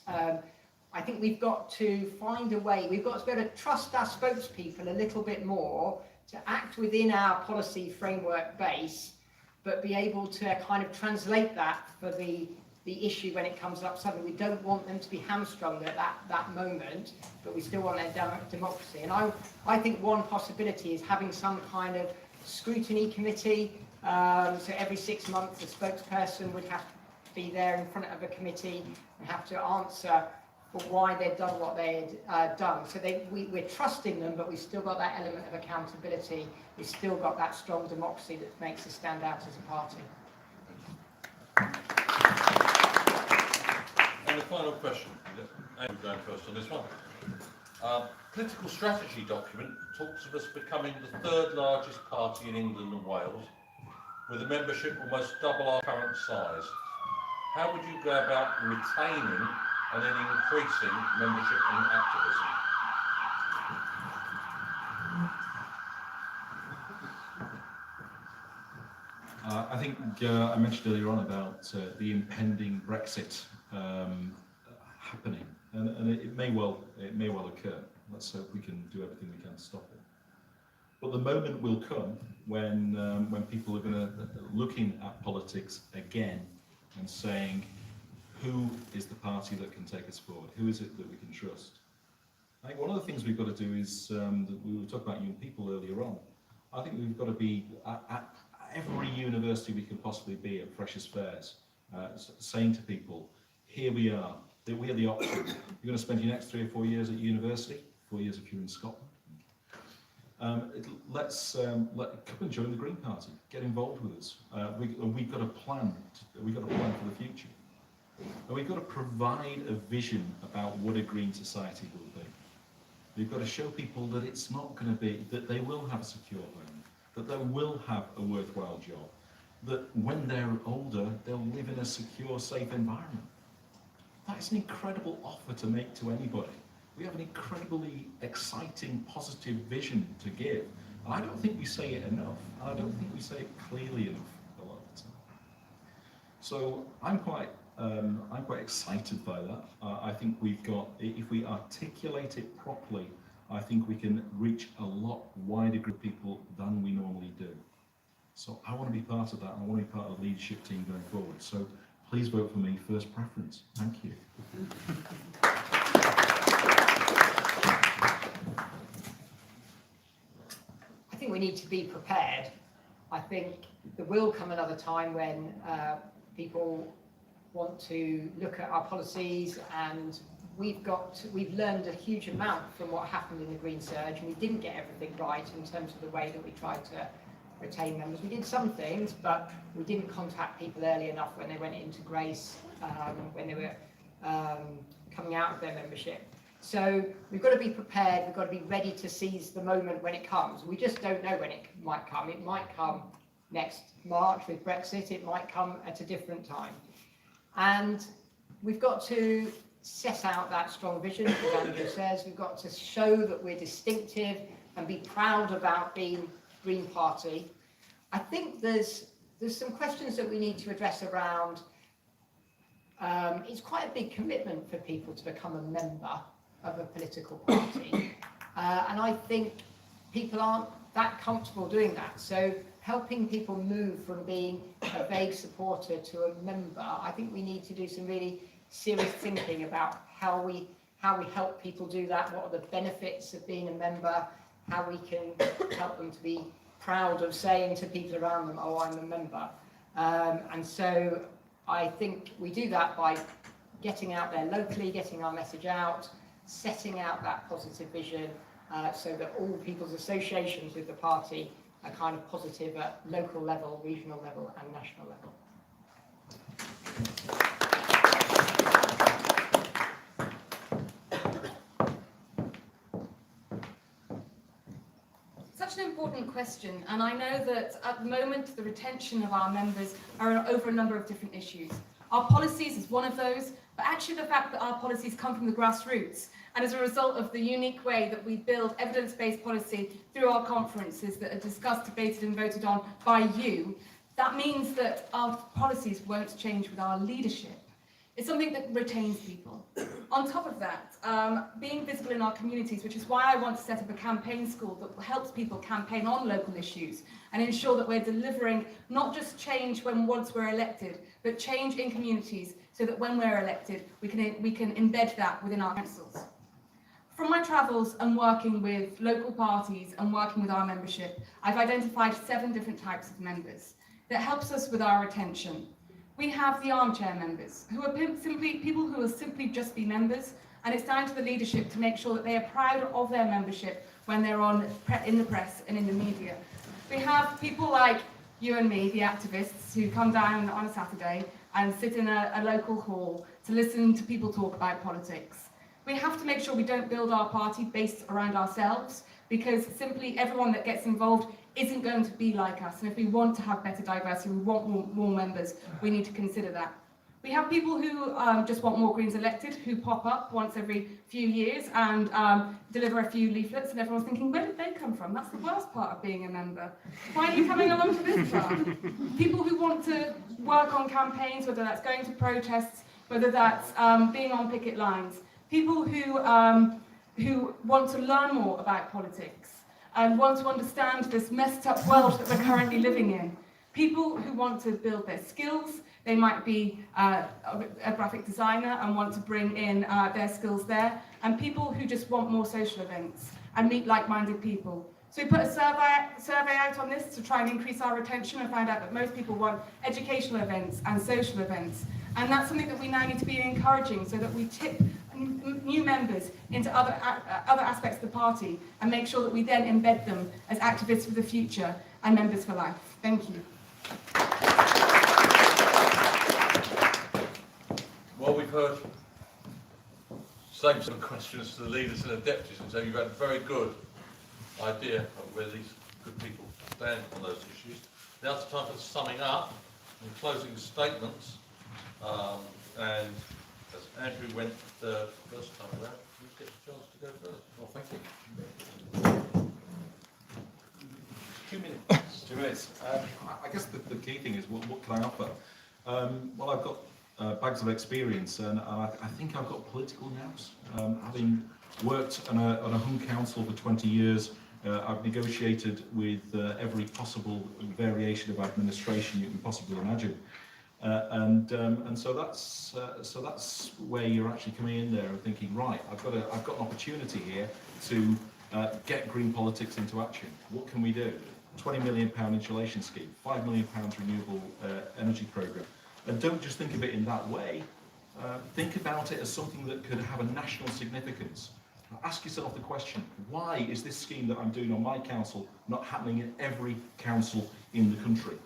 I think we've got to find a way, we've got to be able to trust our spokespeople a little bit more to act within our policy framework base, but be able to kind of translate that for the issue when it comes up suddenly. We don't want them to be hamstrung at that moment, but we still want their democracy. And I think one possibility is having some kind of scrutiny committee. So every 6 months, a spokesperson would have to be there in front of a committee and have to answer for why they've done what they'd done. So we're trusting them, but we've still got that element of accountability. We've still got that strong democracy that makes us stand out as a party. And the final question, I'm going first on this one. Political strategy document talks of us becoming the 3rd largest party in England and Wales, with a membership almost double our current size. How would you go about retaining and then increasing membership and activism? I think I mentioned earlier on about the impending Brexit happening, and it may well occur. Let's hope we can do everything we can to stop it. But the moment will come when people are going to looking at politics again and saying, who is the party that can take us forward? Who is it that we can trust? I think one of the things we've got to do is that we were talking about young people earlier on. I think we've got to be at every university we can possibly be at Freshers' Fairs, saying to people, here we are the option. You're going to spend your next 3 or 4 years at university, 4 years if you're in Scotland. Come and join the Green Party. Get involved with us. We've got a plan. We've got a plan for the future, and we've got to provide a vision about what a green society will be. We've got to show people that it's not going to be that they will have a secure home, that they will have a worthwhile job, that when they're older they'll live in a secure, safe environment. That's an incredible offer to make to anybody. We have an incredibly exciting, positive vision to give. And I don't think we say it enough. And I don't think we say it clearly enough a lot of the time. So I'm quite excited by that. I think we've got, if we articulate it properly, I think we can reach a lot wider group of people than we normally do. So I want to be part of that. I want to be part of the leadership team going forward. So please vote for me, first preference. Thank you. I think we need to be prepared. I think there will come another time when people want to look at our policies, and we've learned a huge amount from what happened in the Green Surge, and we didn't get everything right in terms of the way that we tried to retain members. We did some things, but we didn't contact people early enough when they went into grace, when they were coming out of their membership. So we've got to be prepared, we've got to be ready to seize the moment when it comes. We just don't know when it might come. It might come next March with Brexit, it might come at a different time. And we've got to set out that strong vision, as Andrew says. We've got to show that we're distinctive and be proud about being Green Party. I think there's some questions that we need to address around. It's quite a big commitment for people to become a member of a political party, and I think people aren't that comfortable doing that. So helping people move from being a vague supporter to a member, I think we need to do some really serious thinking about how we help people do that. What are the benefits of being a member? How we can help them to be proud of saying to people around them, "Oh, I'm a member." And so I think we do that by getting out there locally, getting our message out, setting out that positive vision, so that all people's associations with the party are kind of positive at local level, regional level and national level. Such an important question, and I know that at the moment the retention of our members are over a number of different issues. Our policies is one of those, but actually the fact that our policies come from the grassroots. And as a result of the unique way that we build evidence-based policy through our conferences that are discussed, debated and voted on by you, that means that our policies won't change with our leadership. It's something that retains people. On top of that, being visible in our communities, which is why I want to set up a campaign school that helps people campaign on local issues and ensure that we're delivering not just change once we're elected, but change in communities so that when we're elected, we can embed that within our councils. From my travels and working with local parties and working with our membership, I've identified 7 different types of members that helps us with our retention. We have the armchair members, who are simply people who will simply just be members, and it's down to the leadership to make sure that they are proud of their membership when they're in the press and in the media. We have people like you and me, the activists, who come down on a Saturday and sit in a local hall to listen to people talk about politics. We have to make sure we don't build our party based around ourselves, because simply everyone that gets involved isn't going to be like us. And if we want to have better diversity, we want more members, we need to consider that. We have people who just want more Greens elected, who pop up once every few years and deliver a few leaflets, and everyone's thinking, where did they come from? That's the worst part of being a member. Why are you coming along to this part? People who want to work on campaigns, whether that's going to protests, whether that's being on picket lines. People who want to learn more about politics and want to understand this messed up world that we're currently living in. People who want to build their skills. They might be a graphic designer and want to bring in their skills there. And people who just want more social events and meet like-minded people. So we put a survey out on this to try and increase our retention, and find out that most people want educational events and social events. And that's something that we now need to be encouraging, so that we tip new members into other aspects of the party and make sure that we then embed them as activists for the future and members for life. Thank you. Well, we've heard same sort of questions to the leaders and the deputies, and so you've had a very good idea of where these good people stand on those issues. Now it's time for summing up and closing statements. And as Andrew went first time around, you get the chance to go first. Well, thank you. 2 minutes. 2 minutes. I guess the key thing is, what can I offer? Well, I've got bags of experience, and I think I've got political nous. Having worked on a home council for 20 years, I've negotiated with every possible variation of administration you can possibly imagine. And so that's where you're actually coming in there and thinking, right, I've got an opportunity here to get green politics into action. What can we do? £20 million insulation scheme, £5 million renewable energy programme. And don't just think of it in that way. Think about it as something that could have a national significance. Ask yourself the question, why is this scheme that I'm doing on my council not happening in every council in the country?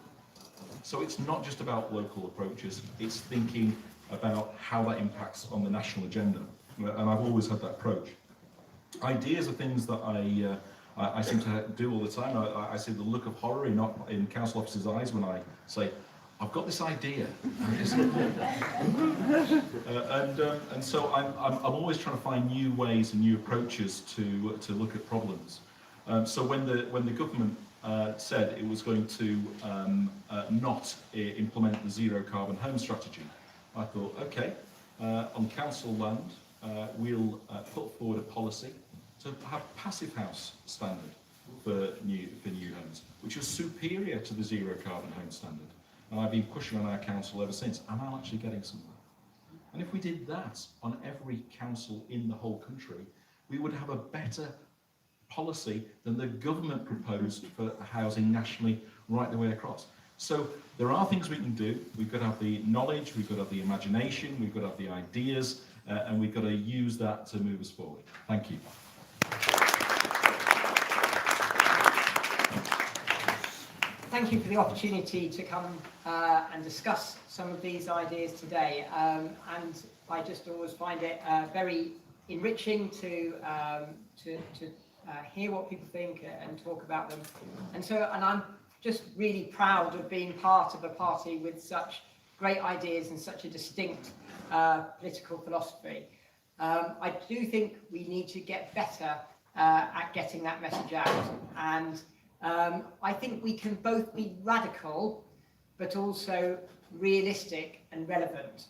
So it's not just about local approaches, it's thinking about how that impacts on the national agenda. And I've always had that approach. Ideas are things that I seem to do all the time. I see the look of horror in council officers' eyes when I say, I've got this idea. And so I'm always trying to find new ways and new approaches to look at problems. So when the government said it was going to not implement the zero carbon home strategy, I thought, okay, on council land, we'll put forward a policy to have passive house standard for new homes, which is superior to the zero carbon home standard. And I've been pushing on our council ever since, and I'm actually getting somewhere. And if we did that on every council in the whole country, we would have a better policy than the government proposed for housing nationally right the way across. So there are things we can do. We've got to have the knowledge, we've got to have the imagination, we've got to have the ideas, and we've got to use that to move us forward. Thank you. Thank you for the opportunity to come and discuss some of these ideas today. And I just always find it very enriching to hear what people think and talk about them. And I'm just really proud of being part of a party with such great ideas and such a distinct political philosophy. I do think we need to get better at getting that message out, and I think we can both be radical but also realistic and relevant,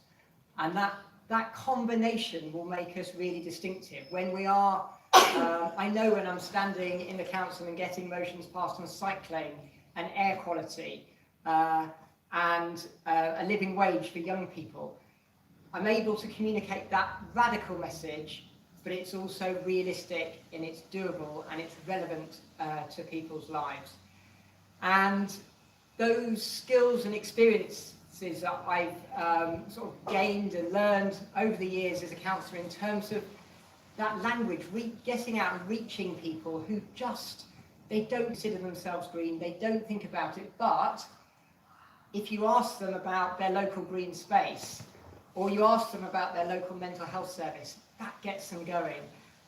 and that combination will make us really distinctive. When we are, I know when I'm standing in the council and getting motions passed on cycling and air quality and a living wage for young people, I'm able to communicate that radical message, but it's also realistic and it's doable and it's relevant to people's lives. And those skills and experiences that I've sort of gained and learned over the years as a councillor in terms of that language, getting out and reaching people who they don't consider themselves green, they don't think about it, but if you ask them about their local green space, or you ask them about their local mental health service, that gets them going.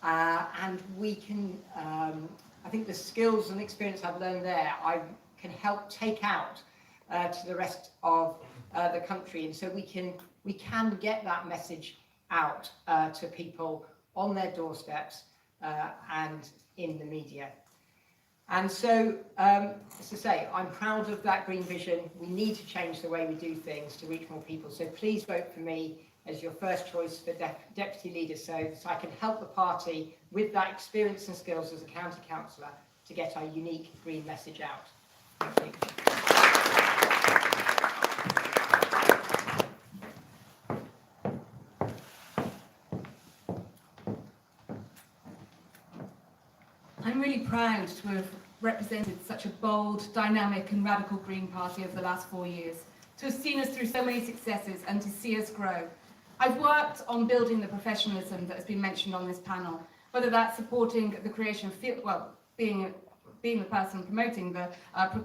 And we can, I think the skills and experience I've learned there, I can help take out to the rest of the country. And so we can get that message out to people on their doorsteps and in the media. And so, as I say, I'm proud of that green vision. We need to change the way we do things to reach more people. So please vote for me as your first choice for deputy leader, so I can help the party with that experience and skills as a county councillor to get our unique green message out. Thank you. I'm really proud to have represented such a bold, dynamic and radical Green Party over the last 4 years, to have seen us through so many successes and to see us grow. I've worked on building the professionalism that has been mentioned on this panel, whether that's supporting the creation of field, being the person promoting the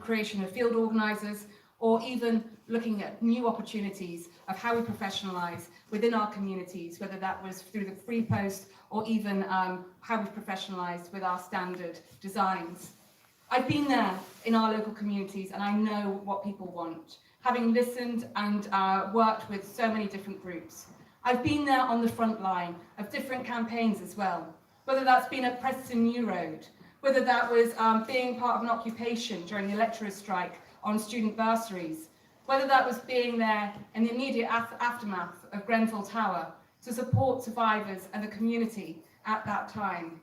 creation of field organisers, or even looking at new opportunities of how we professionalise within our communities, whether that was through the free post or even how we've professionalised with our standard designs. I've been there in our local communities and I know what people want, having listened and worked with so many different groups. I've been there on the front line of different campaigns as well, whether that's been at Preston New Road, whether that was being part of an occupation during the Electoral strike on student bursaries, whether that was being there in the immediate aftermath of Grenfell Tower to support survivors and the community at that time.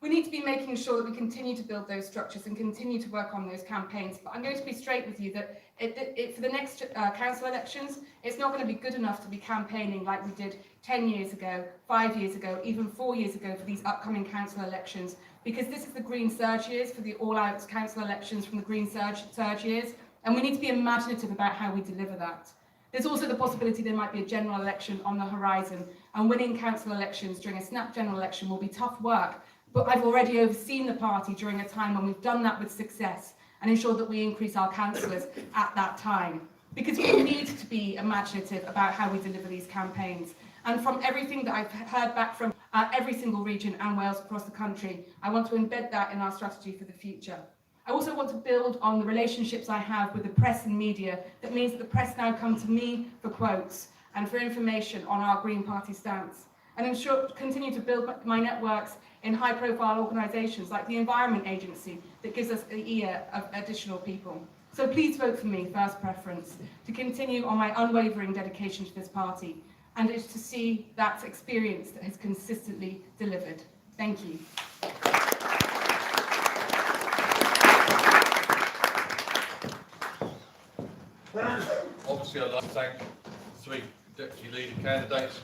We need to be making sure that we continue to build those structures and continue to work on those campaigns. But I'm going to be straight with you that for the next council elections, it's not going to be good enough to be campaigning like we did 10 years ago, 5 years ago, even 4 years ago for these upcoming council elections, because this is the Green Surge years for the all-out council elections from the Green Surge years, and we need to be imaginative about how we deliver that. There's also the possibility there might be a general election on the horizon, and winning council elections during a snap general election will be tough work, but I've already overseen the party during a time when we've done that with success and ensured that we increase our councillors at that time. Because we need to be imaginative about how we deliver these campaigns. And from everything that I've heard back from every single region and Wales across the country, I want to embed that in our strategy for the future. I also want to build on the relationships I have with the press and media. That means that the press now come to me for quotes and for information on our Green Party stance. And continue to build my networks in high-profile organisations like the Environment Agency that gives us the ear of additional people. So please vote for me, first preference, to continue on my unwavering dedication to this party, and it's to see that experience that has consistently delivered. Thank you. Obviously, I'd like to thank 3 deputy leader candidates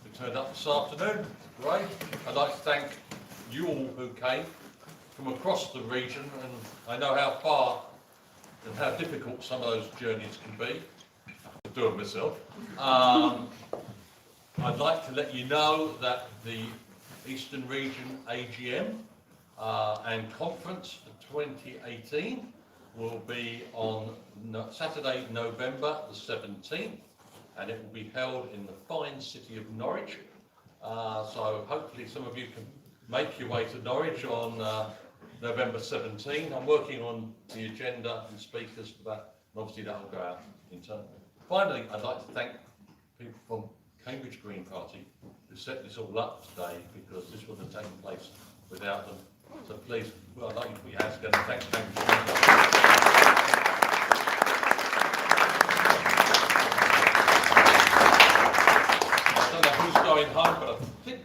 who turned up this afternoon. Great. I'd like to thank you all who came from across the region, and I know how far and how difficult some of those journeys can be. I'm doing myself. I'd like to let you know that the Eastern Region AGM and conference for 2018 will be on Saturday, November the 17th, and it will be held in the fine city of Norwich. So hopefully some of you can make your way to Norwich on November 17. I'm working on the agenda and speakers for that, and obviously that will go out internally. Finally, I'd like to thank people from Cambridge Green Party, who set this all up today, because this wouldn't have taken place without them. So please, well, I'd like you to put your hands together. Thanks, Cambridge Green Party. I don't know who's going home, but I think